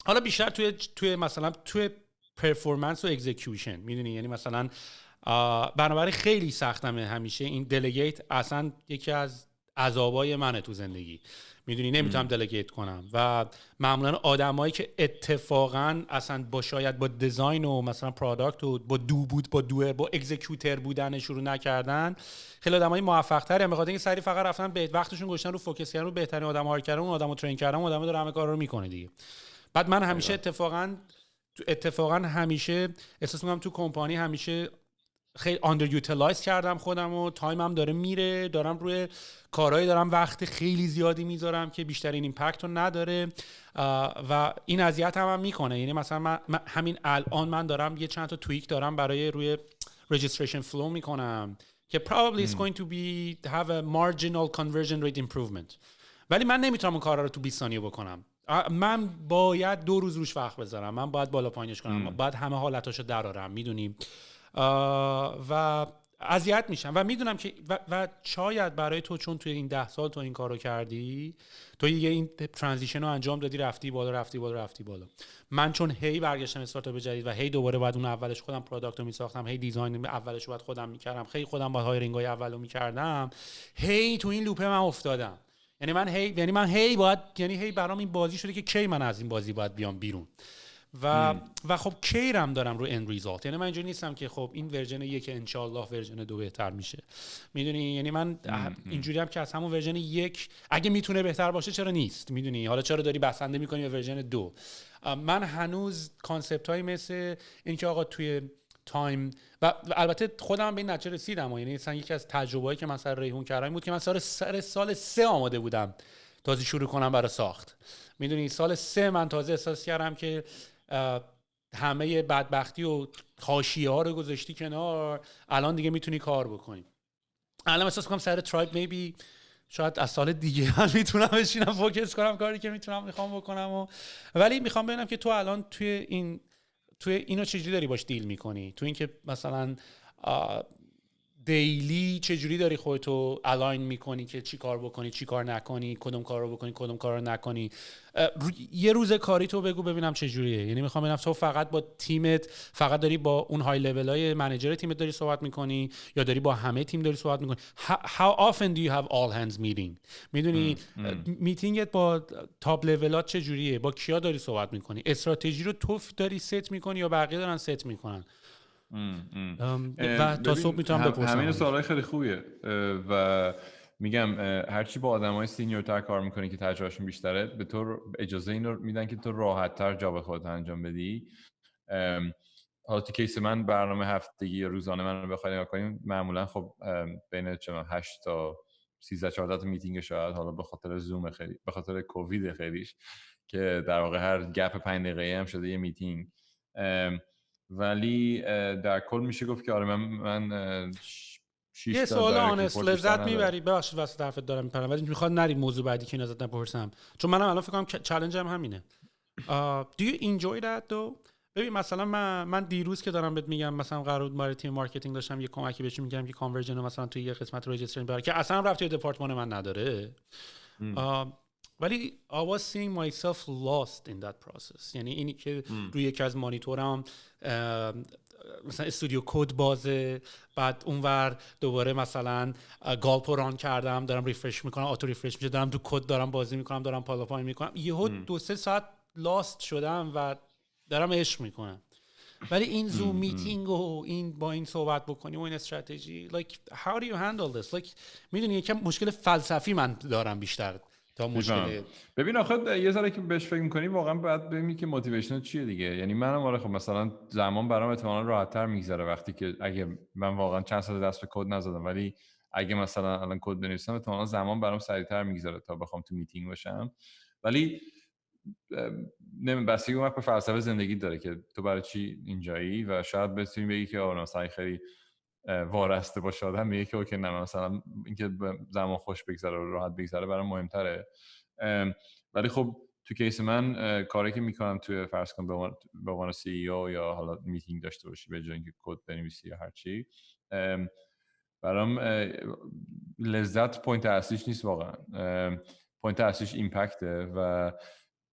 حالا بیشتر توی مثلا توی پرفورمنس و اکزیکیوشن. میدونی یعنی مثلا بنابراین خیلی سختمه همیشه این دلیگیت. اصلا یکی از عذابای منه تو زندگی. میدونی نمیتونم دلیگیت کنم و معمولا آدمایی که اتفاقا اصلا شاید با دیزاین و مثلا پروداکت و با دوئر با اکزیکیوتر بودن شروع نکردن، خیلی آدمای موفق تری هم بخاطر اینکه سری فقط رفتن به وقتشون گذاشتن رو فوکس کردن رو بهترین آدم هایر کردن، اون آدمو ترین کردن، اون آدم داره همه کارا رو میکنه دیگه. بعد من همیشه اتفاقا همیشه احساس میکنم تو کمپانی همیشه خیلی آندر یوتیلایز کردم خودم و تایمم داره میره، دارم روی کارهایی دارم وقت خیلی زیادی میذارم که بیشترین ایمپکت رو نداره و این اذیت هم میکنه. یعنی مثلا من همین الان من دارم یه چند تا تویک دارم برای روی registration flow میکنم که probably is going to have a marginal conversion rate improvement، ولی من نمیتونم اون کارا رو تو 20 ثانیه بکنم. من باید 2 روز روش وقت بذارم، من باید بالا پایینش کنم، باید همه حالتاشو درارم. میدونیم و اذیت میشم و میدونم که و شاید برای تو چون توی این 10 سال تو این کارو کردی، تو یه این ترانزیشن رو انجام دادی، رفتی بالا. من چون هی برگشتم استارتاپ جدید و هی دوباره بعد اون اولش خودم پروداکت رو میساختم، هی دیزاین اولش رو بعد خودم میکردم، هی خودم با هایرینگای اولو میکردم، هی تو این لوپه من افتادم. یعنی من هی برام این بازی شده که کی من از این بازی باید بیام بیرون و خب کیرم دارم رو اند ریزالت. یعنی من اینجوری نیستم که خب این ورژن 1 ان شاء الله ورژن 2 بهتر میشه. میدونی یعنی من اینجوری هم که از همون ورژن 1 اگه میتونه بهتر باشه چرا نیست. میدونی حالا چرا داری بسنده میکنی به ورژن 2. من هنوز کانسپت های مثل این که آقا توی تایم و البته خودم به این نتیجه رسیدم. یعنی مثلا یکی از تجربه‌ای که من سر ریحون کردم بود که من سال 3 آماده بودم تازه شروع کنم برای ساخت. میدونی سال 3 من تازه احساس کردم که همه بدبختی و حاشیه ها رو گذاشتی کنار، الان دیگه میتونی کار بکنی. الان احساس کنم سر ترایب میبی شاید از سال دیگه هم میتونم بشینم فوکس کنم کاری که میخوام بکنم ولی میخوام ببینم که تو الان توی این توی اینو چجوری داری باش دیل میکنی؟ تو اینکه مثلا دیلی چجوری داری خودتو الاین میکنی که چی کار بکنی چی کار نکنی، کدوم کار رو بکنی کدوم کار رو نکنی؟ یه روز کاری تو بگو ببینم چجوریه. یعنی میخوام ببینم تو فقط با تیمت، فقط داری با اون های لولای منیجر تیمت داری صحبت میکنی یا داری با همه تیم داری صحبت میکنی؟ How often do you have all hands meeting؟ میدونی میتینگت با تاپ لولات چجوریه؟ با کیا داری صحبت میکنی؟ استراتژی رو تو داری ست میکنی یا بقیه دارن ست میکنن؟ و تا صبح میتونم بپرسم. همین سوالای خیلی خوبیه و میگم هرچی با آدمای سینیورتر کار میکنی که تجربهشون بیشتره به تو اجازه این رو میدن که تو راحت‌تر جاب خودت انجام بدی. حالا تو کیس من برنامه هفتگی یا روزانه من رو بخواید نگاه کنیم معمولا خب بین 8 تا 13 14 تا میتینگ شاید، حالا به خاطر زوم خیلی، به خاطر کووید خیلیش که در واقع هر گپ 5 دقیقه‌ای هم شده یه میتینگ. ولی در کل میشه گفت که آره من 6 یه تا سوال آنست لذت میبری؟ ببخشید واسه طرفت دارم میپرم ولی میخواد نری موضوع بعدی که ازت نپرسم، چون منم الان فکر کنم چالنجم همینه. Do you enjoy that though؟ ببین مثلا من دیروز که دارم بهت میگم مثلا قرار بود برای تیم مارکتینگ داشتم یه کمکی بهش میگم که کانورژن رو مثلا توی یه قسمت رجیسترینگ ببره که اصلا رفتی به دپارتمان من نداره. ولی I was seeing myself lost in that process. یعنی اینی که روی یکی از مانیتورم مثلا استودیو کد بازه، بعد اونور دوباره مثلا گالپو ران کردم دارم ریفرش میکنم، آتو ریفرش میشه، دارم تو کد دارم بازی میکنم، دارم پالاپای میکنم، یهو 2-3 ساعت لاست شدم و دارم عشق میکنم. ولی این زوم میتینگ و این با این صحبت بکنی و این استراتژی like how do you handle this؟ like میدونی یکم مشکل فلسفی من دارم بیشتر تا مشکل. ببین آخه یه ذره که بهش فکر می‌کنی واقعا باید ببینی که موتیویشن چیه دیگه. یعنی منم آره خب مثلا زمان برام احتمالاً راحت‌تر میگذره وقتی که اگه من واقعا چند سال دست به کد نزدم، ولی اگه مثلا الان کد بنویسم احتمالاً زمان برام سریعتر میگذره تا بخوام تو میتینگ باشم. ولی بستگی اون به فلسفه زندگی داره که تو برای چی اینجایی و شاید بتونی بگی که آره مثلا خیلی وارسته باشه آدم میگه که اوکی نه مثلا اینکه زمان خوش بگذره و راحت بگذره برام مهمتره. ولی خب تو کیس من کاری که میکنم توی فرض کن به عنوان سی ای او یا حالا میتینگ داشته باشی به جای اینکه کد بنویسی یا هر چی، برام لذت پوینت اصلیش نیست واقعا. پوینت اصلیش ایمپکته و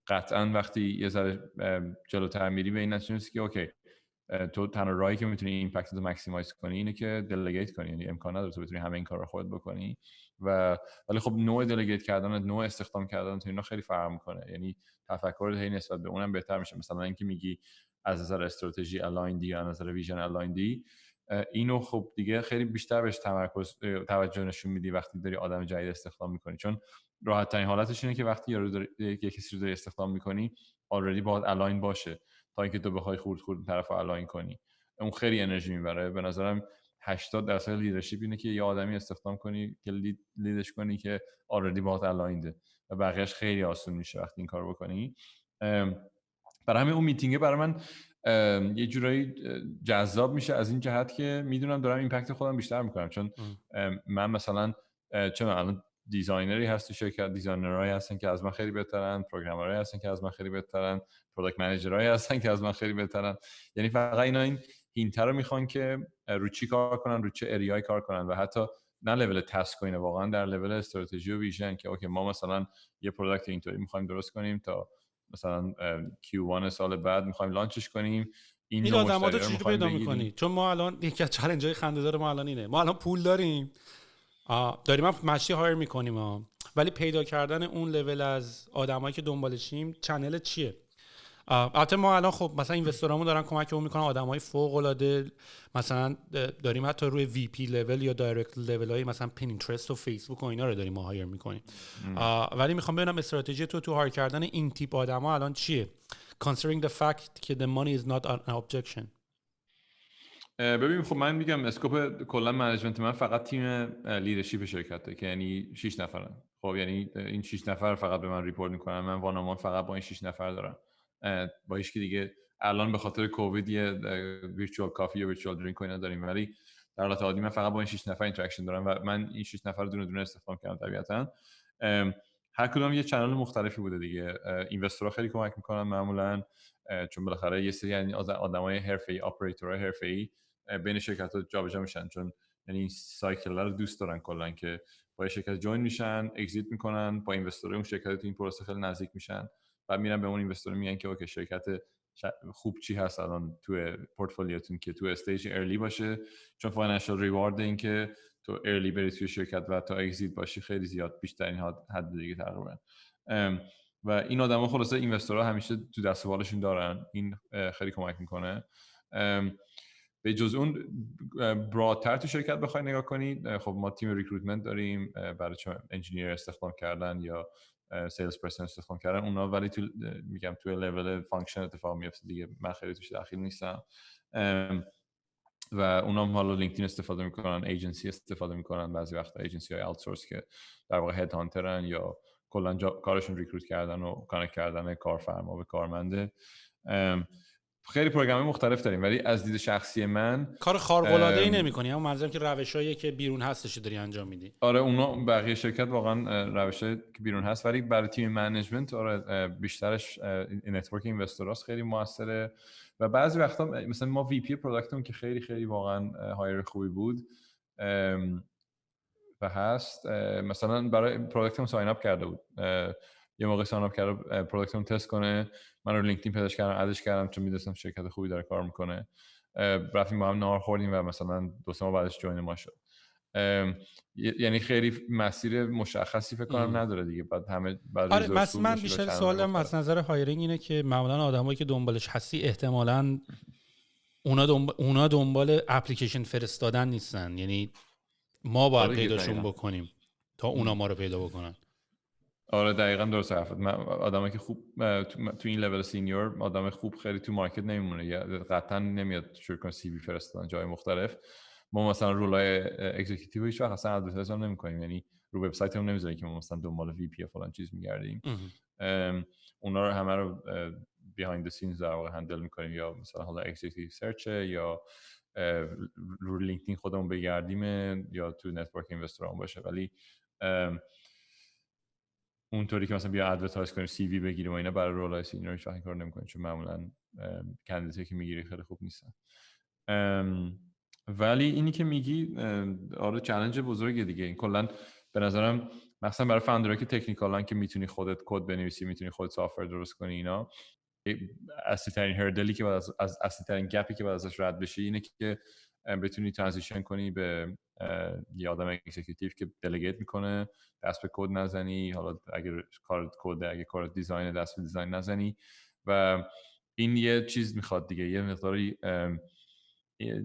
قطعا وقتی یه ذره جلوتر میری به این نتیجه میرسی که اوکی تو تنها راهی که میتونی ایمپکت رو ماکسیمایز کنی اینه که دلیگیت کنی، یعنی امکان نداره تو بتونی همه این کار رو خودت بکنی. ولی خب نوع دلیگیت کردن، نوع استخدام کردن تو اینا خیلی فرق میکنه، یعنی تفکرت هی نسبت به اونم بهتر میشه. مثلا اینکه میگی از نظر استراتژی الایندی یا از نظر ویژن الایندی، اینو خب دیگه خیلی بیشتر بهش توجه نشون میدی وقتی داری آدم جدید استخدام میکنی، چون راحت ترین حالتش اینه که وقتی یه کسی رو داری استخدام میکنی آلردی باهات الاین باشه تا اینکه تو بخوای خورد طرفو الاین کنی. اون خیلی انرژی میبره. به نظرم 80% لیدرشپ اینه که یه آدمی استخدام کنی که لیدش کنی که آلردی باهات الاینده و بقیه‌اش خیلی آسون میشه وقتی این کارو بکنی. برای همین اون میتینگه برای من یه جورایی جذاب میشه از این جهت که میدونم دارم ایمپکت خودم بیشتر میکنم، چون من مثلا چون الان دیزاینری هست تو شرکت، دیزاینرایی هستن که از من خیلی بهترن، پروگرامرایی هستن که از من خیلی بهترن، پروداکت منیجرایی هستن که از من خیلی بهترن. یعنی فقط این هینت رو میخوان که رو چی کار کنن، رو چه اریای کار کنن و حتی نه لول تسک اینه، واقعا در لول استراتژی و ویژن که اوکی ما مثلا یه پروداکت اینطوری میخوایم درست کنیم تا مثلا Q1 سال بعد میخوایم لانچش کنیم. این آدم‌ها رو چجوری پیدا می‌کنی؟ چون ما الان یکی از چالنج‌های خنده‌دار ما الان اینه، ما الان پول داریم هم مشی هایر می‌کنیم ولی پیدا کردن اون لول از آدمایی که دنبالشیم چنل چیه؟ البته ما الان خب مثلا اینوستورامون دارن کمکمون میکنن، آدمای فوق العاده مثلا داریم حتی روی وی پی لول یا دایرکت لولای مثلا پینترست و فیسبوک و اینا رو داریم ما هایر میکنیم. ولی میخوام ببینم استراتژی تو هایر کردن این تیپ آدما الان چیه؟ considering the fact که the money is not an objection. ببین خب من میگم اسکوپ کلا منیجمنت من فقط تیم لیدرشپ شرکته که یعنی 6 نفرن. خب یعنی این 6 نفر فقط به من ریپورت میکنن، من وان آن فقط با این 6 نفر دارم. با هیچ کی دیگه الان به خاطر کووید یه ویرچوال کافی یا ویرچوال درینک اینا داریم، ولی در حالت عادی من فقط با این 6 نفر اینتراکشن دارم و من این 6 نفر رو دونه دونه استخدام کردم طبیعتاً. هر کدوم یه چنل مختلفی بوده دیگه. اینوستورها خیلی کمک میکنن معمولا، چون بالاخره یه سری یعنی آدمای حرفه‌ای، اپراتورهای حرفه‌ای بین شرکت‌ها جابجا میشن، چون یعنی این سایکل رو دوست دارن کلا که با شرکت جوین میشن، اگزییت میکنن، با اینوستورای اون شرکت تو این پروسه خیلی نزدیک میشن، بعد میرن به اون اینوستور میگن که اوکی شرکت خوب چی هست الان تو پورتفولیوتون که تو استیج ارلی باشه، چون فاینانشال ریوارد این که تو ارلی بری توی شرکت و تا اگزییت باشی خیلی زیاد بیشترین حد دیگه تقریبا. و این آدما خلاصه اینوستورها همیشه تو دست و بالشون دارن، این خیلی کمک میکنه. به جز اون برادتر تو شرکت بخوای نگاه کنید، خب ما تیم ریکروتمنت داریم برای چه انجینیر استخدام کردن یا سیلز پرسن استخدام کردن اونا، ولی تو میگم توی لول فانکشن اتفاق میفته دیگه، من خیلی توش داخل نیستم. و اونا حالا لینکدین استفاده میکنن، ایجنسی استفاده میکنن، بعضی وقتا ایجنسی های آوتسورس که در واقع هد هانترن یا کلا کارشون ریکروت کردن و کانکت کردن کارفرما به کارمنده. خیلی پروگرام مختلف داریم، ولی از دید شخصی من کار خارق‌العاده‌ای نمی‌کنی، اما منظورم که روشایی که بیرون هستش داری انجام میدی. آره اونا بقیه شرکت واقعا روشایی که بیرون هست، ولی برای تیم منیجمنت آره بیشترش نتورک اینوستوراست خیلی موثره. و بعضی وقتا مثلا ما وی پی پروداکتمون که خیلی خیلی واقعا هایر خوبی بود و هست، مثلا برای پروداکتمون ساین اپ کرده بود، یه موقع ساین اپ کرده پروداکتمون تست کنه، من رو لینکدین پیداش کردم، ادش کردم چون می‌دونستم شرکت خوبی داره کار میکنه، رفتیم با هم نهار خوردیم و مثلا 2-3 ماه بعدش جوین ما شد. یعنی خیلی مسیر مشخصی فکر کنم نداره دیگه، بعد همه بعد آره من بیشتر سوالم از نظر هایرینگ اینه که معمولا آدمایی که دنبالش هستی احتمالاً اونا دنبال اپلیکیشن فرستادن نیستن، یعنی ما باید پیداشون بکنیم تا اونا ما رو پیدا بکنن. آره دقیقاً درست حرفت. آدمی که خوب تو این لول سینیور آدم خوب خیلی تو مارکت نمیمونه، یا قطعاً نمیاد شروع کنه سی وی فرستادن جای مختلف. ما مثلا رولای اکزیکیتیو هیچ وقت اصلا ادورتایز هم نمی‌کنیم، یعنی رو وبسایتمون نمیذاریم که ما مثلا دنبال وی پی فلان چیز می‌گردیم. اونا رو همه رو بیهایند د سینز در واقع هندل می‌کنیم، یا مثلا حالا اکزیکیتیو سرچ یا رو لینکدین خودمون بگردیم یا تو نتورک اینوسترام باشه، ولی اونطوری که مثلا بیا ادورتایز کنیم سی وی بگیریم و اینا برای رولای سینیور هیچ وقت کار نمی‌کنیم، چون معمولا کاندیدیتی که میگیری خیلی خوب نیستن. ولی اینی که میگی آره چالش بزرگه دیگه. این کلا به نظرم مثلا برای فاوندرها که تکنیکالن که میتونی خودت کد بنویسی، میتونی خودت سافتور درست کنی، اینا اصلی ترین هردلی که بعد از اصلی ترین گپی که بعد ازش رد بشی اینه که بتونی ترانزیشن کنی به یه آدم اکزیکیتیو که دلیگیت میکنه، دست به کد نزنی، حالا اگر کار کد، اگه کار دیزاین، دست به دیزاین نزنی. و این یه چیز میخواد دیگه، یه مقداری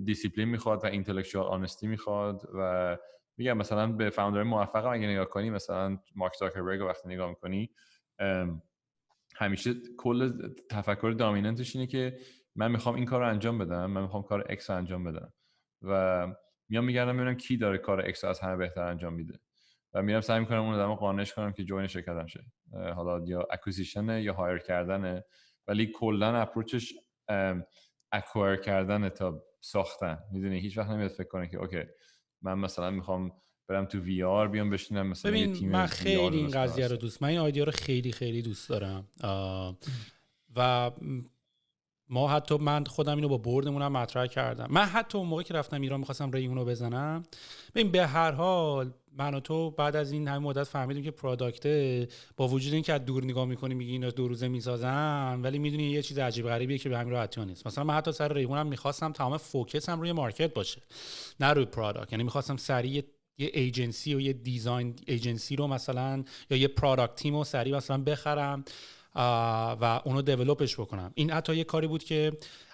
دیسیپلین میخواد و اینتלקچوال آنستی میخواد. و میگم مثلا به فاوندر موفق اگه نگاه کنی، مثلا مارک زاکربرگ وقتی نگاه میکنی، همیشه کل تفکر دامیننتش اینه که من میخوام این کار رو انجام بدم، من میخوام کار X رو انجام بدم و میام میگردم ببینم کی داره کار X رو از همه بهتر انجام میده و میرم سعی میکنم اون آدمو قانعش کنم که جوین شرکتم شه، حالا یا اکوزیشن یا هایر کردنه، ولی کلا اپروچش اکوایر کردن تا ساختن. میدونی هیچ وقت نمیاد فکر کنه که اوکی من مثلا میخوام برم تو وی آر بیام بشینم مثلا یه تیم. من خیلی این قضیه رو من این ایده رو خیلی خیلی دوست دارم و من خودم اینو با بوردمون هم مطرح کردم. من حتی اون موقع که رفتم ایران می‌خواستم ریونو بزنم، ببین به هر حال من و تو بعد از این همه مدت فهمیدیم که پروداکته با وجود اینکه از دور نگاه می‌کنی میگی اینا 2 روزه میسازن، ولی میدونی یه چیز عجیب غریبیه که به همین راحتی نیست. مثلا من حتی سر ریونم می‌خواستم تمام فوکسم روی مارکت باشه، نه روی پروداکت. یعنی می‌خواستم سریع یه ایجنسی و یه دیزاین ایجنسی رو مثلا یا یه پروداکت تیم رو سریع مثلا بخرم و اونو دیولپش بکنم. این حتی یه کاری بود که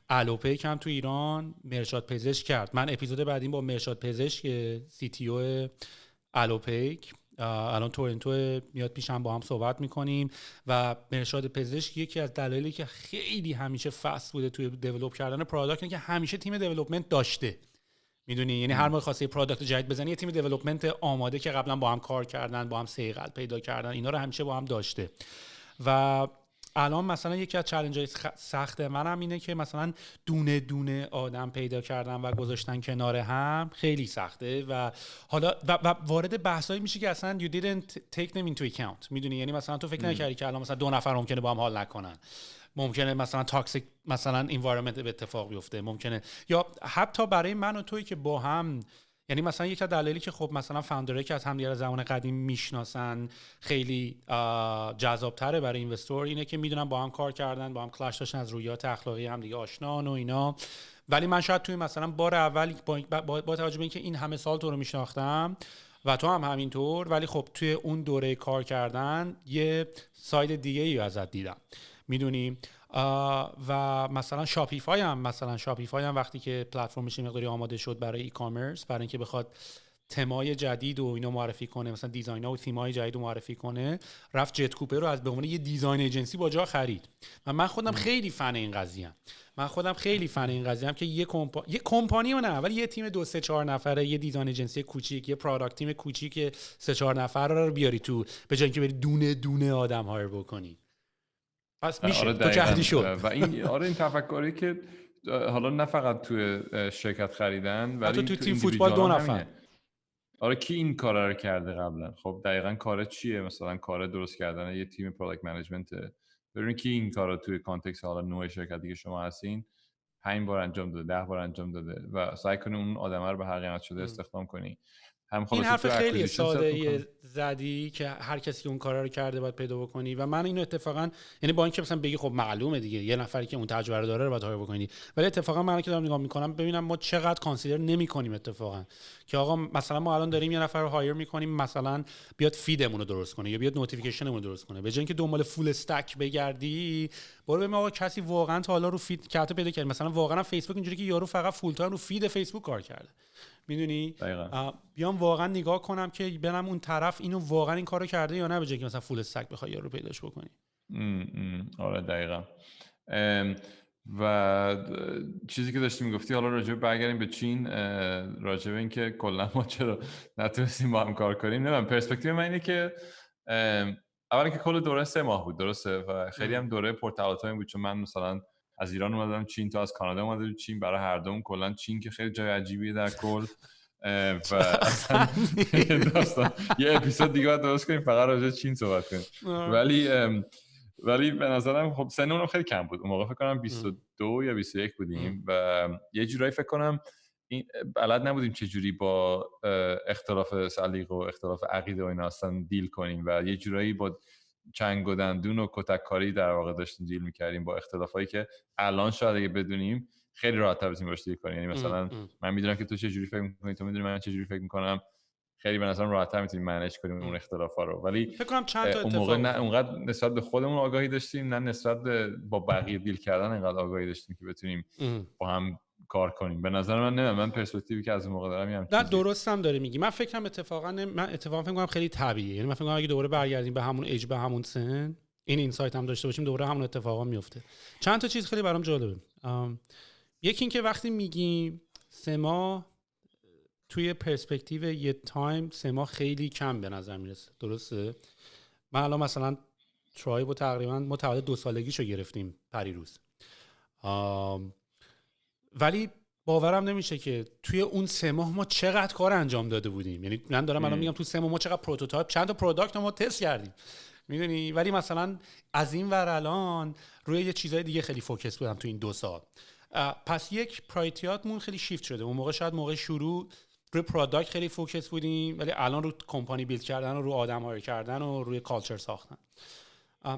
الوپیک هم تو ایران مرشاد پزشک کرد. من اپیزود بعدیم با مرشاد پزشک سی تی او الوپیک الان تورنتو میاد پیشم با هم صحبت میکنیم و مرشاد پزشک یکی از دلایلی که خیلی همیشه فست بوده توی دیولپ کردن پروداکت اینه که همیشه تیم دیولپمنت داشته. میدونی یعنی هر موقع خواسته پروداکت جدید بزنی یه تیم دیولپمنت آماده که قبلا با هم کار کردن، با هم صیقل پیدا کردن، اینا رو همیشه با هم داشته. و الان مثلا یکی از چالنج‌های سخت منم اینه که مثلا دونه دونه آدم پیدا کردن و گذاشتن کنار هم خیلی سخته و حالا و وارد بحثایی میشه که اصلا you didn't take them into account. میدونی، یعنی مثلا تو فکر نکردی که الان مثلا 2 نفر ممکنه با هم حال نکنن، ممکنه مثلا تاکسیک مثلا environment به اتفاق بیفته، ممکنه یا حتی برای من و تویی که با هم، یعنی مثلا یک از دلایلی که خب مثلا فاوندرایی که از همدیگه زمان قدیم میشناسن خیلی جذاب‌تره برای اینوستور اینه که میدونن با هم کار کردن، با هم کلاش داشتن، از رویات اخلاقی هم دیگه آشنان و اینا. ولی من شاید توی مثلا بار اول با توجه به اینکه این همه سال تو رو میشناختم و تو هم همینطور، ولی خب توی اون دوره کار کردن یه ساید دیگه ای ازت دیدم، میدونی. و مثلا شاپیفای هم وقتی که پلتفرمش مقداری آماده شد برای ای کامرس، برای اینکه بخواد تمای جدید و اینا معرفی کنه، مثلا دیزاین‌ها و تیم‌های جدید رو معرفی کنه، رفت جت کوپر رو از به عنوان یه دیزاین ایجنسی با جا خرید. و من خودم خیلی فن این قضیه‌ام. که یه کمپانی و نه، ولی یه تیم 2-3-4 نفره، یه دیزاین ایجنسی کوچیک، یه پروداکت تیم کوچیک 3-4 نفره رو بیاری تو، به جای اینکه بری دونه دونه آدم هایر بکنی. پس میشه تو جهدی شد. و این این تفکری که حالا نه فقط توی شرکت خریدن ولی تو تیم فوتبال 2 نفر. کی این کارا رو کرده قبلا؟ خب دقیقاً کار چیه؟ مثلا کار درست کردن یه تیم پروداکت منیجمنت. ببینید کی این کارا توی کانتکست حالا نوع شرکتی که شما هستین 5 بار انجام داده، 10 بار انجام داده و سعی کنی اون آدمه رو به هر قیمت شده استخدام کنی. این حرف خیلی ساده زدی که هر کسی که اون کارا رو کرده باید پیدا بکنی و من اینو اتفاقا، یعنی با اینکه مثلا بگی خب معلومه دیگه یه نفری که اون تجربه رو داره رو باید هایر بکنی، ولی اتفاقا من که دارم نگاه میکنم ببینم ما چقدر کانسیدر نمیکنیم اتفاقا که آقا مثلا ما الان داریم یه نفر رو هایر میکنیم مثلا بیاد فیدمون رو درست کنه یا بیاد نوتیفیکیشنمون رو درست کنه، به جای اینکه دنبال فول استک بگردی برو ببین آقا کسی واقعا تا حالا رو فید کاتو پیدا کرد. مثلا واقعا فیسبوک اینجوری که یارو فقط فول تایم رو فید فیسبوک کار کرده، میدونی. بیام واقعا نگاه کنم که ببینم اون طرف اینو واقعا این کارو کرده یا نه، به جای که مثلا فول استک بخوای یارو پیداش بکنی. آره دقیقاً. و چیزی که داشتیم میگفتی حالا راجع به برگردیم به چین، راجع به این که کلا ما چرا نتونستیم با هم کار کنیم، نه من پرسپکتیو من اینه که اولا که کل دوره 3 ماه بود، درسته، و خیلی هم دوره پرتلاطمی بود، چون من مثلا از ایران اومدم چین، تو از کانادا اومدی چین، برای هر دوم کلا چین که خیلی جای عجیبیه در کل و اصلا داستان یه اپیزود دیگه باید درست کنیم فقط راجع چین صحبت کنیم. ولی به نظرم خب سنمون خیلی کم بود اون موقع، فکر کنم 22 یا 21 بودیم و یه جورایی فکر کنم بلد نبودیم چه جوری با اختلاف سلیقه و اختلاف عقیده و اینا اصلا دیل کنیم و یه جورایی با چنگ و دندون و کتک کاری در واقع داشتیم دیل می‌کردیم با اختلافایی که الان شاید اگه بدونیم خیلی راحت‌تر بتونیم باش دیل کنیم. یعنی مثلا من میدونم که تو چه جوری فکر می‌کنی، تو میدونی من چه جوری فکر می‌کنم، خیلی به نظرم راحت‌تر می‌تونیم منیج کنیم اون اختلافا رو. ولی فکر کنم چند تا اون موقع نه اونقدر نسبت به خودمون آگاهی داشتیم، نه نسبت به با بقیه دیل کردن اینقدر آگاهی داشتیم که بتونیم با هم کار کنیم. به نظر من پرسپکتیوی که از اون موقع دارم میگم نه درست هم داره میگی. من فکرم اتفاقا فکر کنم خیلی طبیعیه، یعنی من فکر کنم اگه دوباره برگردیم به همون ایج به همون سن این اینسایت هم داشته باشیم دوباره همون اتفاقا میفته. چند تا چیز خیلی برام جالبه. یکی این که وقتی میگیم 3 ماه توی پرسپکتیو یه تایم 3 ماه خیلی کم به نظر میرسه، درسته؟ من الان مثلا ترایب تقریبا ما تولد 2 سالگیشو گرفتیم پریروز، ولی باورم نمیشه که توی اون 3 ماه ما چقدر کار انجام داده بودیم. یعنی من دارم الان میگم تو 3 ماه ما چقدر پروتوتایپ، چند تا پروداکت ما تست کردیم، میدونی. ولی مثلا از این ور الان روی یه چیزای دیگه خیلی فوکس بودم تو این 2 سال. پس یک پرایورتیاتمون خیلی شیفت شده. اون موقع شاید موقع شروع روی پروداکت خیلی فوکس بودیم، ولی الان رو کمپانی بیلد کردن و رو آدم هایر کردن و روی کالچر ساختن.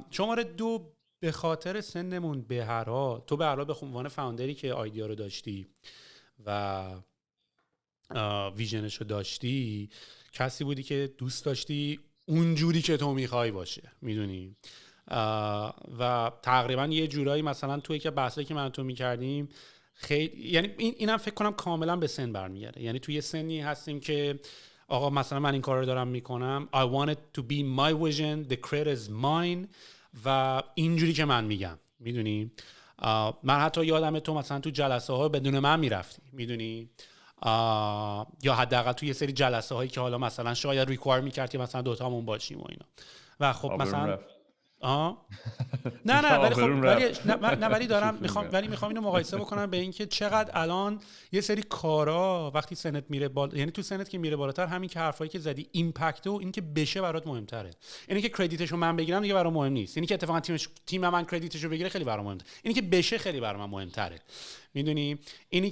شماره 2 به خاطر سنمون به هر حال، تو به هر حال به عنوان فاوندری که آیدیا رو داشتی و ویژنش رو داشتی، کسی بودی که دوست داشتی اونجوری که تو میخوای باشه، میدونی. و تقریبا یه جورایی مثلا توی که بحثایی که من تو میکردیم خیلی، یعنی اینم فکر کنم کاملا به سن برمیگرده. یعنی توی سنی هستیم که آقا مثلا من این کار رو دارم میکنم، I want it to be my vision, the credit is mine و اینجوری که من میگم، میدونی. من حتی یادم تو مثلا تو جلسه ها بدون من میرفتی، میدونی، یا حداقل توی یه سری جلسه هایی که حالا مثلا شاید ریکوایر میکرد که مثلا دوتامون باشیم و اینا. و خب مثلا نه ولی خب ولی دارم میخوام اینو مقایسه بکنم به اینکه چقدر الان یه سری کارا وقتی سنت میره بالا، یعنی تو سنت که میره بالاتر، همین که حرفایی که زدی ایمپکت و این که بشه برات مهمتره. اینی که کردیتشو من بگیرم دیگه برام مهم نیست، اینی که اتفاقا تیم من کردیتشو بگیره خیلی برام مهمه، اینی که بشه خیلی برام مهمتره. میدونی اینی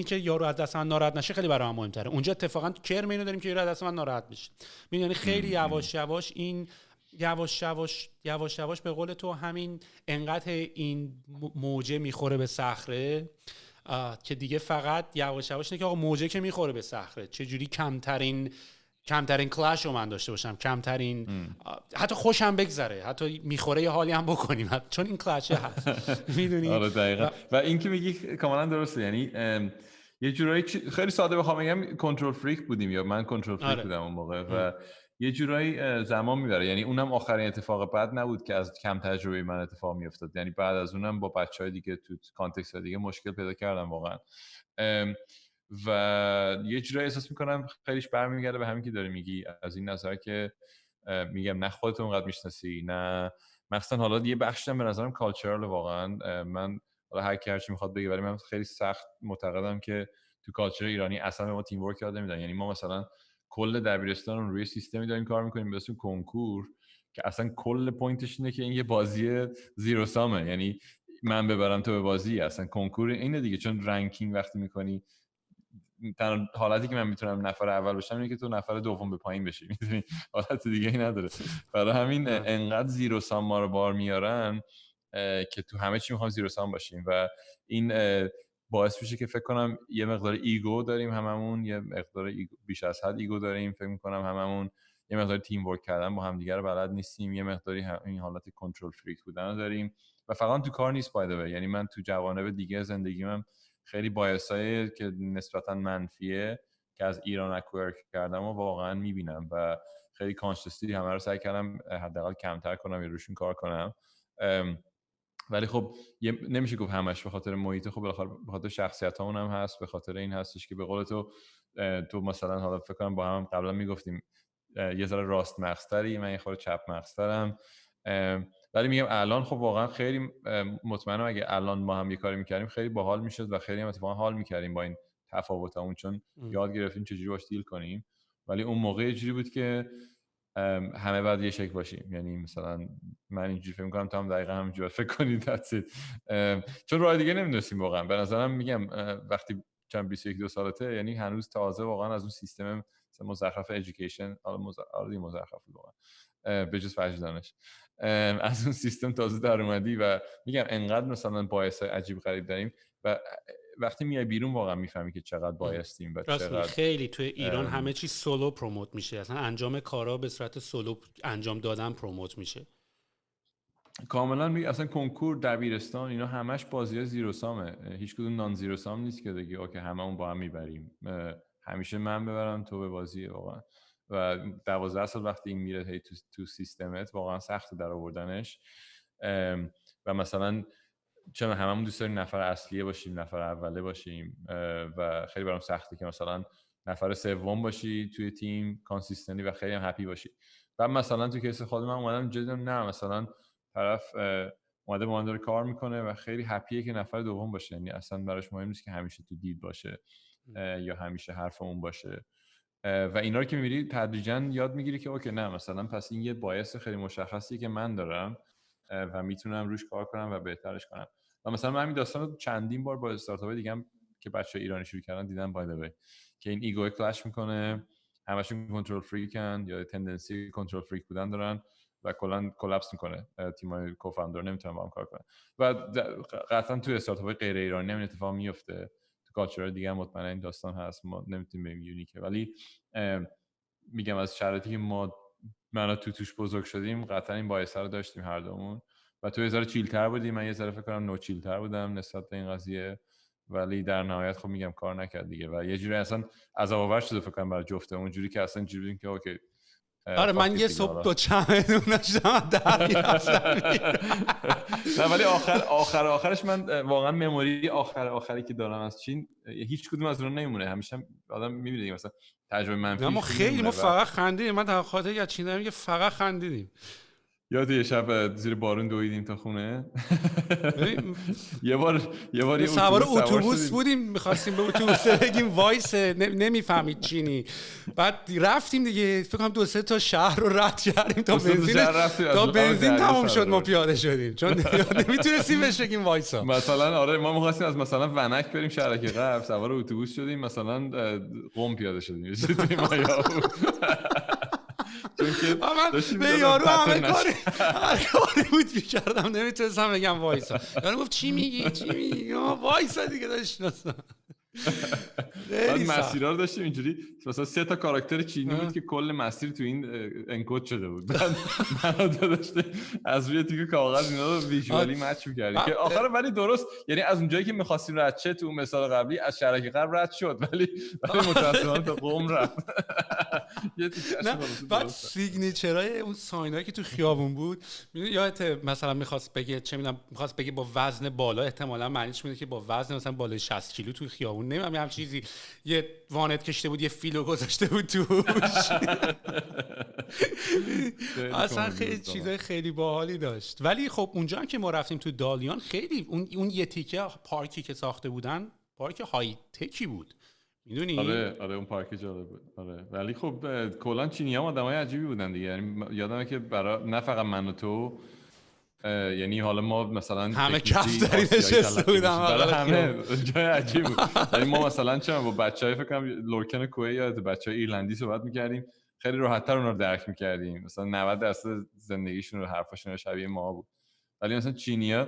که یارو از دست من ناراحت نشه خیلی برام مهمتره. اونجا اتفاقا کرم اینو داریم که یارو از دست من ناراحت بشه. میدونی خیلی یواش یواش به قول تو همین انقدر این موجه میخوره به صخره که دیگه فقط یواش اینه که آقا موجه که میخوره به صخره چجوری کمترین کلاش رو من داشته باشم، کمترین حتی خوشم بگذره، حتی میخوره یه حالی هم بکنیم چون این کلاشه هست. میدونی؟ آره دقیقاً. و این که میگی کاملا درسته، یعنی یه جورایی خیلی ساده بخوام بگم کنترل فریک بودیم، یا من کنترل فریک بودم اون موقع و یه جورایی زمان میبره. یعنی اونم آخرین اتفاق بد نبود که از کم تجربه من اتفاق میافتاد، یعنی بعد از اونم با بچهای دیگه تو کانتکست دیگه مشکل پیدا کردم واقعا. و یه جورایی احساس میکنم خیلیش برمیگرده به همین که داری میگی، از این نظر که میگم نه خودت اونقدر میشناسی، نه مثلا حالا یه بخشم به نظرم کالچرال واقعا. من حالا هر کی هر چی میخواد بگه، ولی من خیلی سخت معتقدم که تو کالچر ایرانی اصلا به ما تیم ورک یاد نمیدن. یعنی ما مثلا کل دبیرستان روی سیستمی داریم کار میکنیم به اسم کنکور که اصلا کل پوینتش اینه که این یه بازی زیرو سامه، یعنی من ببرم تو به بازی. اصلا کنکور اینه دیگه، چون رنکینگ وقتی میکنی تنها حالتی که من میتونم نفر اول بشم اینه که تو نفر دوم به پایین بشی، میدونی حالت دیگه ای نداره. برای همین انقدر زیرو سام ما رو بار میارن که تو همه چی میخوام زیرو سام باشیم و این باعث میشه که فکر کنم یه مقدار ایگو داریم هممون، یه مقدار بیش از حد ایگو داریم، فکر میکنم هممون یه مقدار تیم ورک کردن با هم دیگه رو بلد نیستیم، یه مقداری این حالت کنترل فریک بودن رو داریم و فقط تو کار نیست بایده. یعنی من تو جوانب دیگه زندگیمم خیلی بایاسایی که نسبتا منفیه که از ایران اکویر کردم و واقعا میبینم و خیلی کانشسلی همه رو سعی کردم حداقل کمتر کنم یا روشون کار کنم. ولی خب نمیشه گفت همش به خاطر محیط، خب بالاخره به خاطر شخصیتامون هم هست، به خاطر این هستش که به قول تو مثلا حالا فکر کنم با هم قبلا میگفتیم یه ذره راست مغزتری، من یه خورده چپ مغزترم. ولی میگم الان خب واقعا خیلی مطمئنم اگه الان ما هم یه کاری میکردیم خیلی باحال میشد و خیلی هم اتفاقا حال میکردیم با این تفاوتامون، چون یاد گرفتیم چجوری باش دیل کنیم. ولی اون موقع یه جوری بود که همه بعد یه شکل باشیم، یعنی مثلا من اینجوری فکر می‌کنم تو هم دقیقاً همینجوری فکر کنید چون راه دیگه نمی‌دونستیم واقعا. به نظرم میگم وقتی چند 21 سالته، یعنی هنوز تازه واقعا از اون سیستم مثلا مزخرف ادویکیشن، آره مزخرف واقعا به جز وجدانش، از اون سیستم تازه در اومدی و میگم انقدر مثلا باعث عجیب غریب داریم و وقتی میای بیرون واقعا میفهمی که چقدر بایستیم و چقدر خیلی توی ایران همه چی سولو پروموت میشه، اصلا انجام کارا به صورت سولو انجام دادن پروموت میشه کاملا. اصلا کنکور، دبیرستان، اینا همش بازی‌ها زیرو سامه، هیچ کدوم نان زیرو سام نیست که بگی اوکی هممون با هم میبریم، همیشه من ببرم تو به بازی واقعا. و 12 سال وقتی این میره هی تو سیستمت واقعا سخت در آوردنش. و مثلا چون هممون دوست داریم نفر اصلیه باشیم، نفر اوله باشیم و خیلی برام سخته که مثلا نفر سوم باشی توی تیم کانسیستنتی و خیلی هم هپی باشی. و مثلا تو کیس خود من اومدم جدیدم نه مثلا طرف اومده با من داره کار میکنه و خیلی هپیه که نفر دوم باشه، یعنی اصلا براش مهم نیست که همیشه تو دید باشه یا همیشه حرف اون باشه. و اینا رو که میبینی تدریجا یاد میگیری که اوکی نه مثلا پس این یه باعث خیلی مشخصی که من دارم و میتونم روش کار کنم و بهترش کنم. و مثلا من همین داستان رو چندین بار با استارتاپ‌های دیگه هم که بچه ایرانی شروع کردن دیدم بای که این ایگو کلاش میکنه، همشون کنترل فریکن یا تندنسی کنترل فریک بودن دارن و کلا کلاپس میکنه، تیمای کوفاندر نمیتونن با هم کار کنن. و قطعا تو استارتاپ‌های غیر ایرانی هم این اتفاق میفته، تو کالچر دیگه هم مطمئنا این داستان هست، ما نمیتونیم بگیم یونیکه. ولی میگم از شرایطی که من توش بزرگ شدیم قطعا این باعث رو داشتیم هر دومون و تو یه ذره چیل‌تر بودی، من یه ذره فکر کنم نو چیل‌تر بودم نسبت به این قضیه، ولی در نهایت خب میگم کار نکرد دیگه و یه جوری اصلا عذاب آور شده فکر کنم برای جفتمون، جوری که اصلا جوری بودیم که اوکی. آره من یه صبح با چمدون داشتم در میرفتم. نه ولی آخرش من واقعا مموری آخری که دارم از چین هیچ کدوم از اون نمیمونه، همیشه آدم میبینه مثلا تجربه منفی. ما خیلی ما فقط خندیدیم، من در خاطر از چین دارم که فقط خندیدیم. یاد یه شب زیر بارون دویدیم تا خونه. یه بار سوار اتوبوس بودیم، می‌خواستیم به اتوبوس بگیم وایس، نمیفهمید چینی. بعد رفتیم دیگه، فکر کنم 2-3 تا شهر رو رد کردیم تا بنزین تموم شد ما پیاده شدیم، چون نمیتونستیم بهش بگیم وایسا. مثلا آره ما می‌خواستیم از مثلا ونک بریم شهرک غرب، سوار اتوبوس شدیم مثلا قم پیاده شدیم توی مایابو. من به یارو همه کاری بود می‌کردم، نمیتونستم بگم وایسا. یارو گفت چی میگی وایسا دیگه داشت. بعد مسیرها رو داشتیم اینجوری، مثلا 3 تا کاراکتر چینی بود که کل مسیر تو این انکد شده بود. بعد من داشته از روی تیکه کاغذ اینا رو ویژوالی مچ می‌کردیم که آخر ولی درست، یعنی از اونجایی که می‌خواستیم رد شه تو مثال قبلی از شهرک غرب رد شد، ولی متأسفانه تا قم رفت. یه تیکه بعد سیگنیچرای اون ساینایی که تو خیابون بود، میدونی یادت مثلا می‌خواست بگه چه می‌دونم، می‌خواست بگه با وزن بالا، احتمالاً معنیش میده که با وزن مثلا بالای 60 کیلو تو خیابون، نمیدونم هم چیزی، یه وانت کشته بود، یه فیلو گذاشته بود توش. اصلا خیلی چیزای خیلی باحالی داشت. ولی خب اونجا هم که ما رفتیم تو دالیان، خیلی اون یه تیکه پارکی که ساخته بودن پارک های تکی بود، میدونی؟ آره اون پارک جالب بود. آره ولی خب کلا چینی‌ها آدمای عجیبی بودن دیگه، یعنی یادمه که برای نه فقط من و تو، یعنی حالا ما مثلا همه کفتری نشسته بودن، همه جای عجیب بود. یعنی ما مثلا چه با بچهای فکر کنم لورکن کوه یا بچهای ایرلندی صحبت می‌کردیم، خیلی راحت‌تر اونا رو درک می‌کردیم، مثلا 90% زندگیشون رو حرفاشون شبیه ما بود. ولی مثلا چینی‌ها،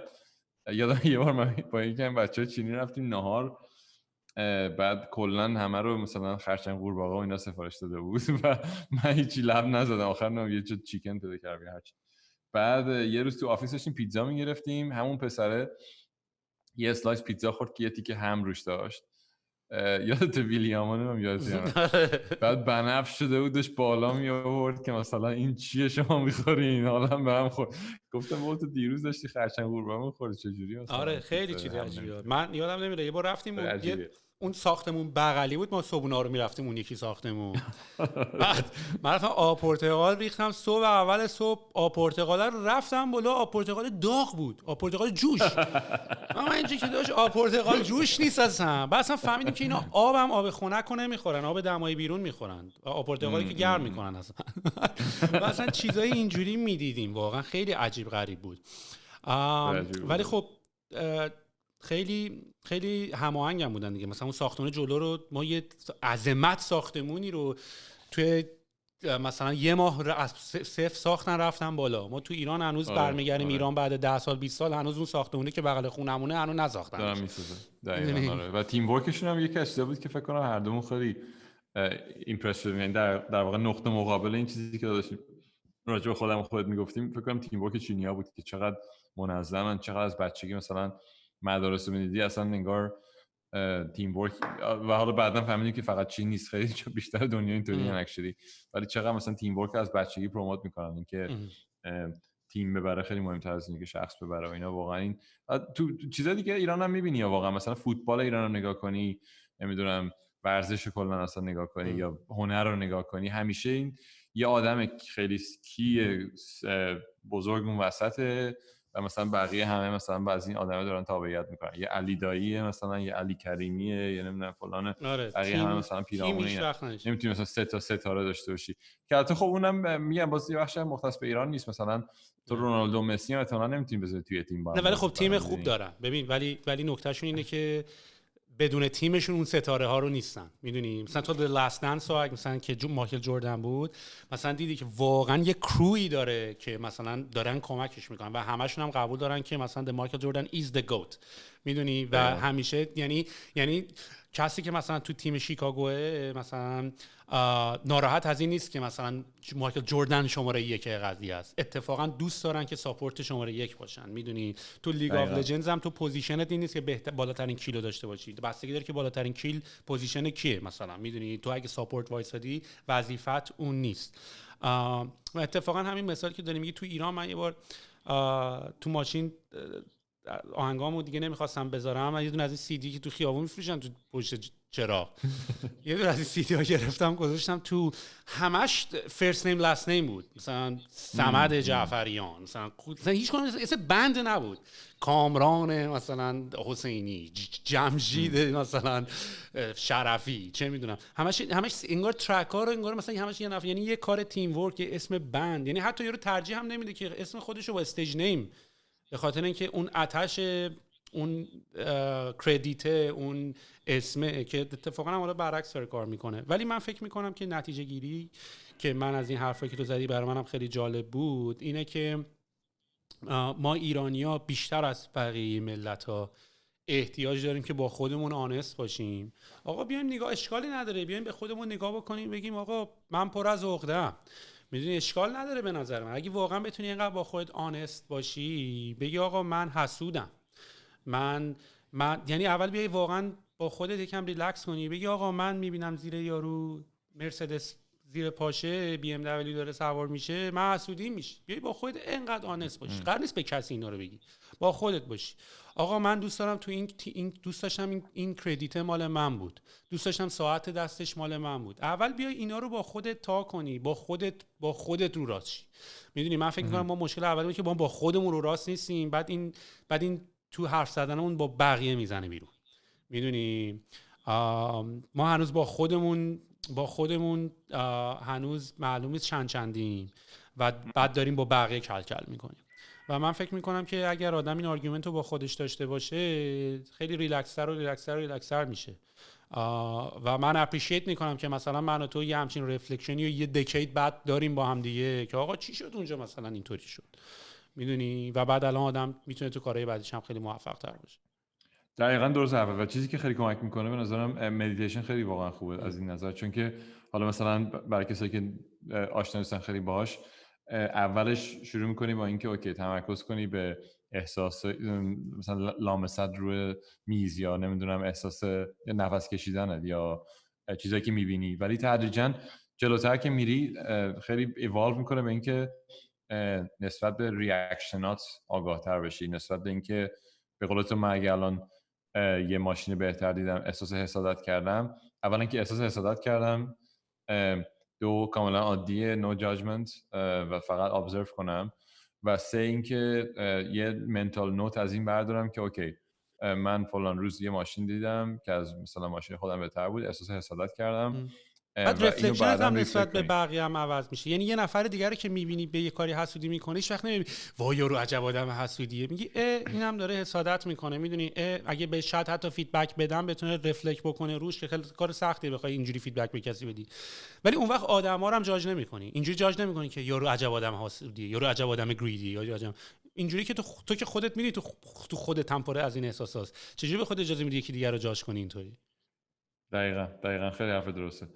یادم یه بار من با یکی از بچهای چینی رفتیم نهار، بعد کلا همه رو مثلا خرچنگ قورباغه و اینا سفارش داده بود و من هیچی لب نزدم، آخر یه چیز چیکن پیدا کردم هرچی. بعد یه روز تو آفیس داشتیم پیتزا میگرفتیم، همون پسره یه اسلایس پیتزا خورد که یه تیکه هم روش داشت، یادت ویلیامانو هم یادت، بعد بنفش شده بود داشت بالا می آورد که مثلا این چیه شما میخورین، حالا به هم خورد. گفتم بابا تو دیروز داشتی خرچنگ قورباغه میخوردی چجوری مثلا؟ آره خیلی چیز عجیبه. من یادم نمیره یه بار رفتیم اون ساختمون بغلی بود، ما صبحونه رو میرفتیم اون یکی ساختمون. بعد من رفتم آب پرتقال ریختم صبح، اول صبح آب پرتقال رو رفتم بالا، آب پرتقال داغ بود، آب پرتقال جوش. من اینجوری که داشت آب پرتقال جوش نیست اصلا. بعد اصلا فهمیدیم که اینا آب خنک رو نمیخورن، آب دمای بیرون میخورن، آب پرتقالی که گرم میکنن اصلا. مثلا چیزای اینجوری میدیدیم، واقعا خیلی عجیب غریب بود. ولی خب خیلی خیلی هماهنگم بودن دیگه. مثلا اون ساختمون جلو رو ما یه عظمت ساختمونی رو توی مثلا یه ماه از صفر ساختن رفتن بالا. ما تو ایران هنوز برمیگردیم ایران بعد 10 سال 20 سال هنوز اون ساختمونی که بغل خونمونه هنوز نساختن. دارم میسازه دقیقاً. آره و تیم ورکشون هم یک چیزی بود که فکر کنم هر دومون خیلی ایمپرس شدیم، یعنی در واقع نقطه مقابل این چیزی که داشتیم راجع به خودت میگفتیم، فکر کنم تیم ورک چینی‌ها بود که چقدر منظمن، چقدر از بچگی مثلا مدارس رو می‌دیدی اصلا انگار تیم ورک. و حالا بعداً فهمیدیم که فقط چین نیست، خیلی بیشتر دنیا اینطوریه اکچولی، ولی چقدر مثلا تیم ورک از بچگی پروموت می‌کنن، اینکه تیم ببره خیلی مهم‌تر از اینکه شخص ببره و اینا. واقعا این تو چیزای دیگه ایران هم می‌بینی، یا واقعا مثلا فوتبال ایران رو نگاه کنی، نمیدونم ورزش کلا اصلا نگاه کنی یا هنر رو نگاه کنی، همیشه این یه آدم خیلی کی بزرگ اون وسطه و مثلا بقیه همه مثلا بعضی این آدمه دارن تابعیت میکنن، یه علی داییه مثلا، یه علی کریمیه، یه نمیدونم فلانه. بقیه همه مثلا پیرامونه نمیتونی مثلا 3 تا ستاره داشته باشی که البته خب اونم میگم باز یه بخش مختص به ایران نیست. مثلا تو رونالدو مسی هم احتمالاً نمیتونی بذاری توی تیم با هم. نه ولی خب تیم خوب دارن. ببین ولی نکتهشون اینه که بدون تیمشون اون ستاره ها رو نیستن، میدونی؟ مثلا تو The Last Dance مثلا که مایکل جردن بود، مثلا دیدی که واقعا یه کروی داره که مثلا دارن کمکش میکنن و همشون هم قبول دارن که مثلا The Michael Jordan is the GOAT، میدونی؟ و همیشه یعنی کسی که مثلا تو تیم شیکاگوه مثلا ناراحت از این نیست که مثلا مایکل جردن شماره 1 قضیه است، اتفاقا دوست دارن که ساپورت شماره 1 باشن، میدونی؟ تو لیگ آف لجندز هم تو پوزیشنت این نیست که بالاترین کیلو داشته باشی، بستگی داره که بالاترین کیل پوزیشن کیه مثلا، میدونی؟ تو اگه ساپورت وایسادی وظیفت اون نیست. و اتفاقا همین مثال که داریم میگی تو ایران، من یه بار تو ماشین آهنگامو دیگه نمیخواستم بذارم و یه دونه از این سی دی که تو خیابون میفروشن تو پشت چراغ یه دونه از این سی دی ها گرفتم گذاشتم تو، همش فرست نیم لاست نیم بود، مثلا صمد جعفریان، مثلا هیچ کنم اسم بند نبود، کامران مثلا حسینی، جمشید مثلا شرفی، چه میدونم، همش انگار ترک ها رو انگار مثلا همش یه نفر، یعنی یه کار تیم ورک، یه اسم بند، یعنی حتی یارو ترجیح هم نمیده که اسم خودشو با استیج نیم، به خاطر اینکه اون آتش، اون کردیت، اون اسمه که اتفاقا هم حالا برعکس داره کار میکنه. ولی من فکر میکنم که نتیجه گیری که من از این حرفایی که تو زدی برای منم خیلی جالب بود اینه که ما ایرانی‌ها بیشتر از بقیه ملت‌ها احتیاج داریم که با خودمون آنست باشیم. آقا بیایم نگاه، اشکالی نداره بیایم به خودمون نگاه بکنیم بگیم آقا من پر از عقده‌ام، میدونی اشکال نداره به نظر من اگه واقعا بتونی اینقدر با خودت آنست باشی بگی آقا من حسودم، من یعنی اول بیای واقعا با خودت یکم ریلکس کنی بگی آقا من میبینم زیر یارو مرسدس زیر پاشه بی ام دبلیو داره سوار میشه من حسودی میشه، بیای با خودت اینقدر آنست باشی، قرار نیست به کسی اینا رو بگی، با خودت باشی آقا من دوست دارم تو این دوست داشتم این کردیت مال من بود، دوست داشتم ساعت دستش مال من بود، اول بیای اینا رو با خودت تا کنی، با خودت رو راست شی. میدونی من فکر می‌کنم ما مشکل اولی که ما با خودمون رو راست نیستیم، بعد این تو حرف زدنمون با بقیه میزنه بیرون. میدونی ما هنوز با خودمون هنوز معلوم چندیم و بعد داریم با بقیه کل میکنیم و من فکر میکنم که اگر آدم این آرگومنت رو با خودش داشته باشه خیلی ریلکسر میشه و من اپریشیت میکنم که مثلا من و تو یه همچین رفلکشنی و یه دکید بعد داریم با هم دیگه که آقا چی شد اونجا مثلا اینطوری شد، میدونی، و بعد الان آدم میتونه تو کارهای بعدیش هم خیلی موفق تر باشه. دقیقاً درست حرفه و چیزی که خیلی کمک میکنه به نظرم مدیتیشن خیلی واقعا خوبه از این نظر، چون که حالا مثلا برای کسایی که آشنا نیستن خیلی باهاش، اولش شروع میکنی با اینکه اوکی تمرکز کنی به احساس مثلا لامست روی میز یا نمیدونم احساس نفس کشیدن یا چیزایی که میبینی، ولی تدریجاً جلوتر که میری خیلی ایوالو میکنه به اینکه نسبت به ریاکشنات آگاهتر بشی، نسبت به اینکه به قول تو من اگه الان یه ماشین بهتر دیدم احساس حسادت کردم، اولا که احساس حسادت کردم، دو کاملا عادیه نو جاجمنت و فقط ابزرو کنم، و سه اینکه یه منتال نوت از این بردارم که اوکی من فلان روز یه ماشین دیدم که از مثلا ماشین خودم بهتر بود، احساس حسادت کردم بعد رفلکشنت هم نسبت به بقیه هم عوض میشه، یعنی یه نفر دیگه رو که میبینی به یه کاری حسودی میکنه هیچ وقت نمیبینی وای یارو عجب آدم حسودیه، میگی اینم داره حسادت میکنه، میدونی اگه به شاید حتی فیدبک بدم بتونه رفلکت بکنه روش که خیلی کار سختیه بخوای اینجوری فیدبک به کسی بدی، ولی اون وقت آدما رو هم جاج نمیکنی، اینجوری جاج نمیکنی که یارو عجب آدم حسودیه، یارو عجب آدم گریدی یا عجب، اینجوری که تو که خودت میدونی تو خودت هم پره از این احساسات، چجوری به خودت اجازه میدی یکی دیگه رو جاج کنی اینطوری؟ دقیقاً خیلی حرف درسته.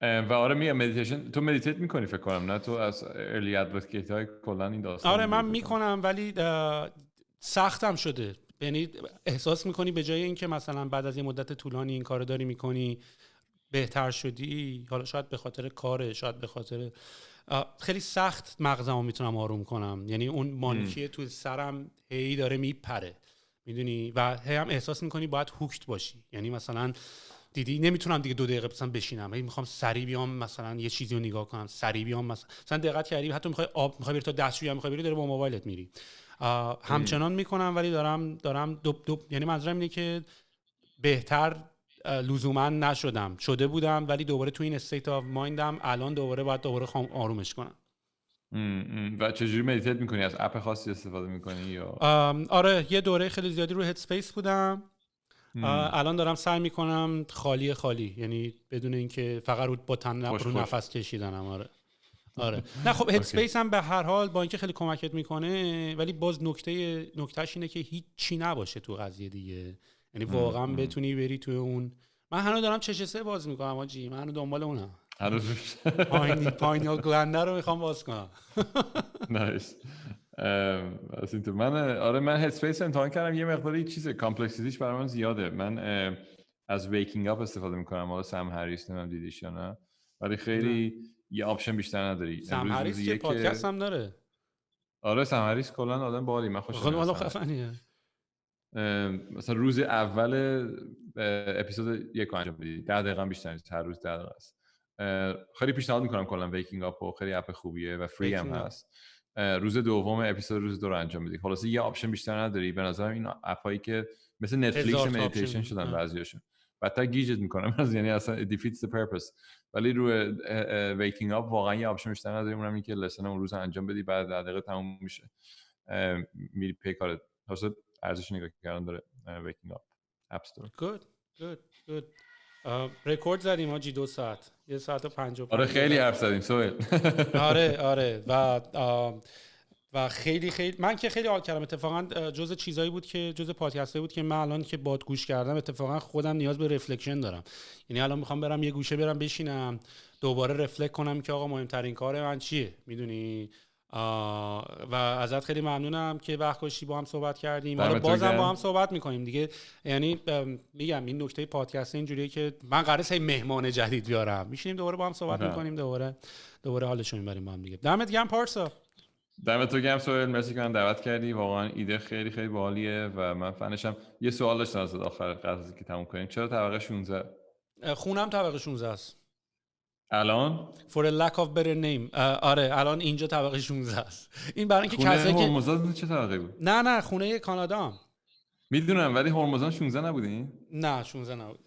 و آره میگم مدیتیشن، تو مدیتیت میکنی فکر کنم، نه تو از ارلی ادوکیت های کلا این داستان؟ آره من میکنم ولی سختم شده، یعنی احساس میکنی به جای اینکه مثلا بعد از یه مدت طولانی این کارو داری میکنی بهتر شدی، حالا شاید به خاطر کاره، شاید به خاطر خیلی سخت مغزمو میتونم آروم کنم، یعنی اون مانکی تو سرم هی داره میپره، میدونی، و هی هم احساس میکنی باید هوکت باشی، یعنی مثلا دیدی نمیتونم دیگه 2 دقیقه مثلا بشینم، میخوام سریع بیام مثلا یه چیزی رو نگاه کنم، سریع بیام مثلا دقت کردی حتی میخوای میخوای بری تا دستشویی میخوای بری داره با موبایلت میری، همچنان میکنم ولی دارم یعنی منظورم اینه که بهتر لزوما نشدم، شده بودم ولی دوباره تو این استیت آف مایندم الان دوباره آرومش کنم. و چجوری مدیتیت میکنی؟ از اپ خاصی استفاده میکنی یا؟ آره یه دوره خیلی زیادی رو هد اسپیس بودم، الان دارم سعی میکنم خالی، یعنی بدون اینکه فقط رو نفس کشیدنم. آره نه خب هد اسپیس هم به هر حال با اینکه خیلی کمکت میکنه ولی باز نکتهش اینه که هیچ چی نباشه تو قضیه دیگه، یعنی واقعا بتونی بری تو اون. من هنوز دارم چشسه باز میکنم آجی، من هنوز دنبال اونم، هنوز پاینیال گلنده رو میخوام باز کنم. نایس. من هد اسپیس امتحان کردم، یه مقداری چیز کامپلکسیتیش برای من زیاده. من از ویکینگ اپ استفاده میکنم، حالا سم هریس نمیدونم دیدیش یا نه، ولی خیلی یه آپشن بیشتر نداری. سم هریس که پادکست هم داره. آره سم هریس کلا آدم باحالی، من خوشم میاد. خفنیه. مثلا روز اول اپیزود 1 انجام بدید، 10 دقیقه بیشتر نیست، هر روز 10 دقیقه است. خیلی پیشنهاد میکنم کلا ویکینگ آپ و خیلی اپ خوبیه و فری هم هست. روز دوم اپیزود روز 2 رو انجام بدید. خلاص یه آپشن بیشتر نداری. به نظرم این اپایی که مثل نتفلیکس مدیتیشن شدن بعضیاشون، بعدتر گیجت میکنم از یعنی اصلا defeats the purpose. ولی روی ویکینگ آپ واقعا یه آپشن بیشتر نداری، اونم اینه که لسن اون روز انجام بدی، بعد 10 دقیقه تموم میشه، میری پی کارت. واسه ارزش نگاه کردن داره ویکینگ آپ اپ استور. گود رکورد زدیم آجی 2 ساعت، 1 ساعت و 55. آره خیلی حرف زدیم سوهل. آره و خیلی من که خیلی حال کردم. اتفاقا جزء چیزایی بود که جزء پادکستایی بود که من الان که باد گوش کردم اتفاقا خودم نیاز به رفلکشن دارم. یعنی الان میخوام برم یه گوشه برم بشینم دوباره رفلکت کنم که آقا مهمترین کار من چیه، میدونی. و ازت خیلی ممنونم که وقت گذاشتی با هم صحبت کردیم. حالا بازم با هم صحبت میکنیم دیگه. یعنی میگم این نکته پادکست اینجوریه که من قراره سه مهمان جدید بیارم، میشینیم دوباره با هم صحبت میکنیم، دوباره حالشو میبریم با هم دیگه. دمت گرم پارسا. دمت تو گرم سوهل، مرسی که من دعوت کردی. واقعا ایده خیلی خیلی باحالیه و من فنشم. یه سوال داشتم از آخر قبل که تموم کنیم، چرا طبقه 16؟ خونم طبقه 16 است الان. For a lack of better name. آره الان اینجا طبقه 16 است. این برای اینکه کسایی که هرمزگان چه طبقه بود؟ نه خونه کانادا میدونم، ولی هرمزگان 16 نبودین؟ نه 16 نبود.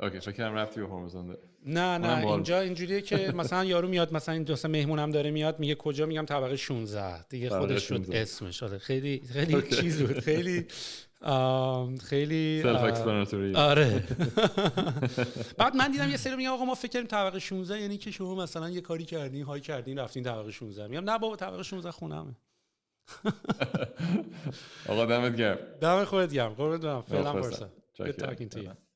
اوکی فکر کنم رفتی به هرمزگان داره. نه اینجا اینجوریه که مثلا یارو میاد، مثلا این دوست مهمونم داره میاد میگه کجا، میگم طبقه 16 دیگه، خودش شد اسمش. آره خیلی چیز بود، خیلی سلف اکسپلاناتوری. آره. بعد من دیدم یه سری میگن آقا ما فکر کنیم طبقه 16 یعنی که شما مثلا یه کاری کردین، های کردین رفتین طبقه 16. میگم نه بابا طبقه 16 خونمه. آقا دمت گرم. دم خودت گرم. قربونت برم. فعلا فرصت. Good talking to you.